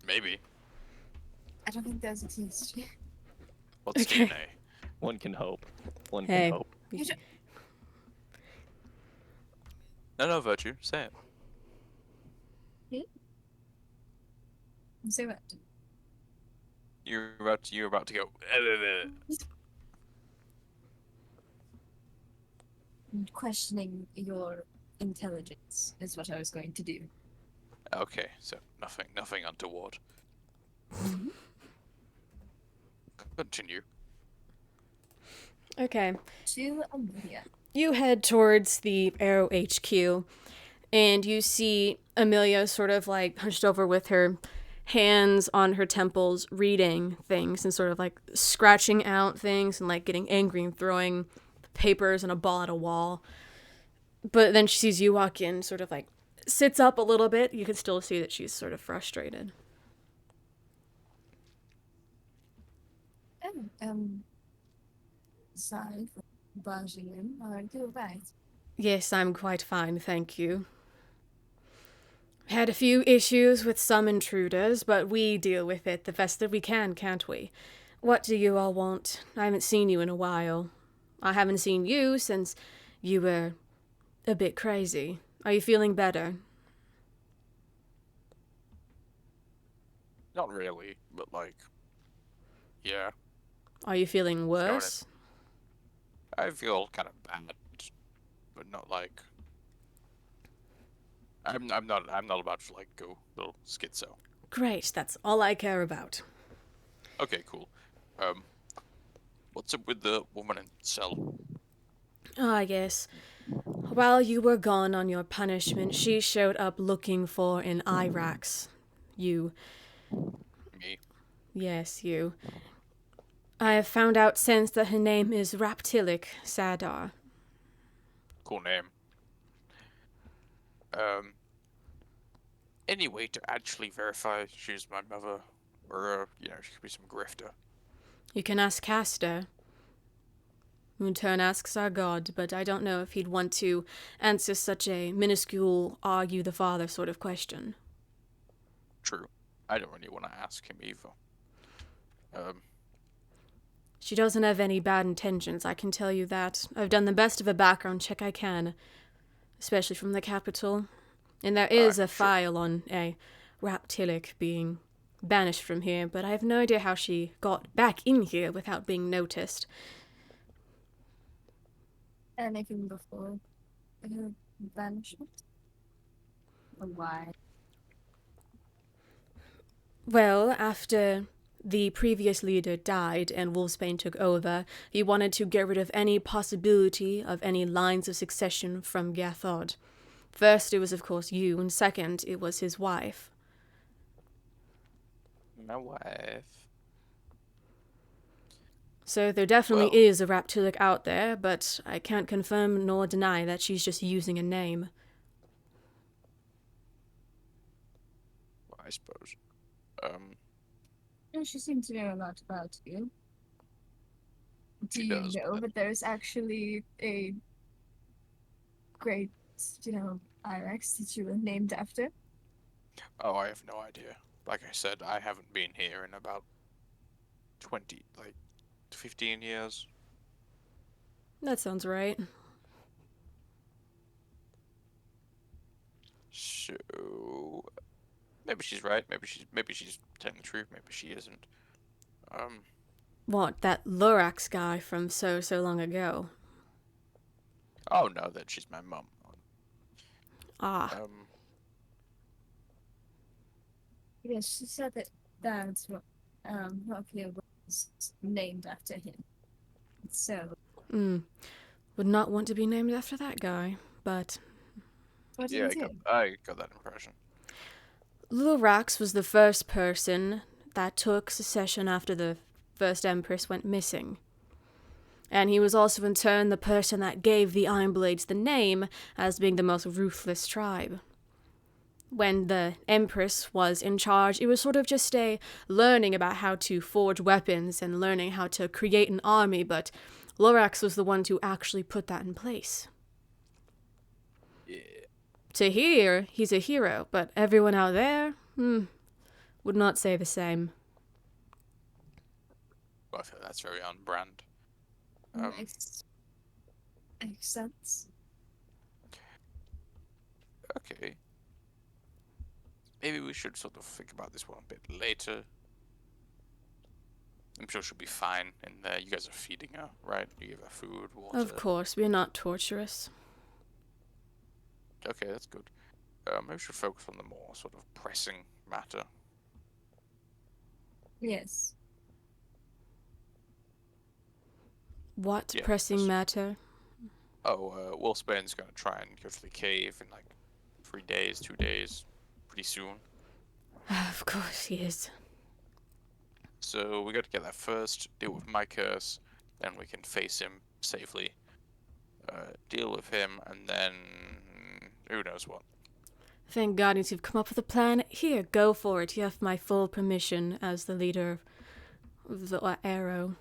Maybe. I don't think those exist. What's Okay. DNA? One can hope. One Hey. can hope. No, Virtue. Say it. Say what? You're about to go. Questioning your intelligence is what I was going to do. Okay, so nothing untoward. Continue. Okay. To Amelia. You head towards the Arrow HQ, and you see Amelia sort of like hunched over with her hands on her temples, reading things and sort of like scratching out things and like getting angry and throwing papers and a ball at a wall. But then she sees you walk in, sort of like sits up a little bit. You can still see that she's sort of frustrated. Sorry for barging in. Are you right? Yes, I'm quite fine, thank you. Had a few issues with some intruders, but we deal with it the best that we can, can't we? What do you all want? I haven't seen you in a while. I haven't seen you since you were a bit crazy. Are you feeling better? Not really, but like, yeah. Are you feeling worse? I feel kind of bad, but not like. I'm not about to like go little schizo. Great, that's all I care about. Okay, cool. What's up with the woman in cell? Ah, yes. While you were gone on your punishment, she showed up looking for an Irax. You. Me. Yes, you. I have found out since that her name is Raptilic Sadar. Cool name. Any way to actually verify she's my mother, or she could be some grifter. You can ask Castor. In turn asks our god, but I don't know if he'd want to answer such a minuscule are you the father sort of question. True. I don't really want to ask him either. She doesn't have any bad intentions, I can tell you that. I've done the best of a background check I can, especially from the capital. And there is a file on a Raptilic being banished from here, but I have no idea how she got back in here without being noticed. Anything before her banishment? Or why? Well, after the previous leader died and Wolfsbane took over, he wanted to get rid of any possibility of any lines of succession from Gathod. First, it was, of course, you, and second, it was his wife. My wife. So there definitely Well- is a Raptilic out there, but I can't confirm nor deny that she's just using a name. Well, I suppose. Yeah, she seems to know a lot about you. Do She you does, know but- that there's actually a great, Irex that you were named after? Oh, I have no idea. Like I said, I haven't been here in about 15 years. That sounds right. So maybe she's right. Maybe she's telling the truth. Maybe she isn't. What, that Lorax guy from so long ago? Oh no, that she's my mum. Ah, Yes, she said that that's what Rockcrusher was named after him. So would not want to be named after that guy, but what did Yeah, he do? I got that impression. Lorax was the first person that took succession after the first Empress went missing. And he was also in turn the person that gave the Ironblades the name as being the most ruthless tribe. When the Empress was in charge, it was sort of just a learning about how to forge weapons and learning how to create an army, but Lorax was the one to actually put that in place. Yeah. To here, he's a hero, but everyone out there, would not say the same. Well, I feel that's very on brand. Makes sense. Okay. Maybe we should sort of think about this one a bit later. I'm sure she'll be fine in there. You guys are feeding her, right? You give her food, water. Of course, we're not torturous. Okay, that's good. Maybe we should focus on the more sort of pressing matter. Yes. What Yeah, pressing that's- matter? Oh, Wolfsbane's gonna try and go to the cave in like 3 days, 2 days, pretty soon. Of course he is. So we got to get that first, deal with my curse, then we can face him safely. Deal with him, and then who knows what. Thank goodness you've come up with a plan. Here, go for it. You have my full permission as the leader of the Arrow.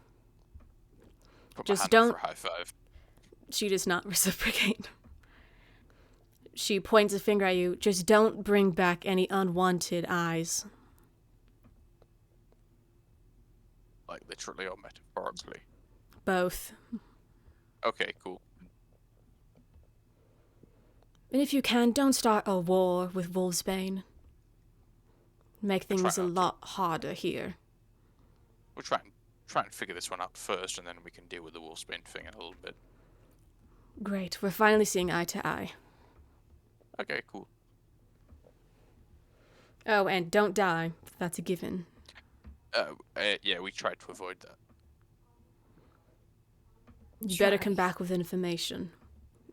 Put Just my hand don't- up for a high five. She does not reciprocate. She points a finger at you. Just don't bring back any unwanted eyes. Like literally or metaphorically. Both. Okay, cool. And if you can, don't start a war with Wolfsbane. Make things a not to. lot harder here. We'll try and figure this one out first, and then we can deal with the Wolfsbane thing in a little bit. Great, we're finally seeing eye to eye. Okay, cool. Oh, and don't die. That's a given. Yeah, we tried to avoid that. You better Try. come back with information.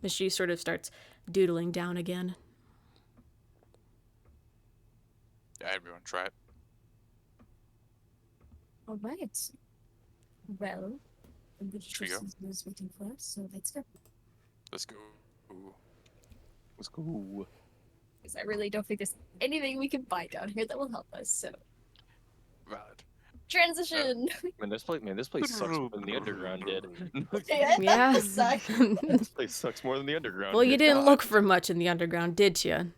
As she sort of starts doodling down again. Yeah, everyone try it. All right. Well, the Trio. truce is waiting for us, so let's go. Let's go. Let's go. Because I really don't think there's anything we can buy down here that will help us. So Valid. transition. Man, this place sucks more than the underground did. Yeah. Yeah. This place sucks more than the underground. Well, you did. didn't look for much in the underground, did you?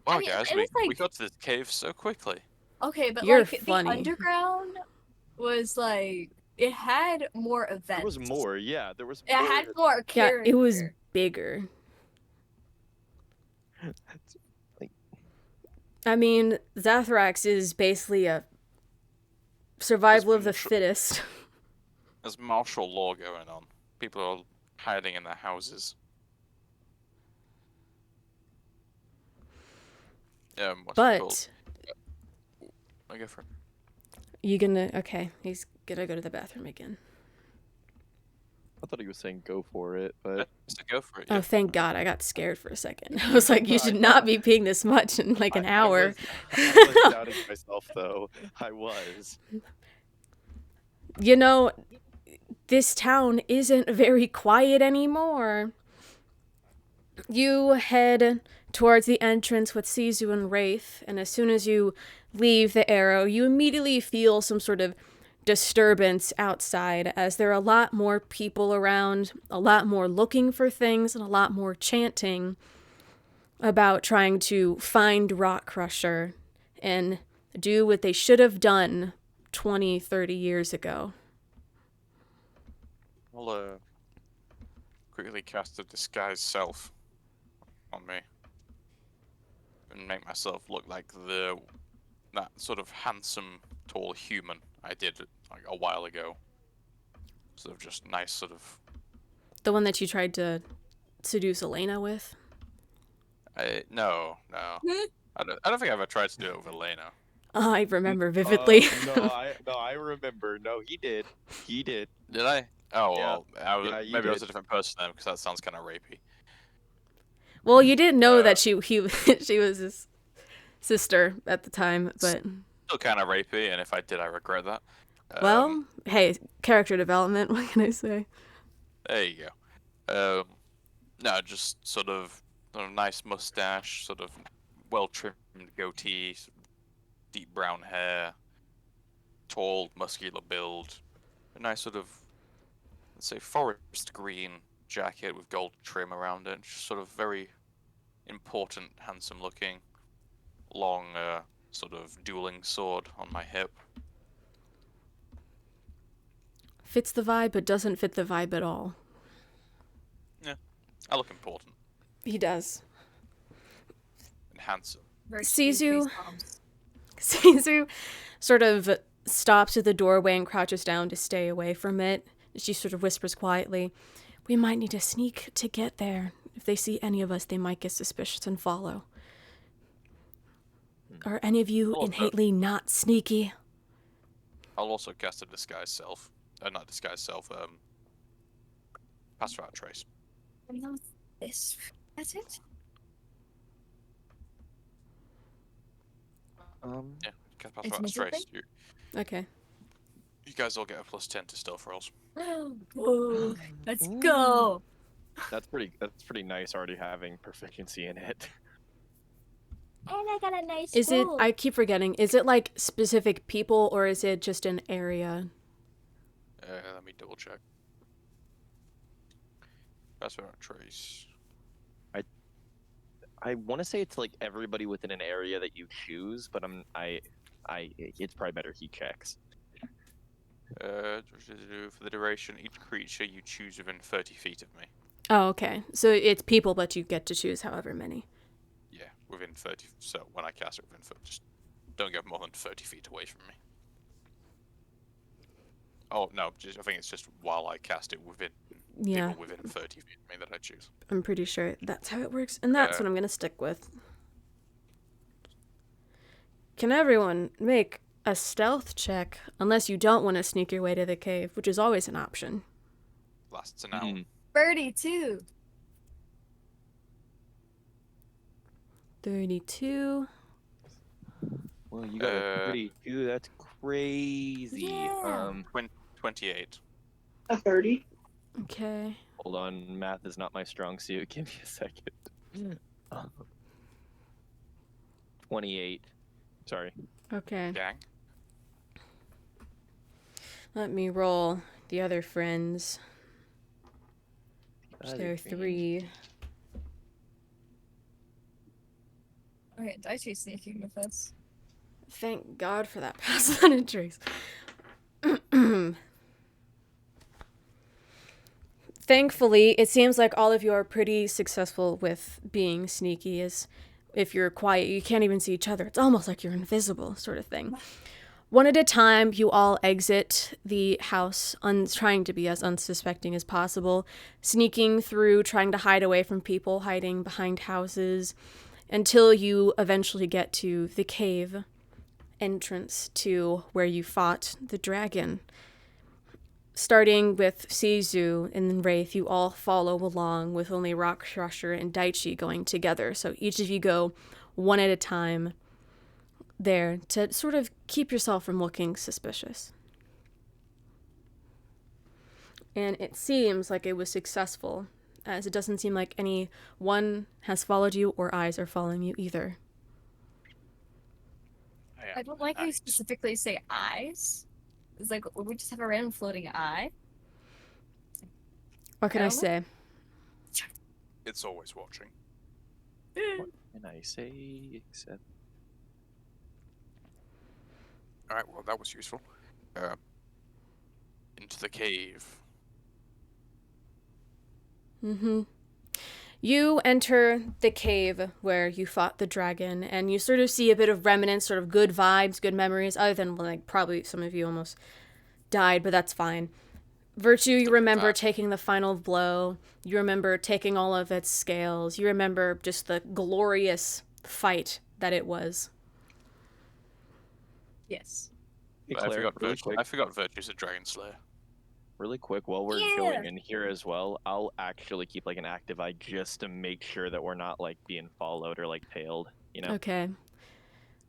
Wow, I mean, guys, it we was like- got to this cave so quickly. Okay, but You're like funny. the underground was like it had more events. There was more. Yeah, there was. It had more. more Yeah, character. it was bigger. Like- I mean, Zathrax is basically a survival of the It's- fittest. There's martial law going on. People are hiding in their houses. What's it called? But I go for it. you gonna... Okay, he's gonna go to the bathroom again. I thought he was saying go for it, but So go for it. Oh, Yeah. thank God, I got scared for a second. I was like, you should not be peeing this much in like an hour. I was doubting myself though. I was. You know, this town isn't very quiet anymore. You head towards the entrance with Sisu and Wraith, and as soon as you leave the Arrow, you immediately feel some sort of disturbance outside, as there are a lot more people around, a lot more looking for things, and a lot more chanting about trying to find Rockcrusher and do what they should have done 20, 30 years ago. Well, quickly cast a disguise self on me and make myself look like that sort of handsome, tall human I did like a while ago. Sort of just nice, sort of. The one that you tried to seduce Elena with? No. I don't think I ever tried to do it with Elena. Oh, I remember vividly. No, I remember. No, he did. He did. Did I? Oh Yeah. well, Yeah, you maybe I was did. a different person then, because that sounds kind of rapey. Well, you didn't know that she was his sister at the time, but Still kind of rapey, and if I did, I regret that. well, hey, character development. What can I say? There you go. No, just sort of a nice mustache, sort of well trimmed goatee, deep brown hair, tall, muscular build, a nice sort of, let's say, forest green jacket with gold trim around it. Just sort of very important, handsome looking, long, sort of dueling sword on my hip. Fits the vibe, but doesn't fit the vibe at all. I look important He does. and handsome. Sees you. Caesar sort of stops at the doorway and crouches down to stay away from it. She sort of whispers quietly, "We might need to sneak to get there. If they see any of us, they might get suspicious and follow. Are any of you innately not sneaky?" I'll also cast a disguise self. Not disguise self, pass without trace. Not this. That's it. Yeah, cast pass It's without trace. miserable? Okay. You guys all get a +10 to stealth rolls. Oh, let's go. That's pretty nice already having proficiency in it. And I got a nice Is it, roll. I keep forgetting, is it like specific people or is it just an area? Let me double check. Pass without trace. I want to say it's like everybody within an area that you choose, but it's probably better he checks. For the duration, each creature you choose within 30 feet of me. Oh, okay. So it's people, but you get to choose however many. Yeah, within 30. So when I cast it within 30, just don't get more than 30 feet away from me. Oh no, I think it's just while I cast it within Yeah, people within 30 feet of me that I choose. I'm pretty sure that's how it works, and that's what I'm going to stick with. Can everyone make a stealth check, unless you don't want to sneak your way to the cave, which is always an option. Lasts an hour. 32. 32. Well, you got a 32. That's crazy. Yeah. 28. A 30. Okay. Hold on, math is not my strong suit. Give me a second. 28. Sorry. Okay. Gang. Let me roll the other friends. There are 3. Okay, Daichi sneaking with us. Thank God for that pass on trace. Thankfully, it seems like all of you are pretty successful with being sneaky. As if you're quiet, you can't even see each other. It's almost like you're invisible, sort of thing. One at a time, you all exit the house, trying to be as unsuspecting as possible, sneaking through, trying to hide away from people, hiding behind houses, until you eventually get to the cave entrance to where you fought the dragon. Starting with Sizu and then Wraith, you all follow along with only Rockcrusher and Daichi going together. So each of you go one at a time there to sort of keep yourself from looking suspicious. And it seems like it was successful, as it doesn't seem like anyone has followed you or eyes are following you either. I don't like how you specifically say eyes. It's like, would we just have a random floating eye? What can I say? It's always watching. What can I say except... Alright, well, that was useful. Into the cave. Mm-hmm. You enter the cave where you fought the dragon, and you sort of see a bit of remnants, sort of good vibes, good memories, other than, like, probably some of you almost died, but that's fine. Virtue, you remember taking the final blow. You remember taking all of its scales. You remember just the glorious fight that it was. Yes. Hey, But I Claire, forgot really Virtue. quick. I forgot Virtue's a Dragon Slayer. Really quick, while we're Yeah. going in here as well, I'll actually keep like an active eye just to make sure that we're not like being followed or like tailed, you know, Okay.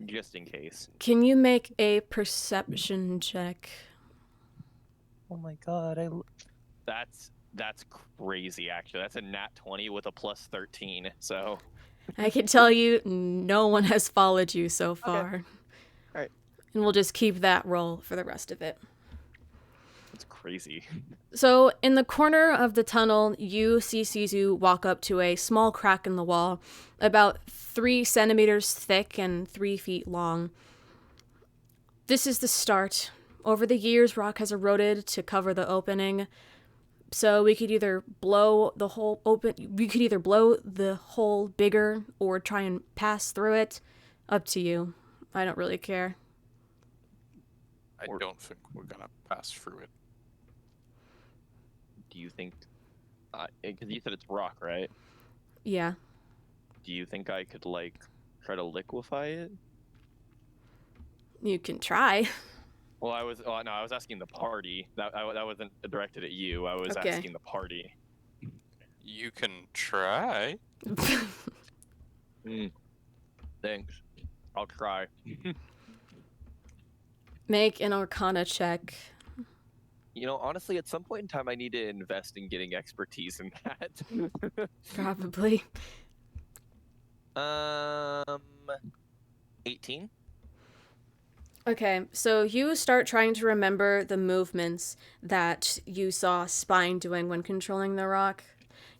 just in case. Can you make a perception check? Oh my god, that's crazy. Actually, that's a nat 20 with a plus 13. So I can tell you no one has followed you so far. Alright. And we'll just keep that roll for the rest of it. that's crazy. So, in the corner of the tunnel, you see Sisu walk up to a small crack in the wall, about 3 centimeters thick and 3 feet long. This is the start. Over the years, rock has eroded to cover the opening. So we could either blow the hole open, we could either blow the hole bigger or try and pass through it. Up to you. I don't really care. I don't think we're gonna pass through it. Do you think? Because you said it's rock, right? Yeah. Do you think I could like try to liquefy it? You can try. Well, I was asking the party. That wasn't directed at you. I was Okay. asking the party. You can try. Thanks. I'll try. Make an Arcana check. You know, honestly, at some point in time, I need to invest in getting expertise in that. Probably. 18. Okay, so you start trying to remember the movements that you saw Spine doing when controlling the rock.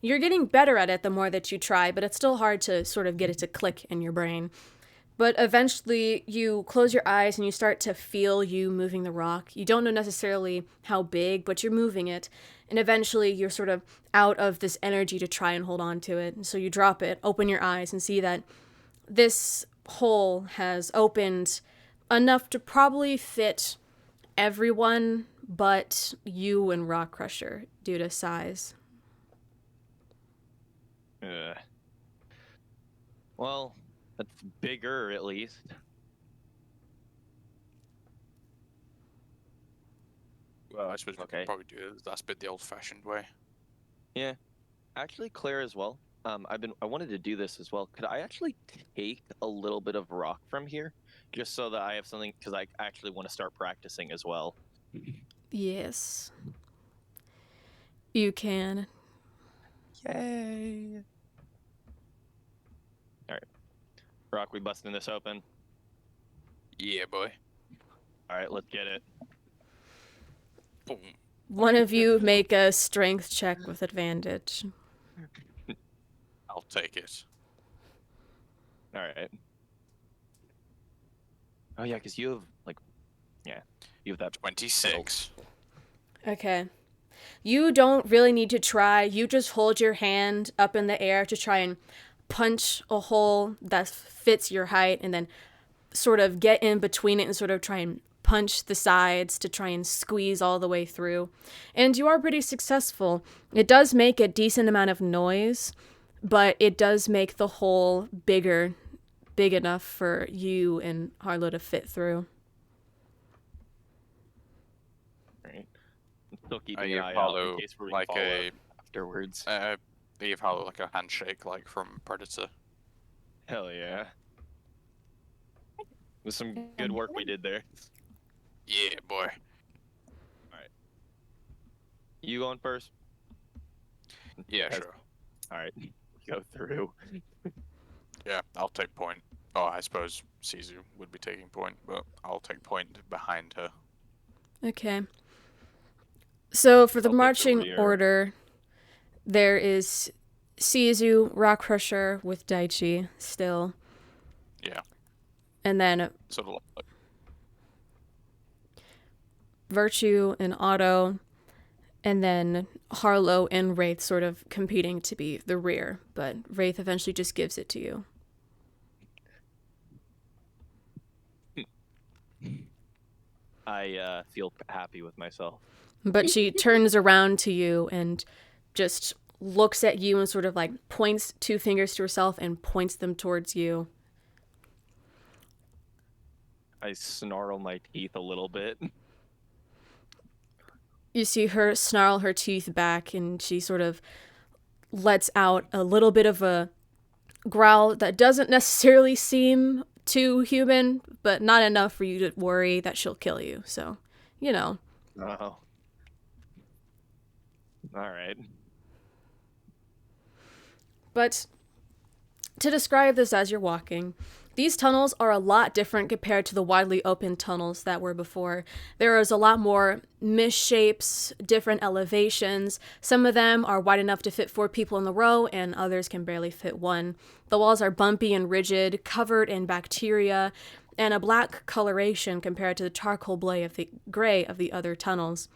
You're getting better at it the more that you try, but it's still hard to sort of get it to click in your brain. But eventually, you close your eyes and you start to feel you moving the rock. You don't know necessarily how big, but you're moving it. And eventually, you're sort of out of this energy to try and hold on to it. And so you drop it, open your eyes, and see that this hole has opened enough to probably fit everyone but you and Rockcrusher due to size. Well, that's bigger at least. Well, I suppose we Okay. could probably do it. That's a bit the old-fashioned way. Yeah. Actually, Claire as well. I wanted to do this as well. Could I actually take a little bit of rock from here, just so that I have something? Because I actually want to start practicing as well. Yes. You can. Yay! All right, Rock, we busting this open. Yeah, boy. All right, let's get it. Boom. One of you make a strength check with advantage. I'll take it. All right. Oh yeah, because you have you have that. 26. Okay. You don't really need to try. You just hold your hand up in the air to try and punch a hole that fits your height and then sort of get in between it and sort of try and punch the sides to try and squeeze all the way through. And you are pretty successful. It does make a decent amount of noise, but it does make the hole big enough for you and Harlow to fit through. Right. I'm still I keeping give an eye out Harlow in case we're like follow afterwards. I give Harlow like a handshake, like from Predator. Hell yeah. It was some good work we did there. Yeah, boy. You going first? Yeah, Yes. sure. All right. Go through. Yeah, I'll take point. Oh, I suppose Sisu would be taking point, but I'll take point behind her. Okay. So for the I'll take the marching rear. order, there is Sisu, Rockcrusher with Daichi still. Yeah. And then Sort of like Virtue and Otto. and then Harlow and Wraith sort of competing to be the rear, but Wraith eventually just gives it to you. I feel happy with myself. But she turns around to you and just looks at you and sort of like points 2 fingers to herself and points them towards you. I snarl my teeth a little bit. You see her snarl her teeth back, and she sort of lets out a little bit of a growl that doesn't necessarily seem too human, but not enough for you to worry that she'll kill you. So, you know. Oh. All right. But to describe this as you're walking, these tunnels are a lot different compared to the widely open tunnels that were before. There is a lot more misshapes, different elevations. Some of them are wide enough to fit 4 people in the row, and others can barely fit 1. The walls are bumpy and rigid, covered in bacteria, and a black coloration compared to the charcoal gray of the other tunnels.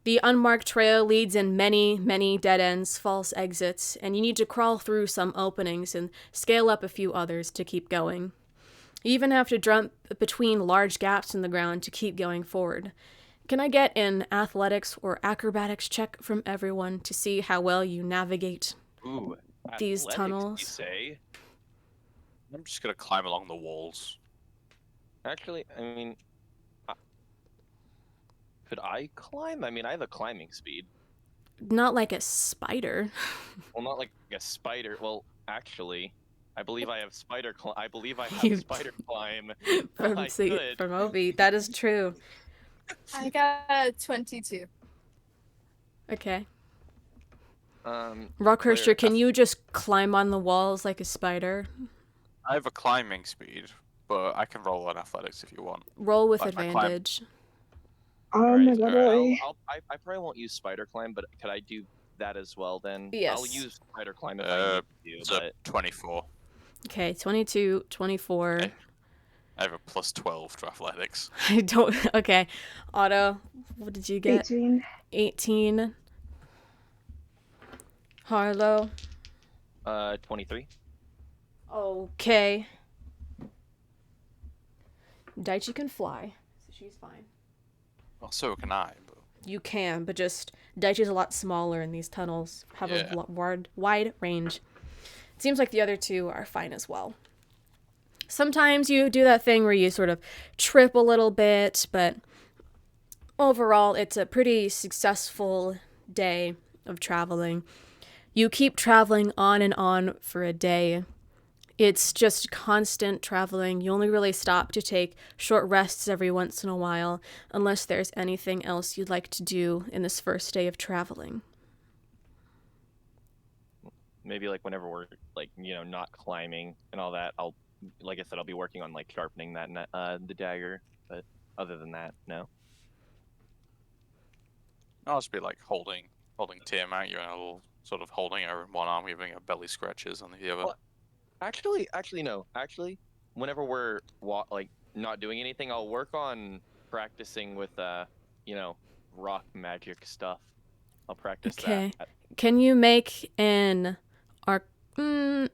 The unmarked trail leads in many, many dead ends, false exits, and you need to crawl through some openings and scale up a few others to keep going. You even have to jump between large gaps in the ground to keep going forward. Can I get an athletics or acrobatics check from everyone to see how well you navigate Ooh, these athletics, tunnels? You say? I'm just gonna climb along the walls. Actually, I mean, could I climb? I mean, I have a climbing speed. Not like a spider. Well, not like a spider. Well, actually, I believe I have spider. I believe I You- have spider climb. From, I see, could. from Obi. That is true. I got 22. Okay. Claire, Rockcrusher, can you just climb on the walls like a spider? I have a climbing speed, but I can roll on athletics if you want. Roll with Like my climb- advantage. Oh All my right, god. I probably won't use spider climb, but could I do that as well then? Yes. I'll use spider climb if I need to, It's a but 24. Okay, 22, 24. Okay. I have a plus 12 to athletics. I don't. Okay. Otto, what did you get? 18. 18. Harlow. 23. Okay. Daichi can fly, so she's fine. Well, so can I, but You can, but just Daichi's a lot smaller, and these tunnels have Yeah. a wide range. It seems like the other 2 are fine as well. Sometimes you do that thing where you sort of trip a little bit, but overall, it's a pretty successful day of traveling. You keep traveling on and on for a day. It's just constant traveling. You only really stop to take short rests every once in a while, unless there's anything else you'd like to do in this first day of traveling. Maybe like whenever we're like not climbing and all that, like I said, I'll be working on like sharpening that the dagger. But other than that, no. I'll just be like holding Tiamat. You're in a little sort of holding her in one arm, giving her belly scratches on the other. Well, Actually, no. Actually, whenever we're like not doing anything, I'll work on practicing with rock magic stuff. I'll practice Okay. that. Can you make an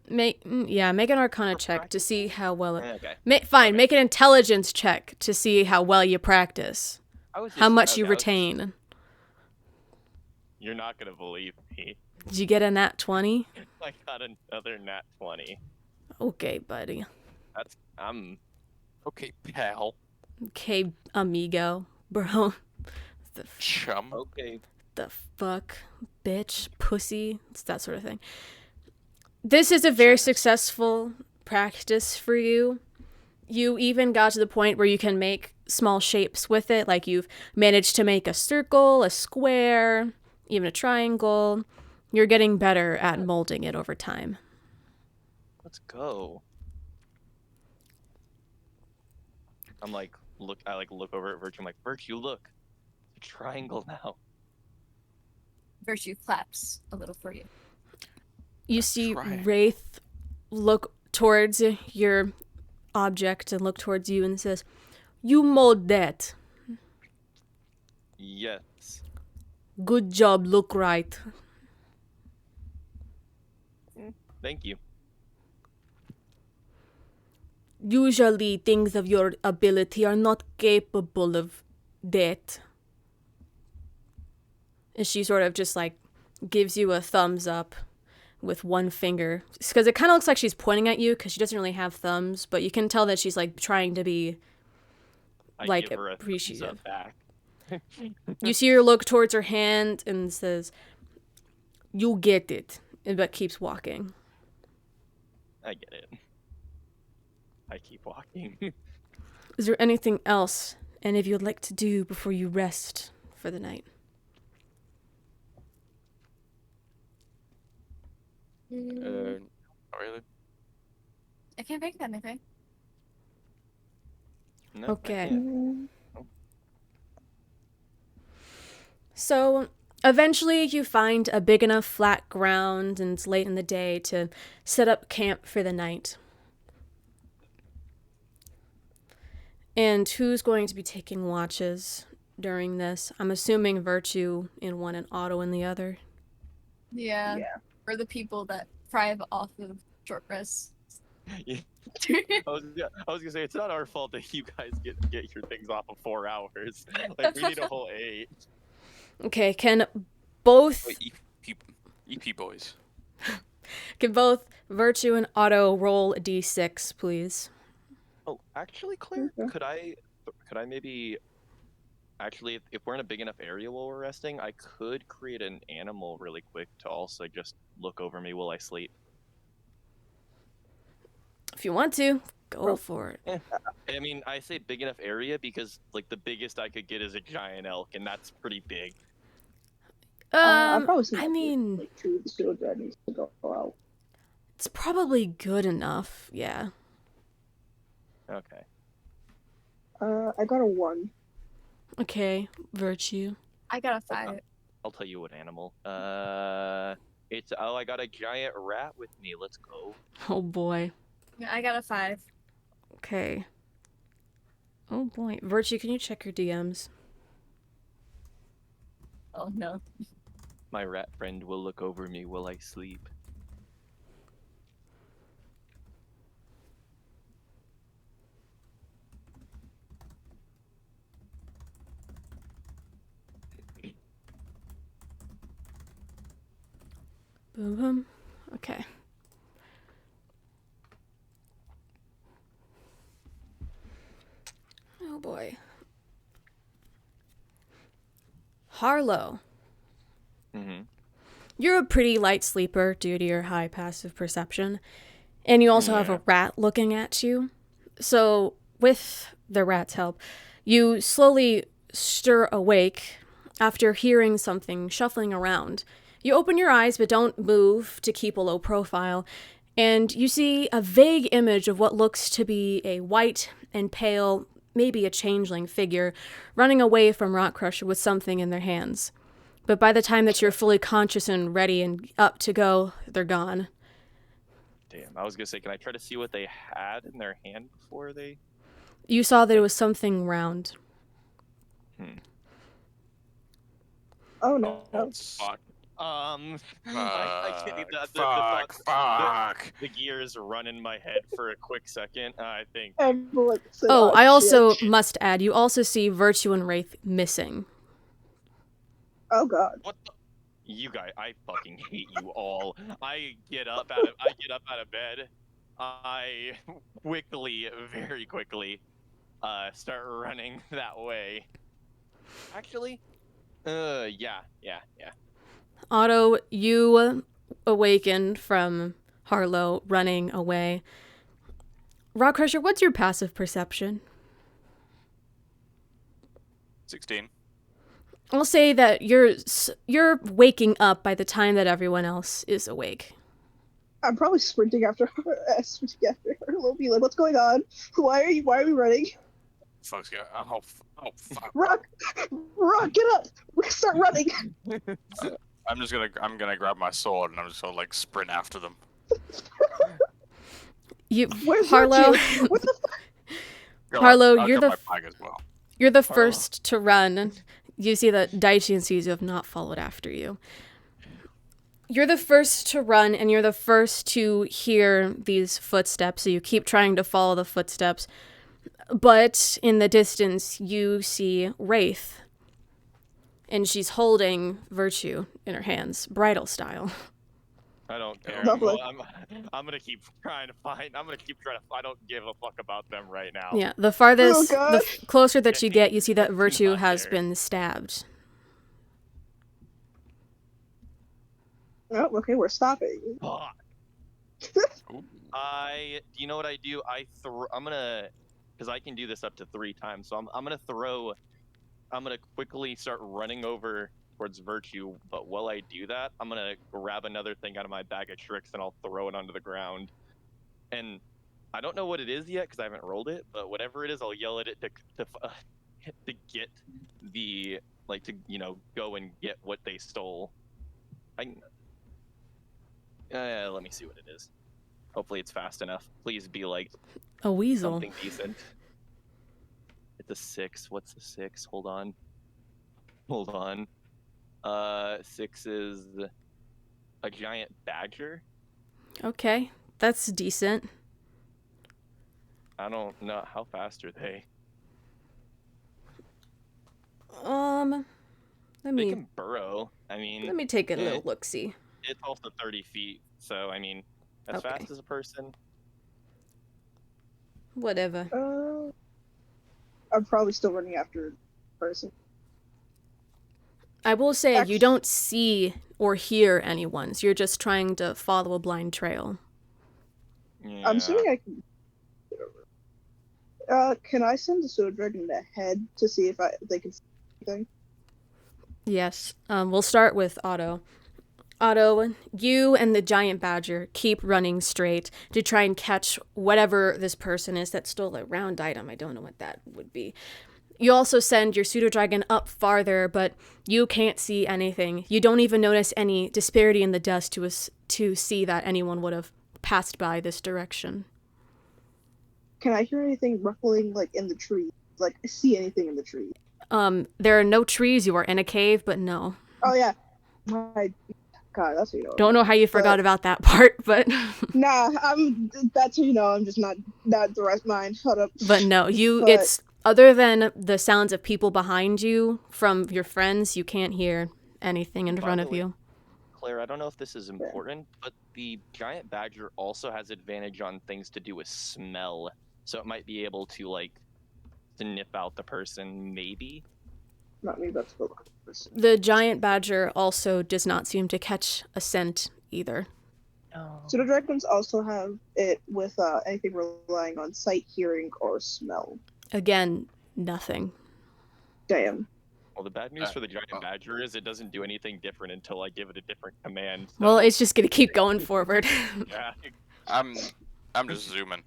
make an Arcana check to see how well it. Okay. Fine, make an intelligence check to see how well you practice. How much you retain. You're not gonna believe me. Did you get a nat 20? I got another nat 20. Okay, buddy. That's Okay, pal. Okay, amigo, bro. Chum. okay. The fuck, bitch, pussy. It's that sort of thing. This is a very successful practice for you. You even got to the point where you can make small shapes with it. Like you've managed to make a circle, a square, even a triangle. You're getting better at molding it over time. Let's go. I look over at Virtue. I'm like, Virtue, look. It's a triangle now. Virtue claps a little for you. You see Try. Wraith look towards your object and look towards you and says, "You mold that." Yes. Good job, look right. Thank you. Usually things of your ability are not capable of that. And she sort of just like gives you a thumbs up with one finger. Because it kind of looks like she's pointing at you because she doesn't really have thumbs, but you can tell that she's like trying to be I like give her a thumbs appreciative. up back. You see her look towards her hand and says, "You get it," but keeps walking. I get it. I keep walking. Is there anything else any of you would like to do before you rest for the night? Mm, Not really. I can't think of anything. No, Okay. I can't. So, eventually you find a big enough flat ground and it's late in the day to set up camp for the night. And who's going to be taking watches during this? I'm assuming Virtue in one and Otto in the other. Yeah. Yeah. Or the people that thrive off of short rests. Yeah. I was gonna say it's not our fault that you guys get your things off of 4 hours. Like we need a whole 8. Okay, can both Wait, EP boys. Virtue and Otto roll a d6, please? Oh, actually, Claire, Okay. could I maybe actually if we're in a big enough area while we're resting, I could create an animal really quick to also just look over me while I sleep. If you want to, go Bro. for it. I mean, I say big enough area because like the biggest I could get is a giant elk, and that's pretty big. I probably see I mean, like 2 of the sewer dragons to go out. it's probably good enough, yeah. Okay. I got a 1. Okay, Virtue. I got a 5. I'll tell you what animal. I got a giant rat with me. Let's go. Oh boy. Yeah, I got a 5. Okay. Oh boy. Virtue, can you check your DMs? Oh no. My rat friend will look over me while I sleep. Boom, boom. Okay. Oh boy. Harlow. Mm-hmm. You're a pretty light sleeper due to your high passive perception, and you also have a rat looking at you. So, with the rat's help, you slowly stir awake after hearing something shuffling around. You open your eyes but don't move to keep a low profile, and you see a vague image of what looks to be a white and pale, maybe a changeling figure, running away from Rockcrusher with something in their hands. But by the time that you're fully conscious and ready and up to go, they're gone. Damn, I was gonna say, can I try to see what they had in their hand before they? You saw that it was something round. Oh no. Oh, fuck. I can't need that. Fuck. The gears run in my head for a quick second. I think. Everyone said, Oh, I shit. also must add, you also see Virtue and Wraith missing. Oh god. What the? You guys, I fucking hate you all. I get up out of bed. I very quickly, start running that way. Actually, yeah. Otto, you awaken from Harlow running away. Rockcrusher, what's your passive perception? 16. I'll say that you're waking up by the time that everyone else is awake. I'm probably sprinting after her. We'll be like, what's going on? Why are we running? Fuck's going on. Oh, fuck. Rock, get up! We can start running. I'm gonna grab my sword and I'm just gonna like sprint after them. Where's Harlow? Virtue? What the fuck? Go, Harlow, I'll you're grab the my bag as well. You're the first to run. You see that Daichi and Suzu have not followed after you. You're the first to run, and you're the first to hear these footsteps, so you keep trying to follow the footsteps. But in the distance, you see Wraith, and she's holding Virtue in her hands, bridal style. I don't care. Lovely. I'm gonna keep trying to find. I'm gonna keep trying to. I don't give a fuck about them right now. Yeah, the farthest, Oh, the God. closer that Get you me get, you see that Virtue out has there. been stabbed. Oh, okay, we're stopping. Fuck. Ooh. You know what I do? I'm gonna, because I can do this up to 3 times. So I'm gonna throw. I'm gonna quickly start running over towards Virtue. But while I do that, I'm gonna grab another thing out of my bag of tricks and I'll throw it onto the ground. And I don't know what it is yet because I haven't rolled it. But whatever it is, I'll yell at it to get the go and get what they stole. Let me see what it is. Hopefully it's fast enough. Please be like A weasel. something decent. It's a 6. What's a 6? Hold on. 6 is a giant badger. Okay, that's decent. I don't know how fast are they. Let They me can burrow. I mean, let me take a little look-see. it's also 30 feet, so I mean, as Okay. fast as a person. Whatever. I'm probably still running after the person. I will say Act- you don't see or hear anyone, so you're just trying to follow a blind trail. Yeah. I'm assuming I can get over. Can I send the Soda Dragon ahead to see if they can see anything? Yes. We'll start with Otto. Otto, you and the giant badger keep running straight to try and catch whatever this person is that stole a round item. I don't know what that would be. You also send your pseudo dragon up farther, but you can't see anything. You don't even notice any disparity in the dust to see that anyone would have passed by this direction. Can I hear anything ruffling like in the tree? Like see anything in the tree? There are no trees. You are in a cave, but no. Oh yeah. My God, that's what you know. Don't know how you forgot about that part, but Nah, that's who you know. I'm just not the right mind. Shut up. but no, But- it's other than the sounds of people behind you from your friends, you can't hear anything in By front the of way, you. Claire, I don't know if this is important, but the giant badger also has advantage on things to do with smell. So it might be able to sniff out the person, maybe. Not me. That's the person. The giant badger also does not seem to catch a scent either. Pseudo dragons also have it with anything relying on sight, hearing, or smell. Again, nothing. Damn. Well, the bad news for the giant badger is it doesn't do anything different until I give it a different command. So, Well, it's just gonna keep going forward. yeah. I'm just zooming.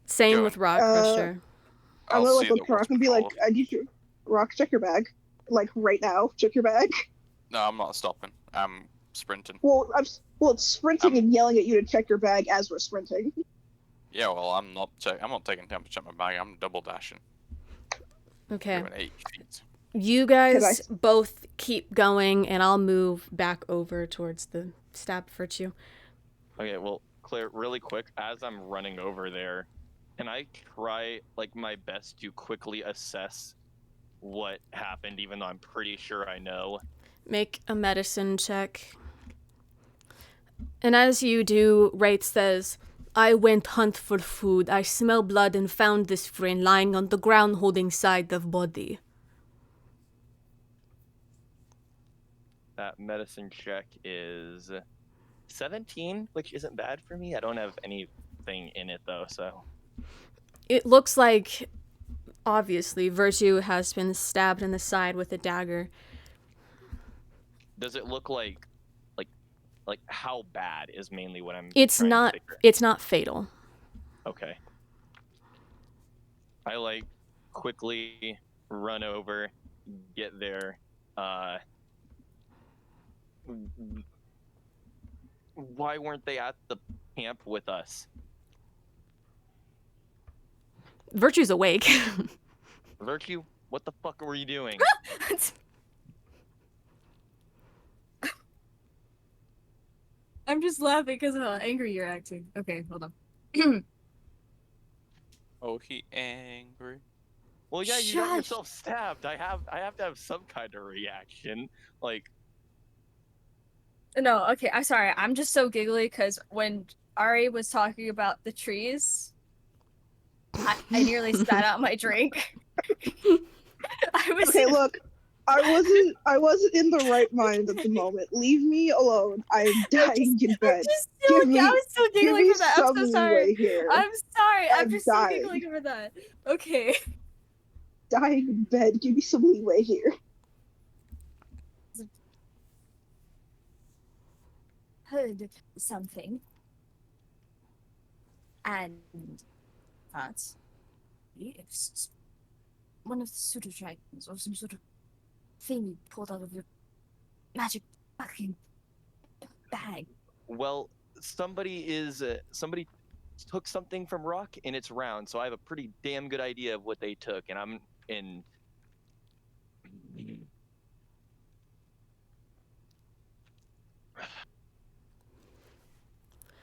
Same Go with on. Rockcrusher. I'm I'll gonna see look the at Rock and be like, waterfall. I need you, Rock, check your bag. Like right now, check your bag. No, I'm not stopping. I'm sprinting. Well, it's sprinting and yelling at you to check your bag as we're sprinting. Yeah, well, I'm not taking time to check my bag. I'm double dashing. Okay. Doing 8 feet. You guys both keep going, and I'll move back over towards the stab virtue. Okay, well, Claire, really quick, as I'm running over there, can I try my best to quickly assess what happened, even though I'm pretty sure I know? Make a medicine check. And as you do, Wraith says, I went hunt for food. I smell blood and found this friend lying on the ground holding side of body. That medicine check is 17, which isn't bad for me. I don't have anything in it, though, so... It looks like, obviously, Virtue has been stabbed in the side with a dagger. Does it look like how bad is mainly what I'm It's trying to not. figure. It's not fatal. Okay. I quickly run over, get there. Why weren't they at the camp with us? Virtue's awake. Virtue, What the fuck were you doing? I'm just laughing because of how angry you're acting. Okay, hold on. Oh, he angry. Well, yeah, you got Shush. yourself stabbed. I have to have some kind of reaction. Like, No, okay, I'm sorry. I'm just so giggly because when Ari was talking about the trees, I nearly spat out my drink. I was Okay, look, I wasn't in the right mind at the moment. Leave me alone. I'm dying in bed. I was still Give giggling me for that. I'm some so sorry. leeway here. I'm sorry. I'm I'm just still dying. giggling over that. Okay. Dying in bed. Give me some leeway here. Heard something. And that it's one of the pseudo dragons or some sort of thing you pulled out of your magic fucking bag. well, somebody took something from Rock and it's round, so I have a pretty damn good idea of what they took, and I'm in.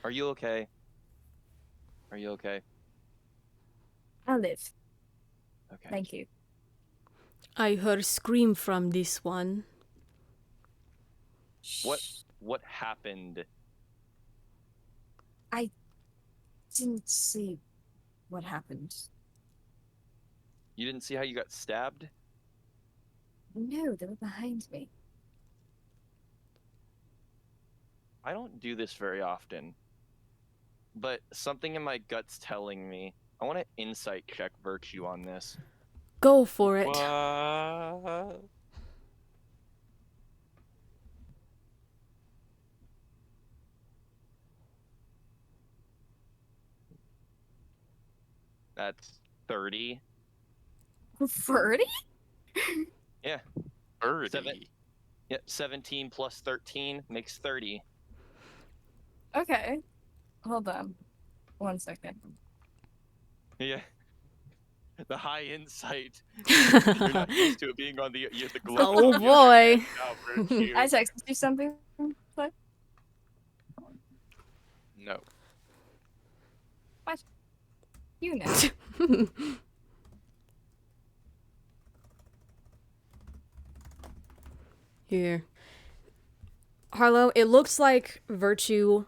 Are you okay? Are you okay? I'll live. Okay. Thank you. I heard scream from this one. What happened? Didn't see what happened. You didn't see how you got stabbed? No, they were behind me. I don't do this very often, but something in my gut's telling me I want to insight check Virtue on this. Go for it. What? That's 30. 30? Yeah. 30. Yep, 17 plus 13 makes 30. Okay. Hold on. 1 second. Yeah. The high insight. You're not used to it being on the globe. Oh boy. I texted you something. What? No. You know. Here. Harlow, it looks like Virtue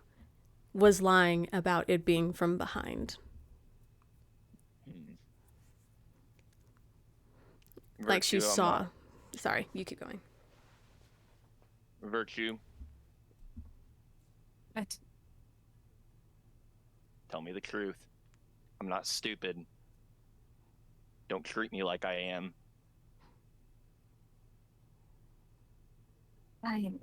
was lying about it being from behind. Like she Virtue, saw. Sorry, you keep going. Virtue, What? tell me the truth. I'm not stupid. Don't treat me like I am. Fine.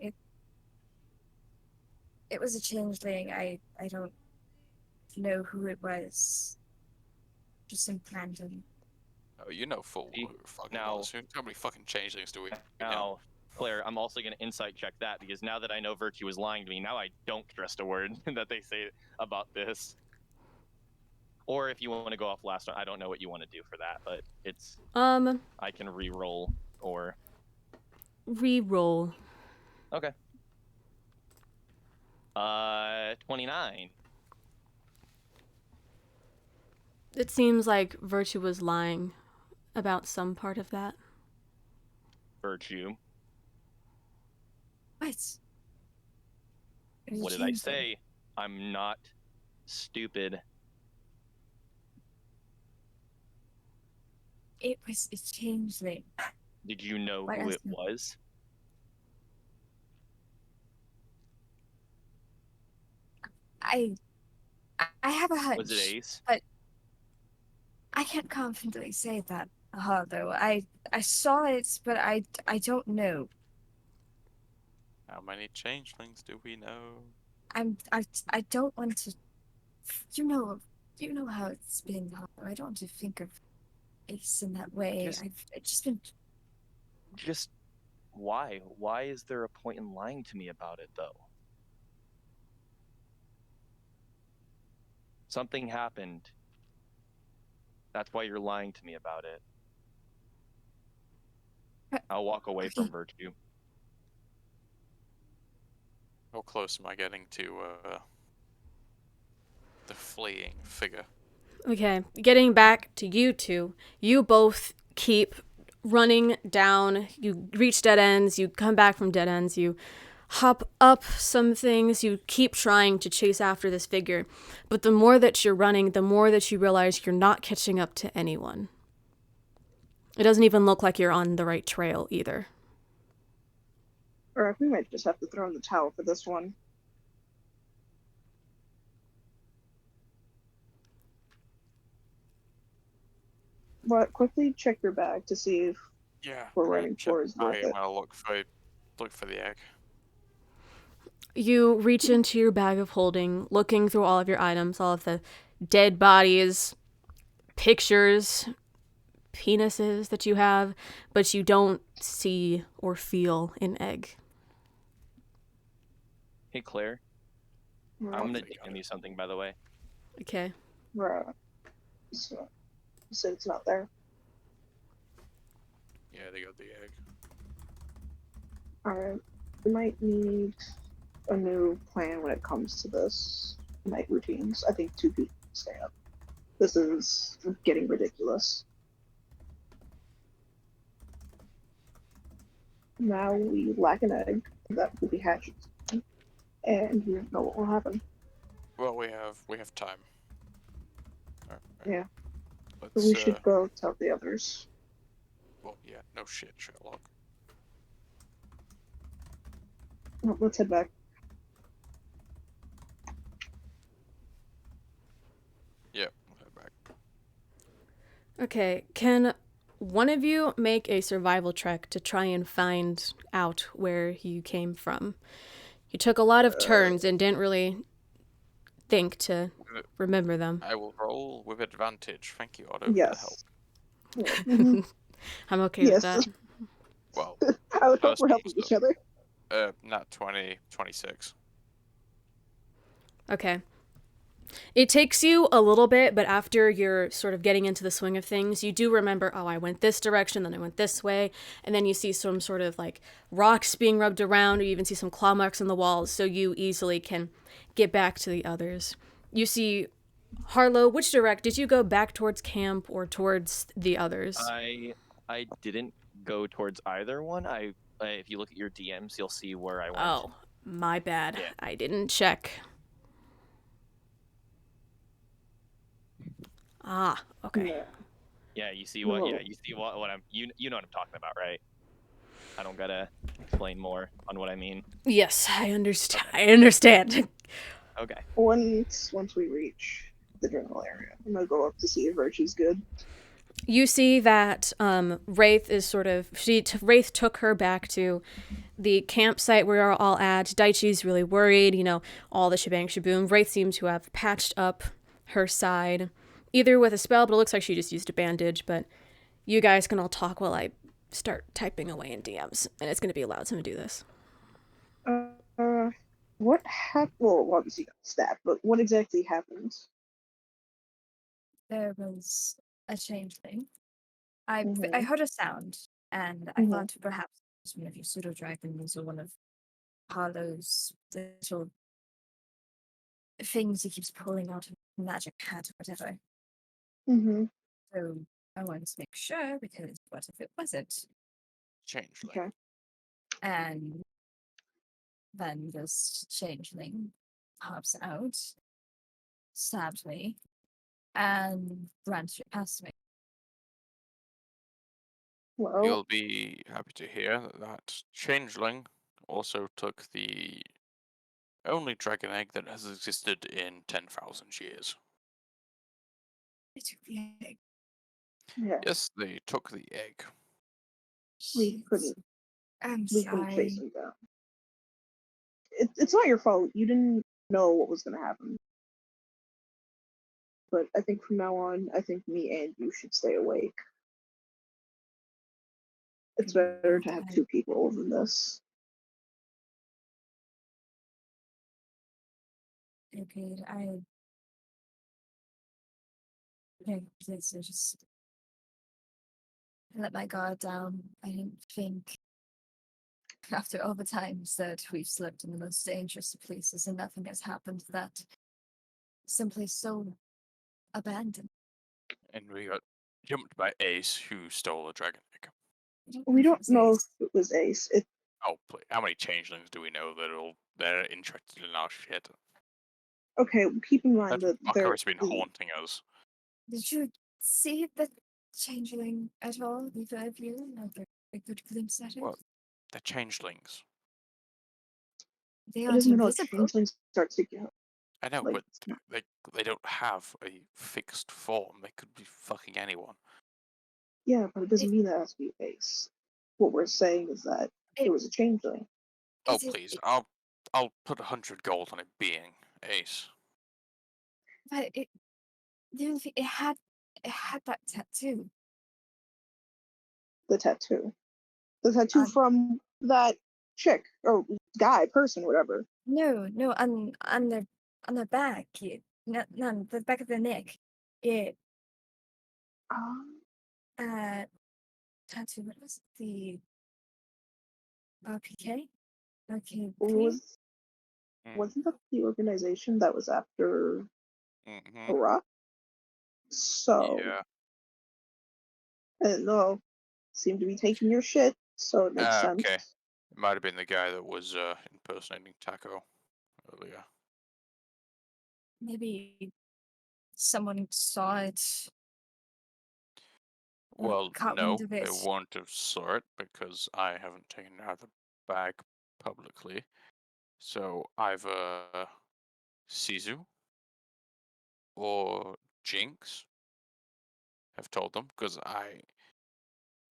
It was a changeling. I don't know who it was. Just some random. Oh, you know full well who it fucking Now- was. How many fucking changelings do we know? Now, Claire, I'm also going to insight check that because now that I know Virtue was lying to me, now I don't trust a word that they say about this. Or if you want to go off last one, I don't know what you want to do for that, but it's I can re-roll or Re-roll. okay. 29. It seems like Virtue was lying about some part of that. Virtue. What? It was a What did I changeling. say? I'm not stupid. It was a changeling. Did you know What who else? it was? I have a hunch. Was it Ace? But I can't confidently say that, though. I saw it, but I don't know. How many changelings do we know? I don't want to. You know how it's been. I don't want to think of Ace in that way. Just- I've just been. Just why? Why is there a point in lying to me about it, though? Something happened. That's why you're lying to me about it. I'll walk away from Virtue. How close am I getting to the fleeing figure? Okay, getting back to you two, you both keep running down. You reach dead ends, you come back from dead ends, you hop up some things, you keep trying to chase after this figure. But the more that you're running, the more that you realize you're not catching up to anyone. It doesn't even look like you're on the right trail either. Or we might just have to throw in the towel for this one. But quickly check your bag to see if Yeah, we're I'm gonna running check towards my worth bag, it. I'm gonna look for the egg. You reach into your bag of holding, looking through all of your items, all of the dead bodies, pictures, penises that you have, but you don't see or feel an egg. Hey, Claire. I'm Right. gonna Hopefully got DM it. you something, by the way. Okay. Right. So, you said it's not there. Yeah, they got the egg. Alright. We might need a new plan when it comes to this night routines. I think 2 people stay up. This is getting ridiculous. Now we lack an egg that will be hatched, and you don't know what will happen. Well, we have time. Alright. Yeah. So Let's we should go tell the others. well, yeah, no shit, Sherlock. Well, let's head back. Yeah, we'll head back. Okay, can one of you make a survival check to try and find out where you came from? You took a lot of turns and didn't really think to remember them. I will roll with advantage. Thank you, Otto, for the help. Yes. Yeah. Mhm. I'm okay with Yes. that. Well, I would hope first we're one helping was each other. not 20, 26. Okay. It takes you a little bit, but after you're sort of getting into the swing of things, you do remember, oh, I went this direction, then I went this way, and then you see some sort of like rocks being rubbed around, or you even see some claw marks on the walls, so you easily can get back to the others. You see Harlow, which did you go back towards camp or towards the others? I didn't go towards either one. If you look at your DMs, you'll see where I went. Oh, my bad. Yeah. I didn't check. Ah, okay. Yeah. Yeah, you see No. what? Yeah, you see what I'm. You know what I'm talking about, right? I don't gotta explain more on what I mean. Yes, I understand. I understand. Okay. Once we reach the general area, I'm gonna go up to see if Virtue's good. You see that Wraith is sort of Wraith took her back to the campsite where you're all at. Daichi's really worried, all the shebang shaboom. Wraith seems to have patched up her side, either with a spell, but it looks like she just used a bandage. But you guys can all talk while I start typing away in DMs, and it's going to be allowed to do this. What happened? Well, obviously you got stabbed, but what exactly happened? There was a changeling. I Mhm. heard a sound, and I Mhm. thought perhaps it was one of your pseudo dragons or one of Harlow's little things he keeps pulling out of a magic hat or whatever. Mm-hmm. So I wanted to make sure, because what if it wasn't? Changeling. Okay. And then this changeling pops out, stabbed me, and ran straight past me. Well, You'll be happy to hear that changeling also took the only dragon egg that has existed in 10,000 years. I took the egg. yeah, Yes, they took the egg. we Jeez. couldn't. I'm We couldn't chase sorry. him down. It's not your fault. You didn't know what was gonna happen. But I think from now on, I think me and you should stay awake. It's better to have 2 people than this. Agreed. This is just let my guard down. I didn't think, after all the times that we've slept in the most dangerous of places and nothing has happened, that someplace so abandoned. And we got jumped by Ace, who stole a dragon egg. We It don't was know if Ace. it was Ace. It Oh, how many changelings do we know they're interested in our shit? okay. Keep in That mind that fucker has been haunting us. Did you see the changeling at all, either of you? Like a good glimpse at it? Well, they're changelings. They it aren't doesn't mean all invisible. changelings start together. I know, Like, but they don't have a fixed form. They could be fucking anyone. yeah, but it doesn't mean that it has to be Ace. What we're saying is that it It- was a changeling. Oh Is it- please, I'll put 100 gold on it being Ace. But it, the only thing, it had that tattoo. The tattoo. The tattoo On- from that chick or guy, person, whatever. No, on the back. No, the back of the neck. It Um, tattoo. What was it? The RPK? Okay, wasn't that the organization that was after Mm-hmm. Iraq? So, Yeah. I don't know. Seem to be taking your shit, so it makes sense. Okay. It might have been the guy that was impersonating Taco earlier. maybe someone saw it. or Well, caught no, wind of they it. won't have saw it because I haven't taken it out of the bag publicly. So either Sizu or Jinx have told them, because I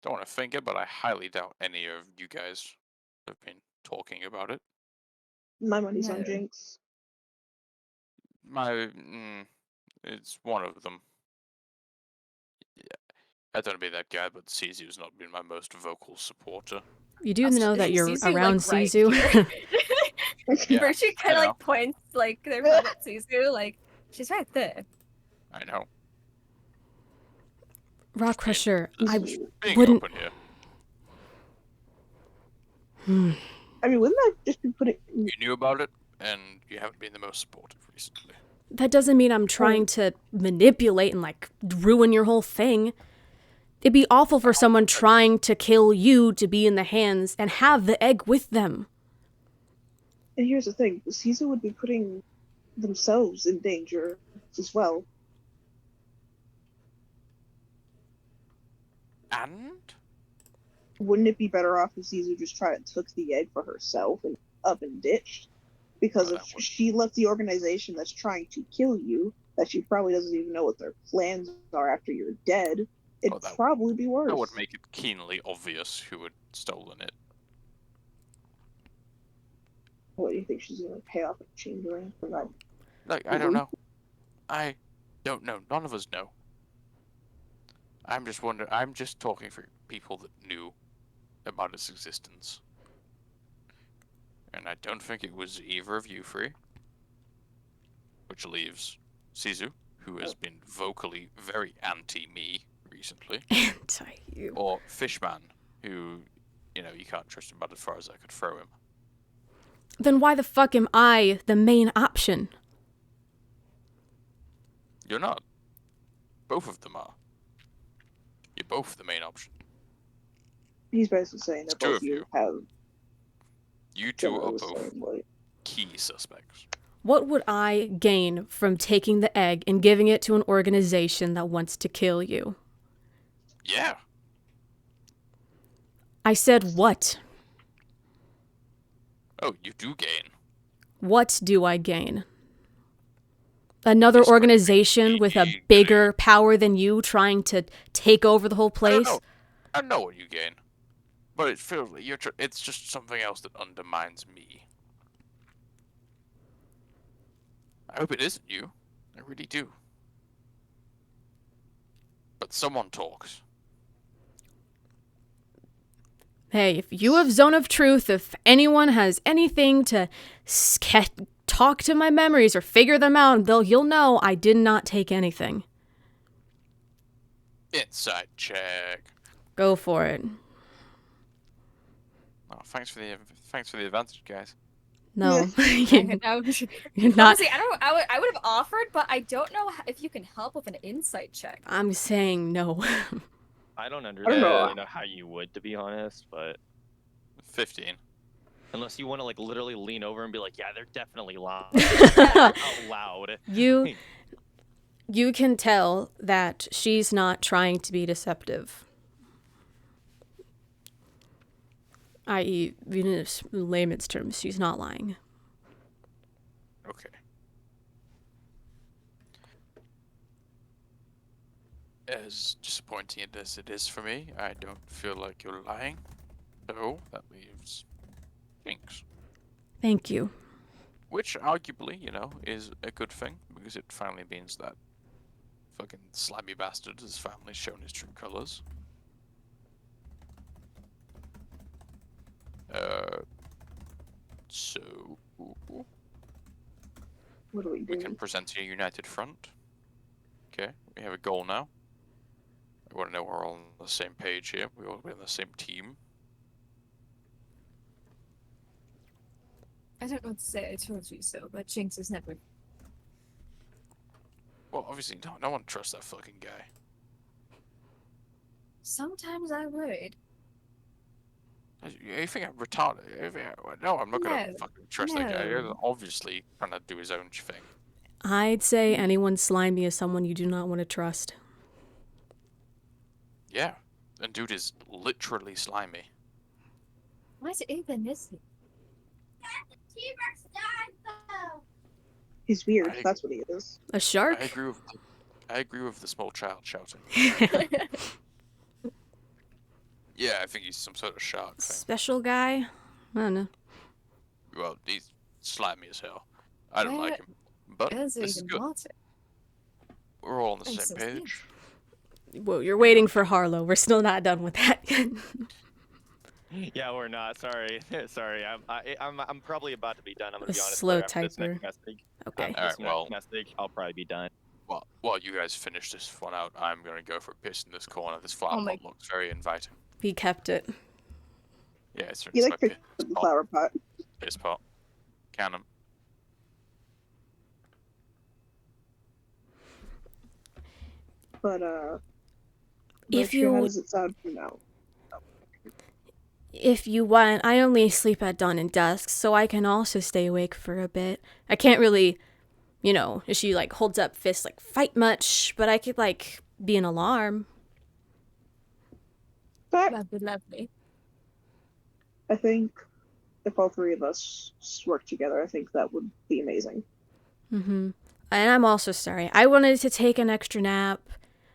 don't want to think it, but I highly doubt any of you guys have been talking about it. My money's on No. Jinx. It's one of them. Yeah, I don't want to be that guy, but Sizu's not been my most vocal supporter. You do know that you're Sisu, around like, right Sisu. here. Yeah, Virtue I kind of know. like points like their phone at Sisu, like she's right there. I know. Rockcrusher, I Being wouldn't. open here. I mean, wouldn't that just be putting? You knew about it, and you haven't been the most supportive recently. That doesn't mean I'm trying to manipulate and like ruin your whole thing. It'd be awful for someone trying to kill you to be in the hands and have the egg with them. And here's the thing: Caesar would be putting themselves in danger as well. And Wouldn't it be better off if Caesar just took the egg for herself and up and ditched? Because Well, if that would- she left the organization that's trying to kill you, that she probably doesn't even know what their plans are after you're dead, it'd that probably be worse. that would make it keenly obvious who had stolen it. What do you think she's gonna pay off a chamberlain for that? Like, I don't know. I don't know. None of us know. I'm just wondering. I'm just talking for people that knew about its existence. And I don't think it was either of you three. Which leaves Sizu, who has been vocally very anti-me recently. Anti-you. Or Fishman, who, you can't trust him about as far as I could throw him. Then why the fuck am I the main option? You're not. Both of them are. You're both the main option. He's basically saying that It's two both of of you you. have You two are generally the both same weight. key suspects. What would I gain from taking the egg and giving it to an organization that wants to kill you? Yeah. I said what? Oh, you do gain. What do I gain? Another It's going to organization be with a good. bigger power than you trying to take over the whole place? I know what you gain. But it feels like it's just something else that undermines me. I hope it isn't you. I really do. But someone talks. Hey, if you have Zone of Truth, if anyone has anything to talk to my memories or figure them out, you'll know I did not take anything. Inside check. Go for it. Oh, thanks for the advantage, guys. No, You're you're not. Honestly, I would have offered, but I don't know if you can help with an insight check. I'm saying no. I don't know. really know how you would, to be honest, but 15. unless you want to like literally lean over and be like, yeah, they're definitely lying Yeah. out loud. You can tell that she's not trying to be deceptive. I.e., in layman's terms, she's not lying. Okay. As disappointing as it is for me, I don't feel like you're lying. So that leaves Jinx. Thank you. Which arguably, is a good thing because it finally means that fucking slimy bastard has finally shown his true colors. So What do we do? we can present a united front. Okay, we have a goal now. I want to know we're all on the same page here. We all be on the same team. I don't know what to say. I told you so, but Jinx is never. Well, obviously, no one trusts that fucking guy. Sometimes I would. You think I'm retarded? No, I'm not gonna No, fucking trust that guy. He's no. obviously trying to do his own thing. I'd say anyone slimy is someone you do not want to trust. Yeah, and dude is literally slimy. What even is he? He's weird. I- That's what he is. A shark? I agree with the small child shouting. Yeah, I think he's some sort of shark thing. Special guy? I don't know. Well, he's slimy as hell. I don't Where like him, but Is this is even good. water? We're all on the Makes same sense. page. Whoa, you're waiting for Harlow. We're still not done with that yet. Yeah, we're not. Sorry, sorry. I'm probably about to be done. I'm gonna A be honest. slow After this typer. next message, Okay. after Alright, this well- next message, I'll probably be done. Well, while you guys finish this one out, I'm gonna go for a piss in this corner. This flower Oh my- pot looks very inviting. He kept it. Yeah, it's He my like picked up the flower pot. piss pot. Count 'em. But If Rachel, how you does it sound for now? if you want, I only sleep at dawn and dusk, so I can also stay awake for a bit. I can't really, if she like holds up fists like fight much, but I could like be an alarm. But That'd be lovely. I think if all three of us work together, I think that would be amazing. Mm-hmm. And I'm also sorry. I wanted to take an extra nap.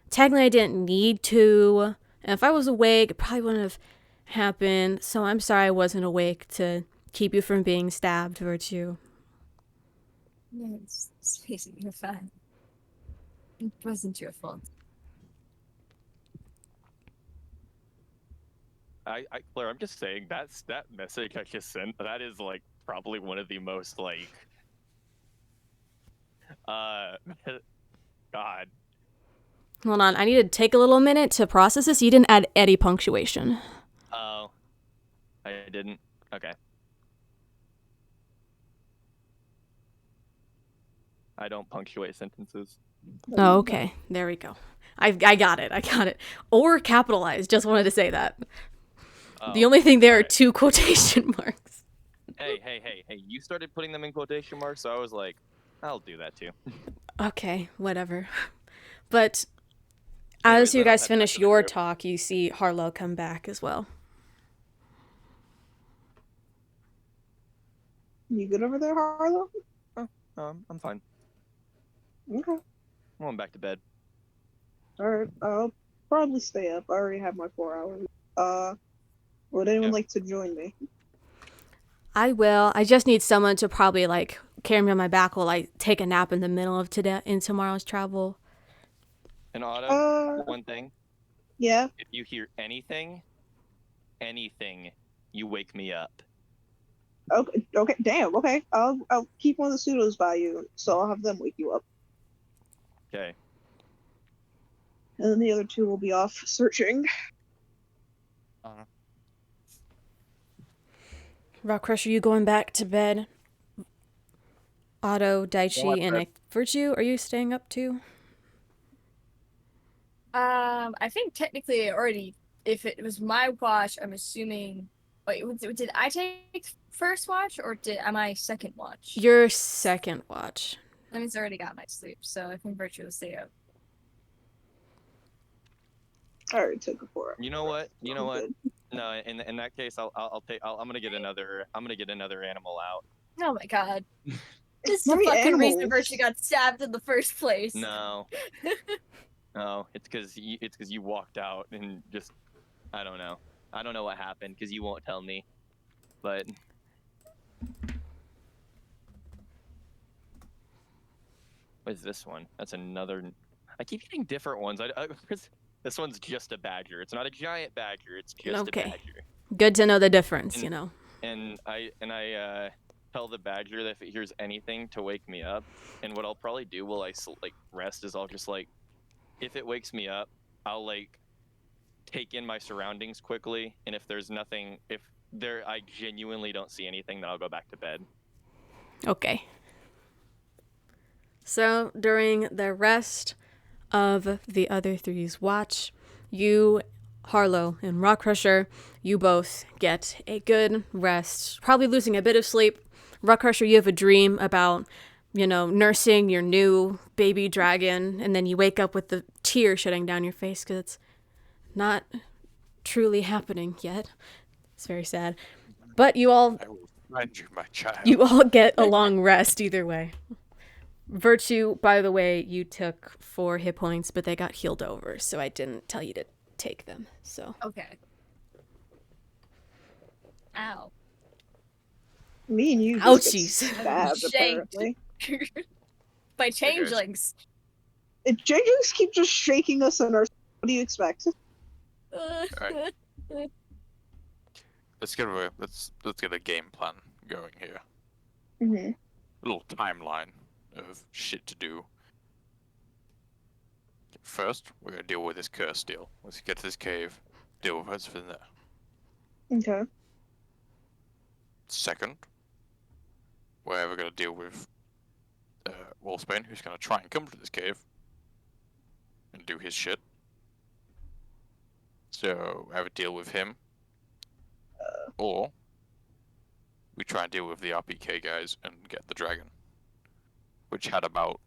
Technically, I didn't need to. And if I was awake, it probably wouldn't have happened. So I'm sorry I wasn't awake to keep you from being stabbed, Virtue. No, it's easy. You're fine. It wasn't your fault. Claire, I'm just saying that message I just sent. That is like probably one of the most like, God. Hold on, I need to take a little minute to process this. You didn't add any punctuation. Oh, I didn't. Okay. I don't punctuate sentences. Oh, okay. There we go. I got it. Or capitalized. Just wanted to say that. The Oh, only thing there are alright. 2 quotation marks. Hey! You started putting them in quotation marks, so I was like, I'll do that too. Okay, whatever. But Anyways, as you then I'll guys head back finish to the your group. talk, you see Harlow come back as well. You good over there, Harlow? I'm fine. Okay. I'm going back to bed. Alright. I'll probably stay up. I already have my 4 hours. Would anyone Yeah. like to join me? I will. I just need someone to probably like carry me on my back while I take a nap in the middle of tomorrow's travel. And Autumn, Uh, one thing. yeah. If you hear anything, you wake me up. Okay. Damn. Okay. I'll keep one of the pseudos by you, so I'll have them wake you up, Okay. and then the other two will be off searching. Uh, Rockcrusher, you going back to bed? Otto, Daichi, and Virtue, are you staying up too? I think technically already, if it was my watch, I'm assuming. Wait, did I take first watch or am I second watch? Your second watch. That means I already got my sleep, so I think Virtue will stay up. I already took a 4 hour You know what? You know I'm what? good. No, in that case, I'm gonna get another animal out. Oh my god. This is How the many fucking reason animals? Virtue got stabbed in the first place. No, no, it's because you walked out and just I don't know. I don't know what happened because you won't tell me. But what is this one? That's another. I keep getting different ones. This one's just a badger. It's not a giant badger. It's just Okay. a badger. Good to know the difference, And- you know. And I tell the badger that if it hears anything to wake me up. And what I'll probably do while I rest is I'll just if it wakes me up, I'll take in my surroundings quickly. And if there's nothing, if I genuinely don't see anything, then I'll go back to bed. Okay. So, during the rest of the other three's watch, you, Harlow, and Rockcrusher, you both get a good rest, probably losing a bit of sleep. Rockcrusher, you have a dream about, nursing your new baby dragon, and then you wake up with the tear shutting down your face because it's not truly happening yet. It's very sad. But you all I will find you, my child. You all get a long rest either way. Virtue, by the way, you took 4 hit points, but they got healed over, so I didn't tell you to take them. So Okay. Ow. Me and you just get Ouchies. stabbed, Shanked. apparently. By changelings. Changelings keep just shaking us in our... What do you expect? Alright. Let's get a game plan going here. Mm-hmm. A little timeline of shit to do. First, we're gonna deal with this curse deal. Let's get to this cave, deal with what's in there. Okay. Second, we're gonna deal with Wolfsbane, who's gonna try and come to this cave and do his shit. So have a deal with him, or we try and deal with the RPK guys and get the dragon, which had about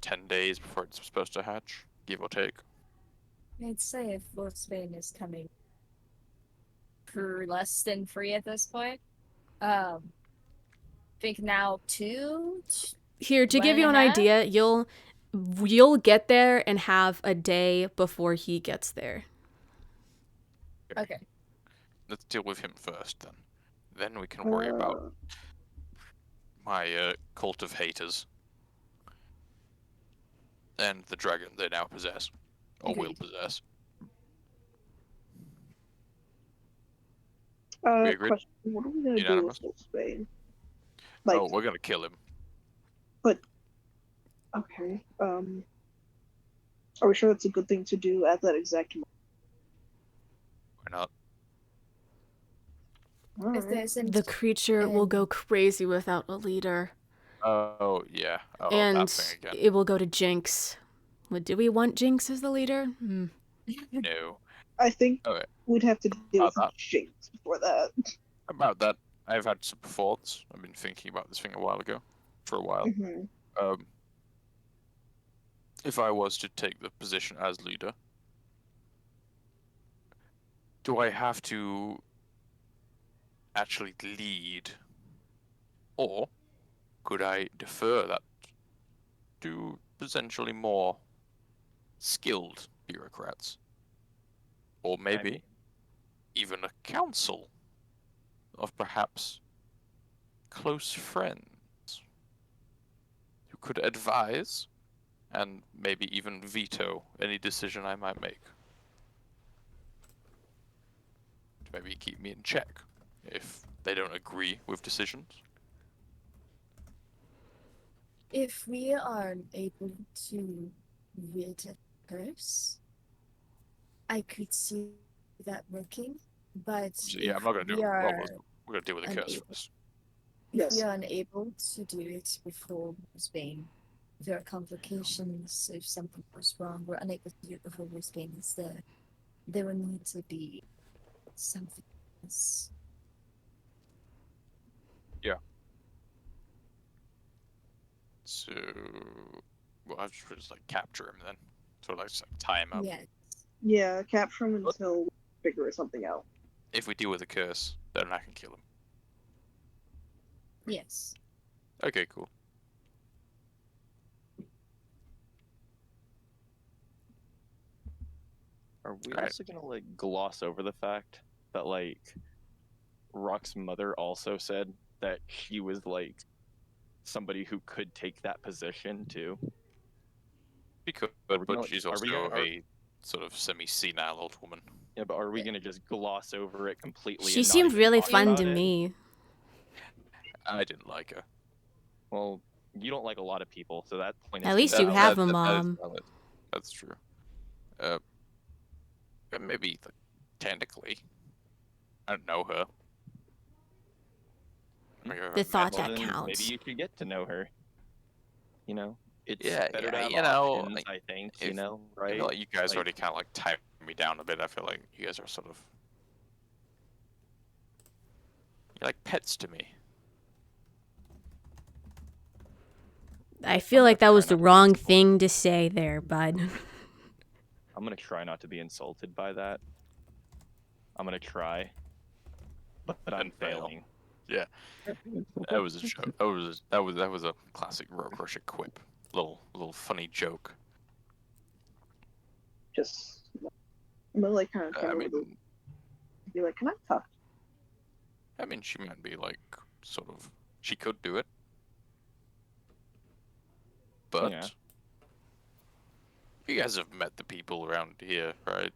10 days before it's supposed to hatch, give or take. I'd say if Wolfsbane is coming for less than free at this point, think now 2. here to give 1 you and an a half? idea, you'll get there and have a day before he gets there. Okay. Let's deal with him first, then. Then we can worry about my cult of haters and the dragon they now possess, or will Agreed. possess. We agreed? Question. What are we gonna Unanimous? do with Wolfsbane? Oh, we're gonna kill him. Okay. Are we sure that's a good thing to do at that exact moment? Why not? If Alright. there's any... The creature will go crazy without a leader, Oh, yeah. Oh, that and thing again. it will go to Jinx. Do we want Jinx as the leader? No. I think Okay. we'd have to deal with About Jinx before that. About that, I've had some thoughts. I've been thinking about this thing for a while. Mm-hmm. If I was to take the position as leader, do I have to actually lead, or could I defer that to potentially more skilled bureaucrats, or maybe even a council of perhaps close friends who could advise and maybe even veto any decision I might make. To maybe keep me in check if they don't agree with decisions. If we are able to rid a curse, I could see that working. But So, yeah, if I'm not gonna do we it. Well, are we're gonna deal with the curse unable, first. if Yes. we are unable to do it before Brisbane, if there are complications, if something goes wrong, we're unable to do it before Brisbane is there will need to be something else. So we'll have to just like capture him then. So like just, like, tie him up. Yes. Yeah, capture him until we figure something out. If we deal with the curse, then I can kill him. Yes. Okay, cool. Are we Alright. also gonna like gloss over the fact that like Rock's mother also said that she was like somebody who could take that position too? She could, Are we but gonna- she's are we also gonna- are- a sort of semi-senile old woman. Yeah, but are we Yeah. gonna just gloss over it completely? She and not seemed even really talk fun about to it? me. I didn't like her. Well, you don't like a lot of people, so that point At is least you invalid. have a that is mom. valid. That's true. Maybe like, technically, I don't know her. Like, I've The met thought her. that Then counts. maybe you should get to know her. You know, it's Yeah, better yeah, to have you know, options. like, I think. if- You know, I right? feel like you guys Like- already kind of like tied me down a bit. I feel like you guys are sort of you're like pets to me. I feel I'm like that gonna was try the not to be wrong insulted. thing to say there, bud. I'm gonna try not to be insulted by that. I'm gonna try, but I'm And fail. failing. That was a joke. That was a classic Rockcrusher quip. Little funny joke. Just, I'm gonna like kind of I come over to mean, be like, can I talk? she might be like sort of. She could do it, but Yeah. you guys have met the people around here, right?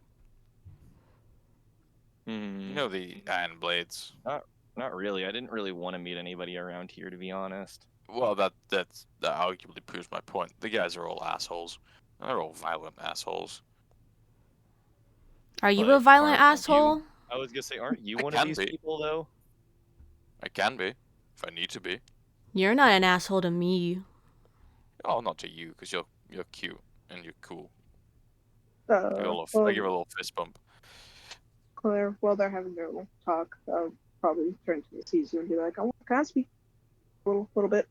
You know the Iron Blades. Not really. I didn't really want to meet anybody around here, to be honest. Well, that arguably proves my point. The guys are all assholes. They're all violent assholes. Are you But a violent aren't asshole? I was gonna say, aren't you I one of can these be. people though? I can be, if I need to be. You're not an asshole to me. Oh, not to you, because you're cute and you're cool. Uh, I give her a little fist bump. Claire, while they're having their little talk, I'll probably turn to Caesar and be like, "Oh, can I speak a little bit?"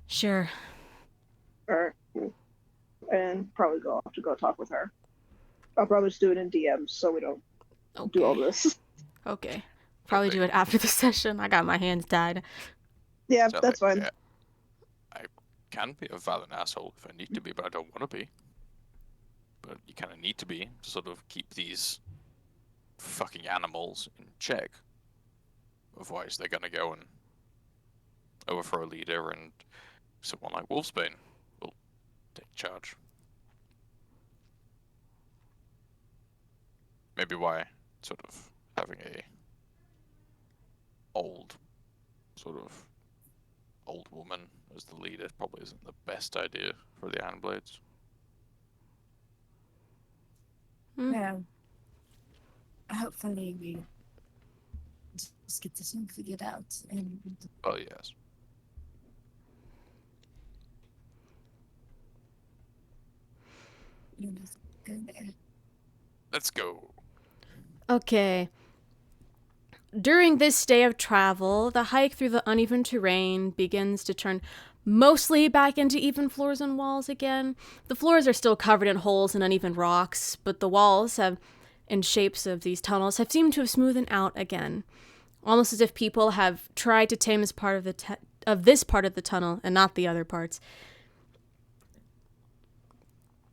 Sure. Or, and probably go off to go talk with her. I'll probably just do it in DMs so we don't do all Okay. this. Okay. Probably Okay. do it after the session. I got my hands tied. Yeah, So, that's like, fine. yeah, I can be a violent asshole if I need to be, but I don't want to be. But you kind of need to be to sort of keep these fucking animals in check. Otherwise, they're gonna go and overthrow a leader, and someone like Wolfsbane will take charge. Maybe why sort of having a sort of old woman as the leader probably isn't the best idea for the Iron Blades. Yeah. Hopefully we just get this one figured out and Well, yes. you know, go there. Let's go. Okay. During this day of travel, the hike through the uneven terrain begins to turn mostly back into even floors and walls again. The floors are still covered in holes and uneven rocks, but the walls and shapes of these tunnels have seemed to have smoothened out again, almost as if people have tried to tame this part of this part of the tunnel and not the other parts.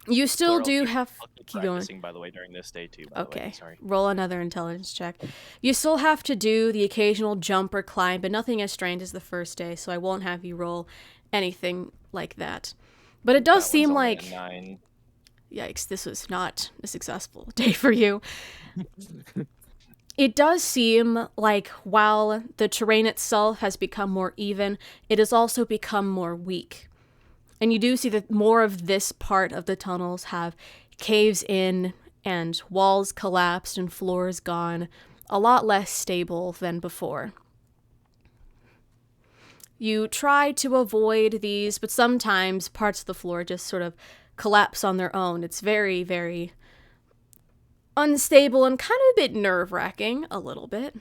You still Claire, do I'll have keep keep going. practicing, by the way, during this day too. By the way. Okay. Sorry. Roll another intelligence check. You still have to do the occasional jump or climb, but nothing as strange as the first day, so I won't have you roll anything like that. But it does That one's seem only a like 9. yikes, this was not a successful day for you. It does seem like while the terrain itself has become more even, it has also become more weak. And you do see that more of this part of the tunnels have caves in and walls collapsed and floors gone, a lot less stable than before. You try to avoid these, but sometimes parts of the floor just sort of collapse on their own. It's very, very unstable and kind of a bit nerve-wracking, a little bit.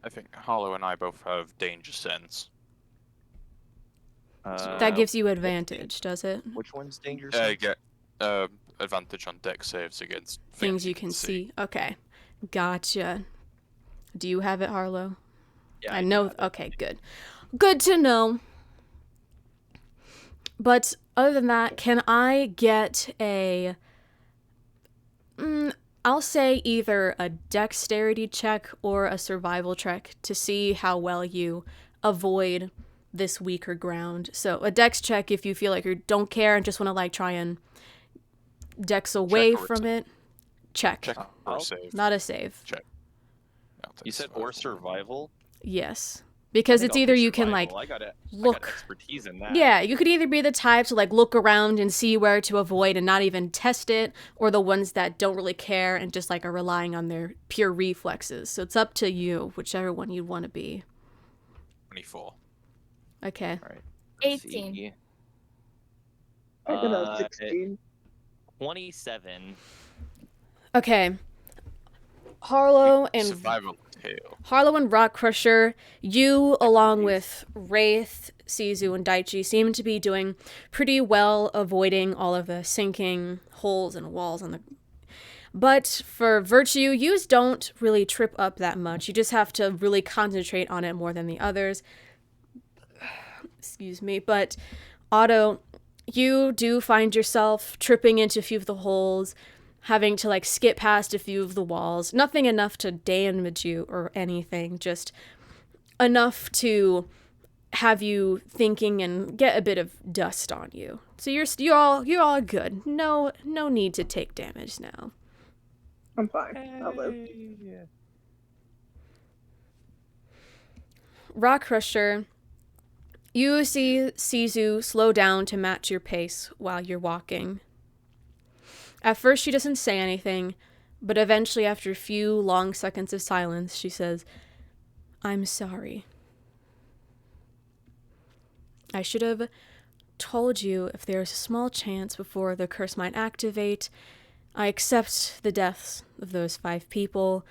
I think Harlow and I both have danger sense. That gives you advantage, does it? Which one's dangerous? Get advantage on deck saves against Things you can see. Okay. Gotcha. Do you have it, Harlow? Yeah, I do know. have it. Okay, good. Good to know. But other than that, can I get a... I'll say either a dexterity check or a survival check to see how well you avoid this weaker ground. So a dex check if you feel like you don't care and just want to like try and dex away or from it. Check. Check or I'll- save. Not a save. Check. I'll take You said or survival. survival? Yes. Because I think it's I'll either do you can like survival. I got look. expertise in that. Yeah, you could either be the type to like look around and see where to avoid and not even test it, or the ones that don't really care and just like are relying on their pure reflexes. So it's up to you, whichever one you want to be. 24. Okay. All right. let's 18. see. I got a 16. 27. Okay. Harlow and Survival tail. Rockcrusher, you along with Wraith, Sizu, and Daichi seem to be doing pretty well avoiding all of the sinking holes and walls on the... But for Virtue, you don't really trip up that much. You just have to really concentrate on it more than the others. Excuse me. But Otto, you do find yourself tripping into a few of the holes, having to like skip past a few of the walls. Nothing enough to damage you or anything, just enough to have you thinking and get a bit of dust on you. So you're all good. No need to take damage now. I'm fine. I'll live. Rockcrusher, you see Sizu slow down to match your pace while you're walking. At first, she doesn't say anything, but eventually, after a few long seconds of silence, she says, "I'm sorry. I should have told you if there's a small chance before the curse might activate. I accept the deaths of those 5 people.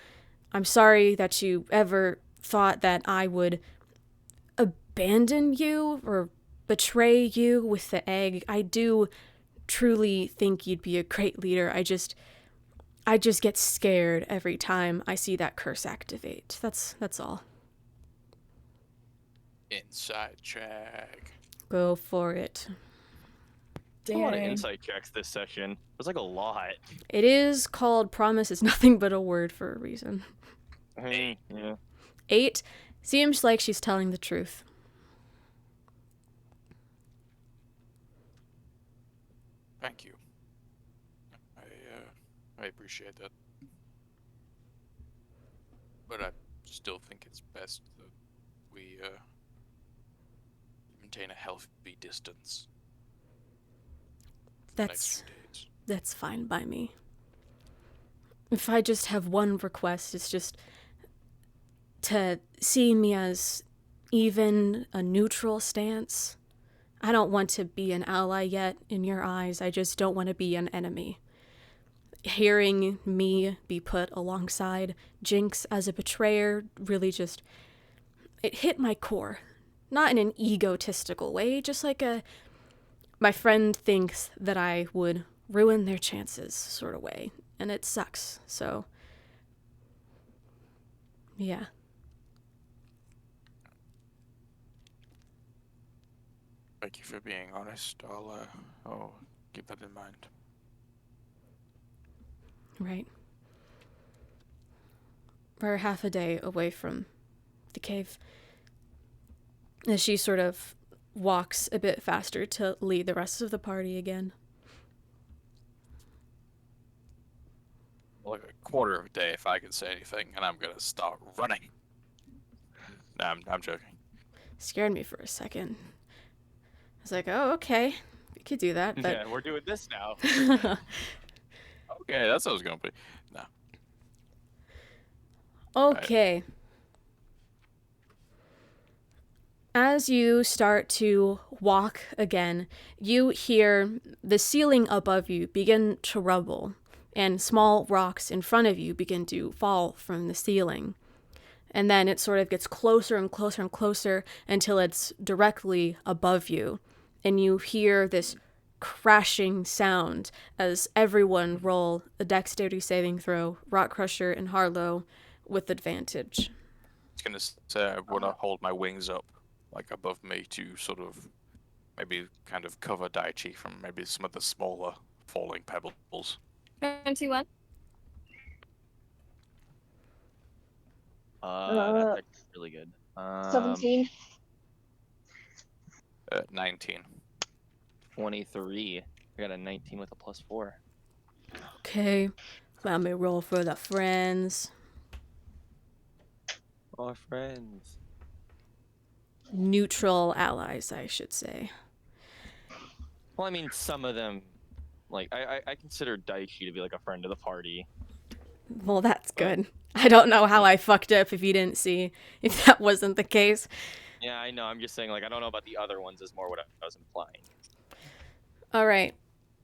I'm sorry that you ever thought that I would abandon you or betray you with the egg. I do truly think you'd be a great leader. I just get scared every time I see that curse activate. That's all. Inside check. Go for it. A lot of Dang. insight checks this session. It was like a lot. It is called promise is nothing but a word for a reason. Yeah. 8 seems like she's telling the truth. Thank you. I appreciate that. But I still think it's best that we maintain a healthy distance. For the next few days. That's fine by me. If I just have one request, it's just to see me as even a neutral stance. I don't want to be an ally yet in your eyes. I just don't want to be an enemy. Hearing me be put alongside Jinx as a betrayer really just... it hit my core. Not in an egotistical way, just like a... my friend thinks that I would ruin their chances sort of way. And it sucks, so... yeah. Thank you for being honest. I'll keep that in mind. Right. We're half a day away from the cave. As she sort of walks a bit faster to lead the rest of the party again. Like a quarter of a day, if I can say anything, and I'm gonna start running. Nah, I'm joking. Scared me for a second. I was like, oh, okay. You could do that, but Yeah, we're doing this now. Okay, that's how it's gonna be. No. okay. As you start to walk again, you hear the ceiling above you begin to rumble, and small rocks in front of you begin to fall from the ceiling. And then it sort of gets closer and closer and closer until it's directly above you. And you hear this crashing sound as everyone roll a dexterity saving throw, Rockcrusher and Harlow, with advantage. I was gonna say I wanna hold my wings up, like above me, to sort of maybe kind of cover Daichi from maybe some of the smaller falling pebbles. 21. That's actually really good. 17. 19. 23. I got a 19 with a +4. Okay, let me roll for the friends. Our friends. Neutral allies, I should say. Well, I mean, some of them, like I consider Daichi to be like a friend of the party. Well, that's good. I don't know how I fucked up if you didn't see, if that wasn't the case. Yeah, I know. I'm just saying, like, I don't know about the other ones. Is more what I was implying. All right.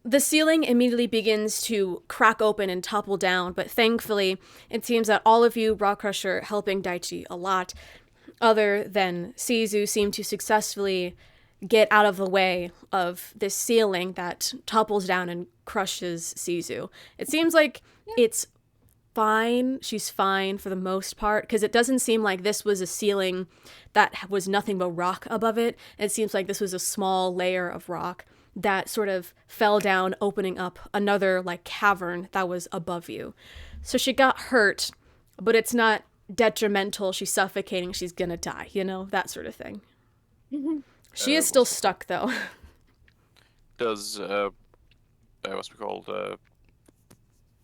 The ceiling immediately begins to crack open and topple down, but thankfully, it seems that all of you, Rockcrusher, helping Daichi a lot, other than Sizu, seem to successfully get out of the way of this ceiling that topples down and crushes Sizu. It seems like it's fine. She's fine for the most part, because it doesn't seem like this was a ceiling that was nothing but rock above it. It seems like this was a small layer of rock that sort of fell down, opening up another like cavern that was above you. So she got hurt, but it's not detrimental. She's suffocating. She's gonna die, you know, that sort of thing. She is still stuck though. Does what's it called?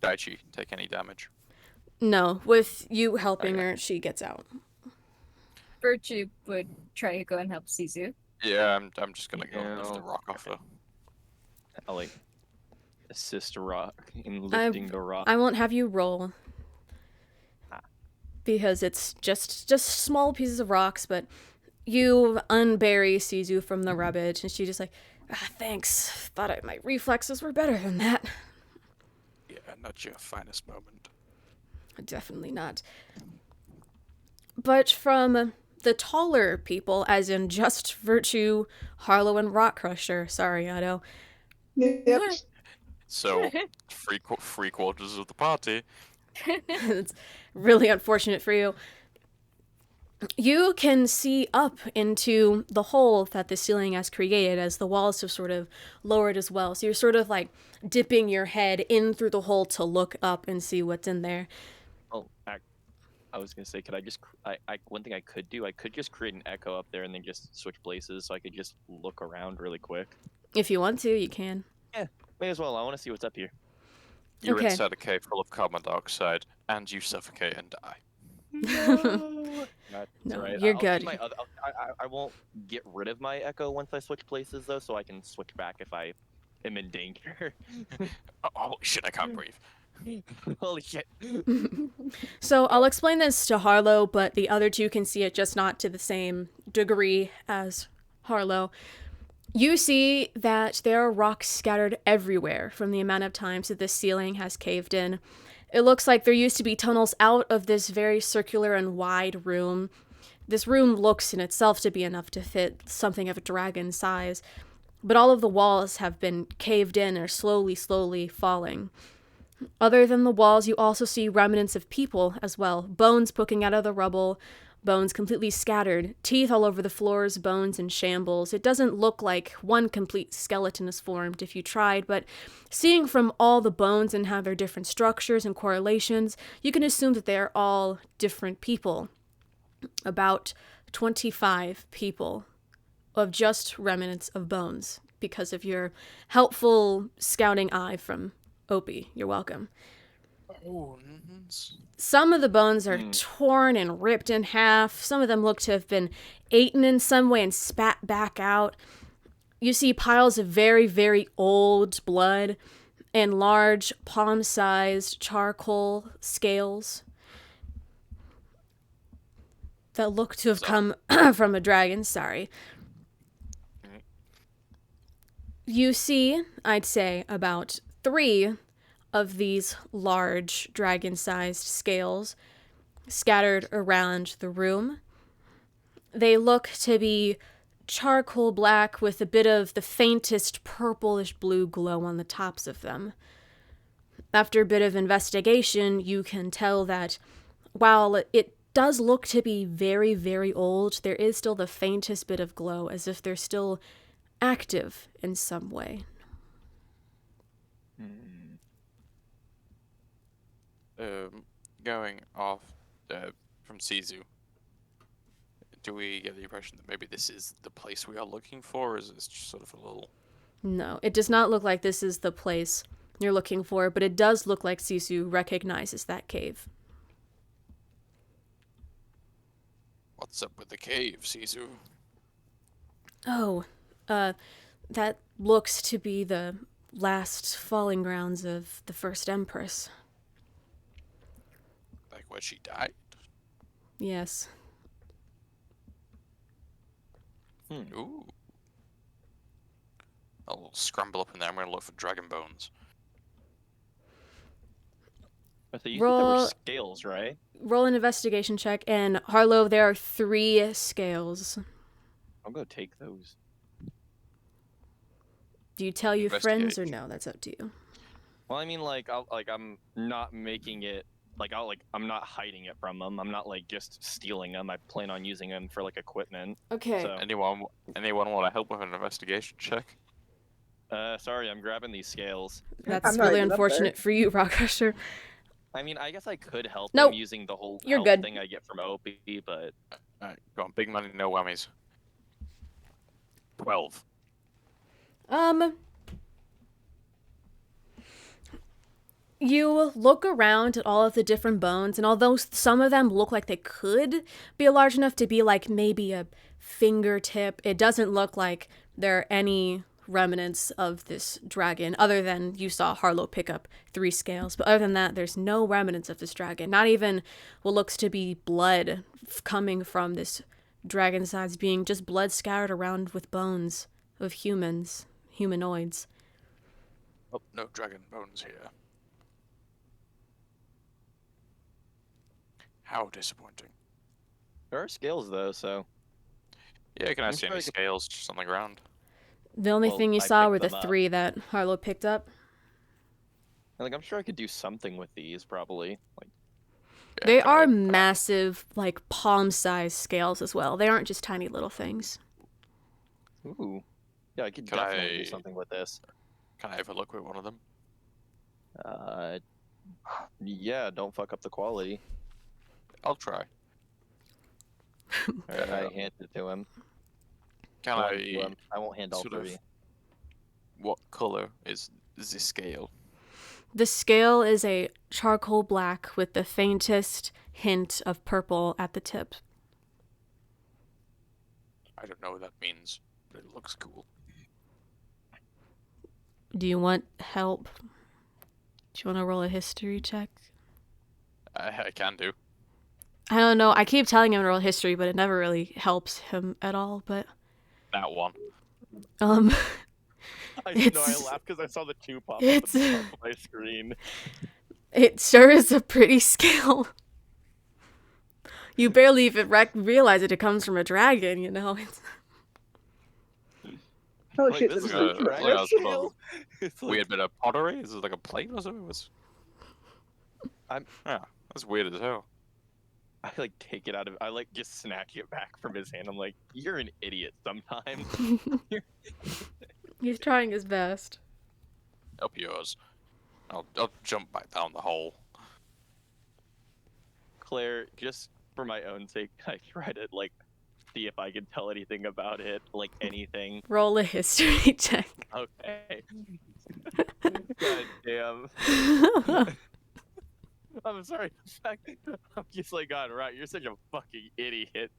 Daichi take any damage? No, with you helping her, she gets out. Virtue would try to go and help Sizu. Yeah, I'm just gonna go lift the No. rock off her. I like assist Rock in lifting the rock. I won't have you roll. Because it's just small pieces of rocks, but you unbury Sizu from the rubbish, and she just like, thanks. Thought my reflexes were better than that. Yeah, not your finest moment. Definitely not. But from the taller people, as in just Virtue, Harlow, and Rockcrusher, sorry, Otto. Yep. So three quarters of the party. It's really unfortunate for you. You can see up into the hole that the ceiling has created as the walls have sort of lowered as well. So you're sort of like dipping your head in through the hole to look up and see what's in there. Oh, I was gonna say, could I just? One thing I could do, I could just create an echo up there and then just switch places, so I could just look around really quick. If you want to, you can. Yeah, may as well. I want to see what's up here. You're Okay. inside a cave full of carbon dioxide, and you suffocate and die. That's No, right. you're I'll good. keep my I won't get rid of my echo once I switch places, though, so I can switch back if I am in danger. Oh, holy shit! I can't breathe. Holy shit. So I'll explain this to Harlow, but the other two can see it, just not to the same degree as Harlow. You see that there are rocks scattered everywhere from the amount of times that this ceiling has caved in. It looks like there used to be tunnels out of this very circular and wide room. This room looks in itself to be enough to fit something of a dragon's size, but all of the walls have been caved in or slowly falling. Other than the walls, you also see remnants of people as well. Bones poking out of the rubble, bones completely scattered, teeth all over the floors, bones in shambles. It doesn't look like one complete skeleton is formed if you tried, but seeing from all the bones and how they're different structures and correlations, you can assume that they are all different people. About 25 people of just remnants of bones because of your helpful scouting eye from Opie. You're welcome. Oh, Some of the bones are torn and ripped in half. Some of them look to have been eaten in some way and spat back out. You see piles of very, very old blood and large palm-sized charcoal scales that look to have come from a dragon, sorry. You see, I'd say, about 3 of these large dragon-sized scales scattered around the room. They look to be charcoal black with a bit of the faintest purplish blue glow on the tops of them. After a bit of investigation, you can tell that while it does look to be very, very old, there is still the faintest bit of glow, as if they're still active in some way. Going off from Sizu, do we get the impression that maybe this is the place we are looking for, or is this just sort of a little... No, it does not look like this is the place you're looking for, but it does look like Sisu recognizes that cave. What's up with the cave, Sisu? Oh, that looks to be the last falling grounds of the first Empress. Like where she died? Yes. Ooh. I'll scramble up in there. I'm going to look for dragon bones. I thought you said there Roll- were scales, right? Roll an investigation check, and Harlow, there are 3 scales. I'll go take those. Do you tell your friends or Investigate. no? That's up to you. Well, I mean, I'm not making it. I'm not hiding it from them. I'm not just stealing them. I plan on using them for equipment. Okay. So, Anyone want to help with an investigation check? sorry, I'm grabbing these scales. That's I'm not really even up unfortunate for you, Rockcrusher. I mean, I guess I could help Nope. them using the whole You're help good. thing I get from OP, but Alright, go on. Big money, no whammies. 12. You look around at all of the different bones, and although some of them look like they could be large enough to be maybe a fingertip, it doesn't look like there are any remnants of this dragon, other than you saw Harlow pick up 3 scales. But other than that, there's no remnants of this dragon. Not even what looks to be blood coming from this dragon size being, just blood scattered around with bones of humanoids. Oh, no dragon bones here. How disappointing. there are scales though. So Yeah, can I I'm see sure any I could- scales just on the ground? The only Well, thing you I saw picked were the them up. 3 that Harlow picked up. I'm sure I could do something with these probably. Yeah, They can I- are can I- massive, palm-sized scales as well. They aren't just tiny little things. Ooh, yeah, I could Can definitely I- do something with this. Can I have a look with one of them? Yeah, don't fuck up the quality. I'll try. I hand it to him. Can One I... to him. I won't hand all sort of- 3. What color is this scale? The scale is a charcoal black with the faintest hint of purple at the tip. I don't know what that means, but it looks cool. Do you want help? Do you want to roll a history check? I can do. I don't know. I keep telling him to roll history, but it never really helps him at all. But That one. I It's- laughed because I saw the 2 pop it's- up at the top of my screen. it sure is a pretty scale. You barely even realize it comes from a dragon, you know. Oh Like, shit, this this is is a a dragon dragon scale? scale. It's like- Weird bit of pottery? Is it like a plate or something? I'm- Yeah, that's weird as hell. I take it out of. I just snatch it back from his hand. I'm like, you're an idiot sometimes. He's trying his best. Up yours. I'll jump back down the hole. Claire, just for my own sake, I try to see if I can tell anything about it, anything. Roll a history check. Okay. God damn. I'm sorry. I'm just God, right? You're such a fucking idiot.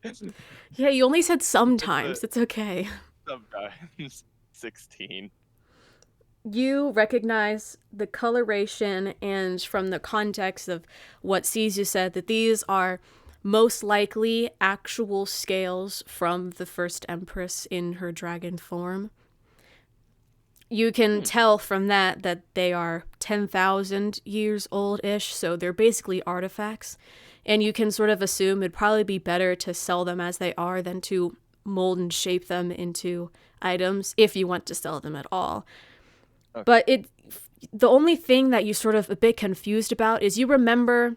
Yeah, you only said sometimes. It's okay. Sometimes. 16. You recognize the coloration and from the context of what Caesar said that these are most likely actual scales from the first empress in her dragon form. You can tell from that they are 10,000 years old-ish, so they're basically artifacts. And you can sort of assume it'd probably be better to sell them as they are than to mold and shape them into items if you want to sell them at all. Okay. But the only thing that you sort of a bit confused about is you remember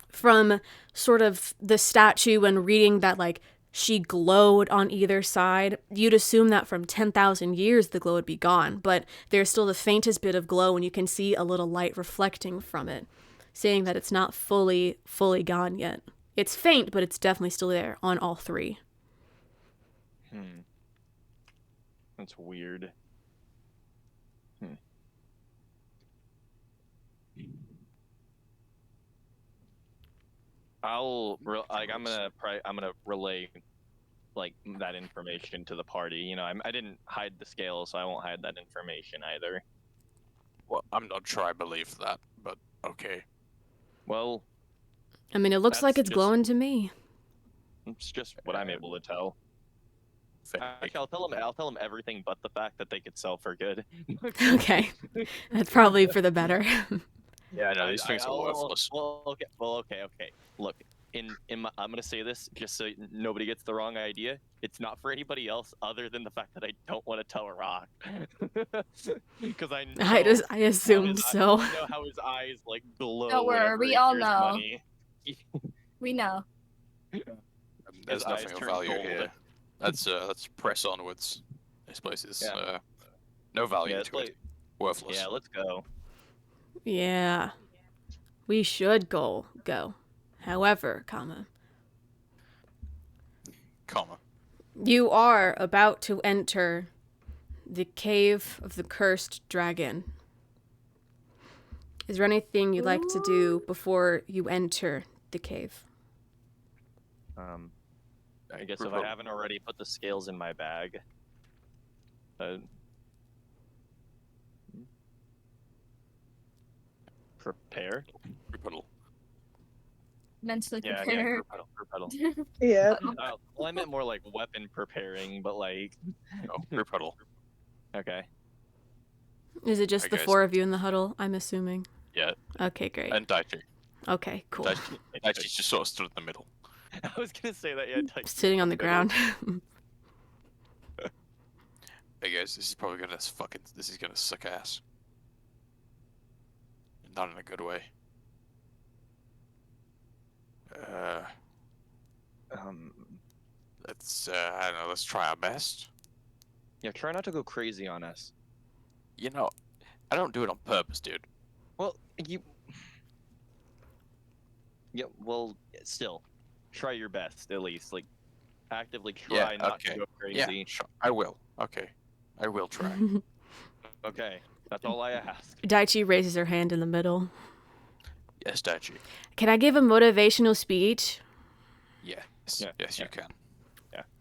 from sort of the statue and reading that like she glowed on either side, you'd assume that from 10,000 years the glow would be gone, but there's still the faintest bit of glow and you can see a little light reflecting from it, saying that it's not fully gone yet. It's faint, but it's definitely still there on all three. That's weird. I'm gonna relay like that information to the party. You know, I didn't hide the scale, so I won't hide that information either. Well, I'm not sure I believe that, but okay. Well, I mean, it looks like That's it's just- glowing to me. it's just what I'm able to tell. Fake. Actually, I'll tell them everything but the fact that they could sell for good. Okay. That's probably for the better. Yeah, no, these things are worthless. Well, okay. Look, I'm gonna say this just so nobody gets the wrong idea. It's not for anybody else other than the fact that I don't want to tell Rock, because I know. I assumed so. I know how his eyes like glow. Don't worry, whenever we he all hears know. Money. We know. There's His eyes nothing of turn value gold. here. Let's press onwards. This place is Yeah. no value Yeah, it's to it. like, Worthless. yeah, let's go. Yeah. We should go. However, Comma. you are about to enter the cave of the cursed dragon. Is there anything you'd like to do before you enter the cave? I guess if I haven't already put the scales in my bag. Prepare? Rebuttal. Mentally Yeah, prepare. rebuttal. Yeah. Well, I meant more like weapon preparing, but like, No, rebuttal. okay. Is it just I the guess. four of you in the huddle, I'm assuming? Yeah, Okay, great. and Daichi. Okay, cool. Daichi's just sort of stood in the middle. I was gonna say that, yeah. Sitting on the ground. Hey guys, this is probably gonna suck ass. Not in a good way. Let's I don't know, let's try our best. Yeah, try not to go crazy on us. You know, I don't do it on purpose, dude. Well, yeah, well, still, try your best at least. Like, actively try not to go Yeah, crazy. sure. I will. Okay. I will try. Okay, that's all I ask. Daichi raises her hand in the middle. Yes, Daichi. Can I give a motivational speech? Yes. Yeah, Yes, yeah. you can.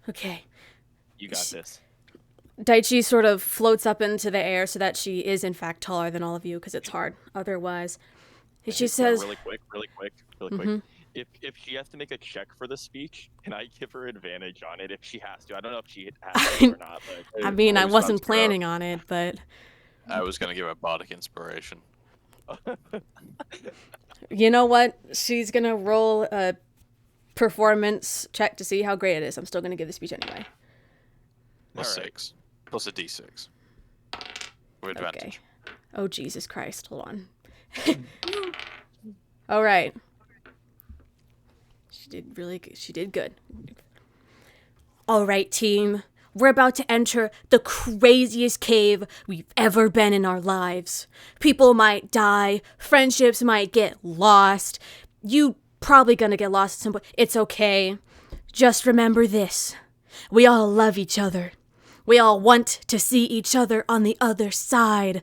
Okay. You got this. Daichi sort of floats up into the air so that she is in fact taller than all of you because it's hard otherwise. And she says, really quick. If she has to make a check for the speech, can I give her advantage on it if she has to? I don't know if she has to or not, but I mean, I was wasn't about to go. planning on it, but I was gonna give her bardic inspiration. you know what? She's gonna roll a performance check to see how great it is. I'm still gonna give the speech anyway. Plus Alright. 6. Plus a d6. With advantage. Okay. Oh, Jesus Christ. Hold on. All right. She did really good. She did good. All right, team. We're about to enter the craziest cave we've ever been in our lives. People might die. Friendships might get lost. You probably gonna get lost at some point. It's okay. Just remember this. We all love each other. We all want to see each other on the other side.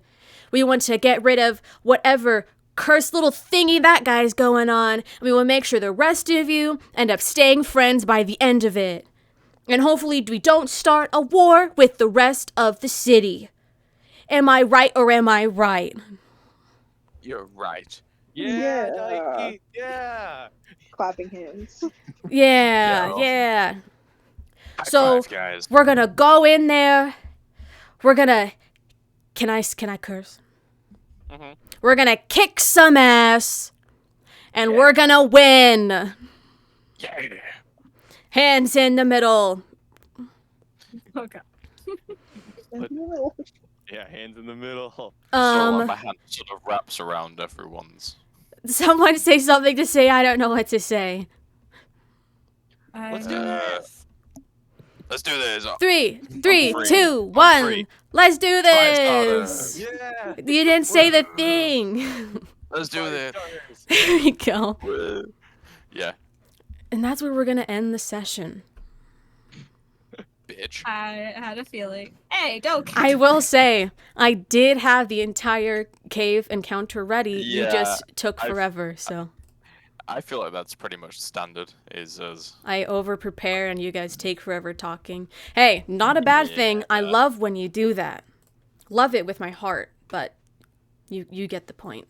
We want to get rid of whatever cursed little thingy that guy's going on. And we will make sure the rest of you end up staying friends by the end of it. And hopefully we don't start a war with the rest of the city. Am I right or am I right? You're right. Yeah, Yeah. Nike. Yeah. Clapping hands. Yeah, Yeah. yeah. High So five, guys. we're gonna go in there. We're gonna. Can I curse? Mhm. We're gonna kick some ass, and Yeah. we're gonna win. Yeah. Hands in the middle. Okay. Yeah, hands in the middle. So my Um, hand sort of wraps around everyone's. someone say something to say. I don't know what to say. Let's do this. Let's do this. Three, free. 2, I'm 1. free. Let's do Fire this. Yeah. You didn't say the thing. Let's do Fire this. starters. There you go. Yeah, And that's where we're gonna end the session. bitch. I had a feeling. Hey, don't. I will say, I did have the entire cave encounter ready. You Yeah, just took I've- forever, so I feel like that's pretty much standard. Is as I over prepare and you guys take forever talking. Hey, not a bad thing. I love when you do that. Love it with my heart, but you get the point.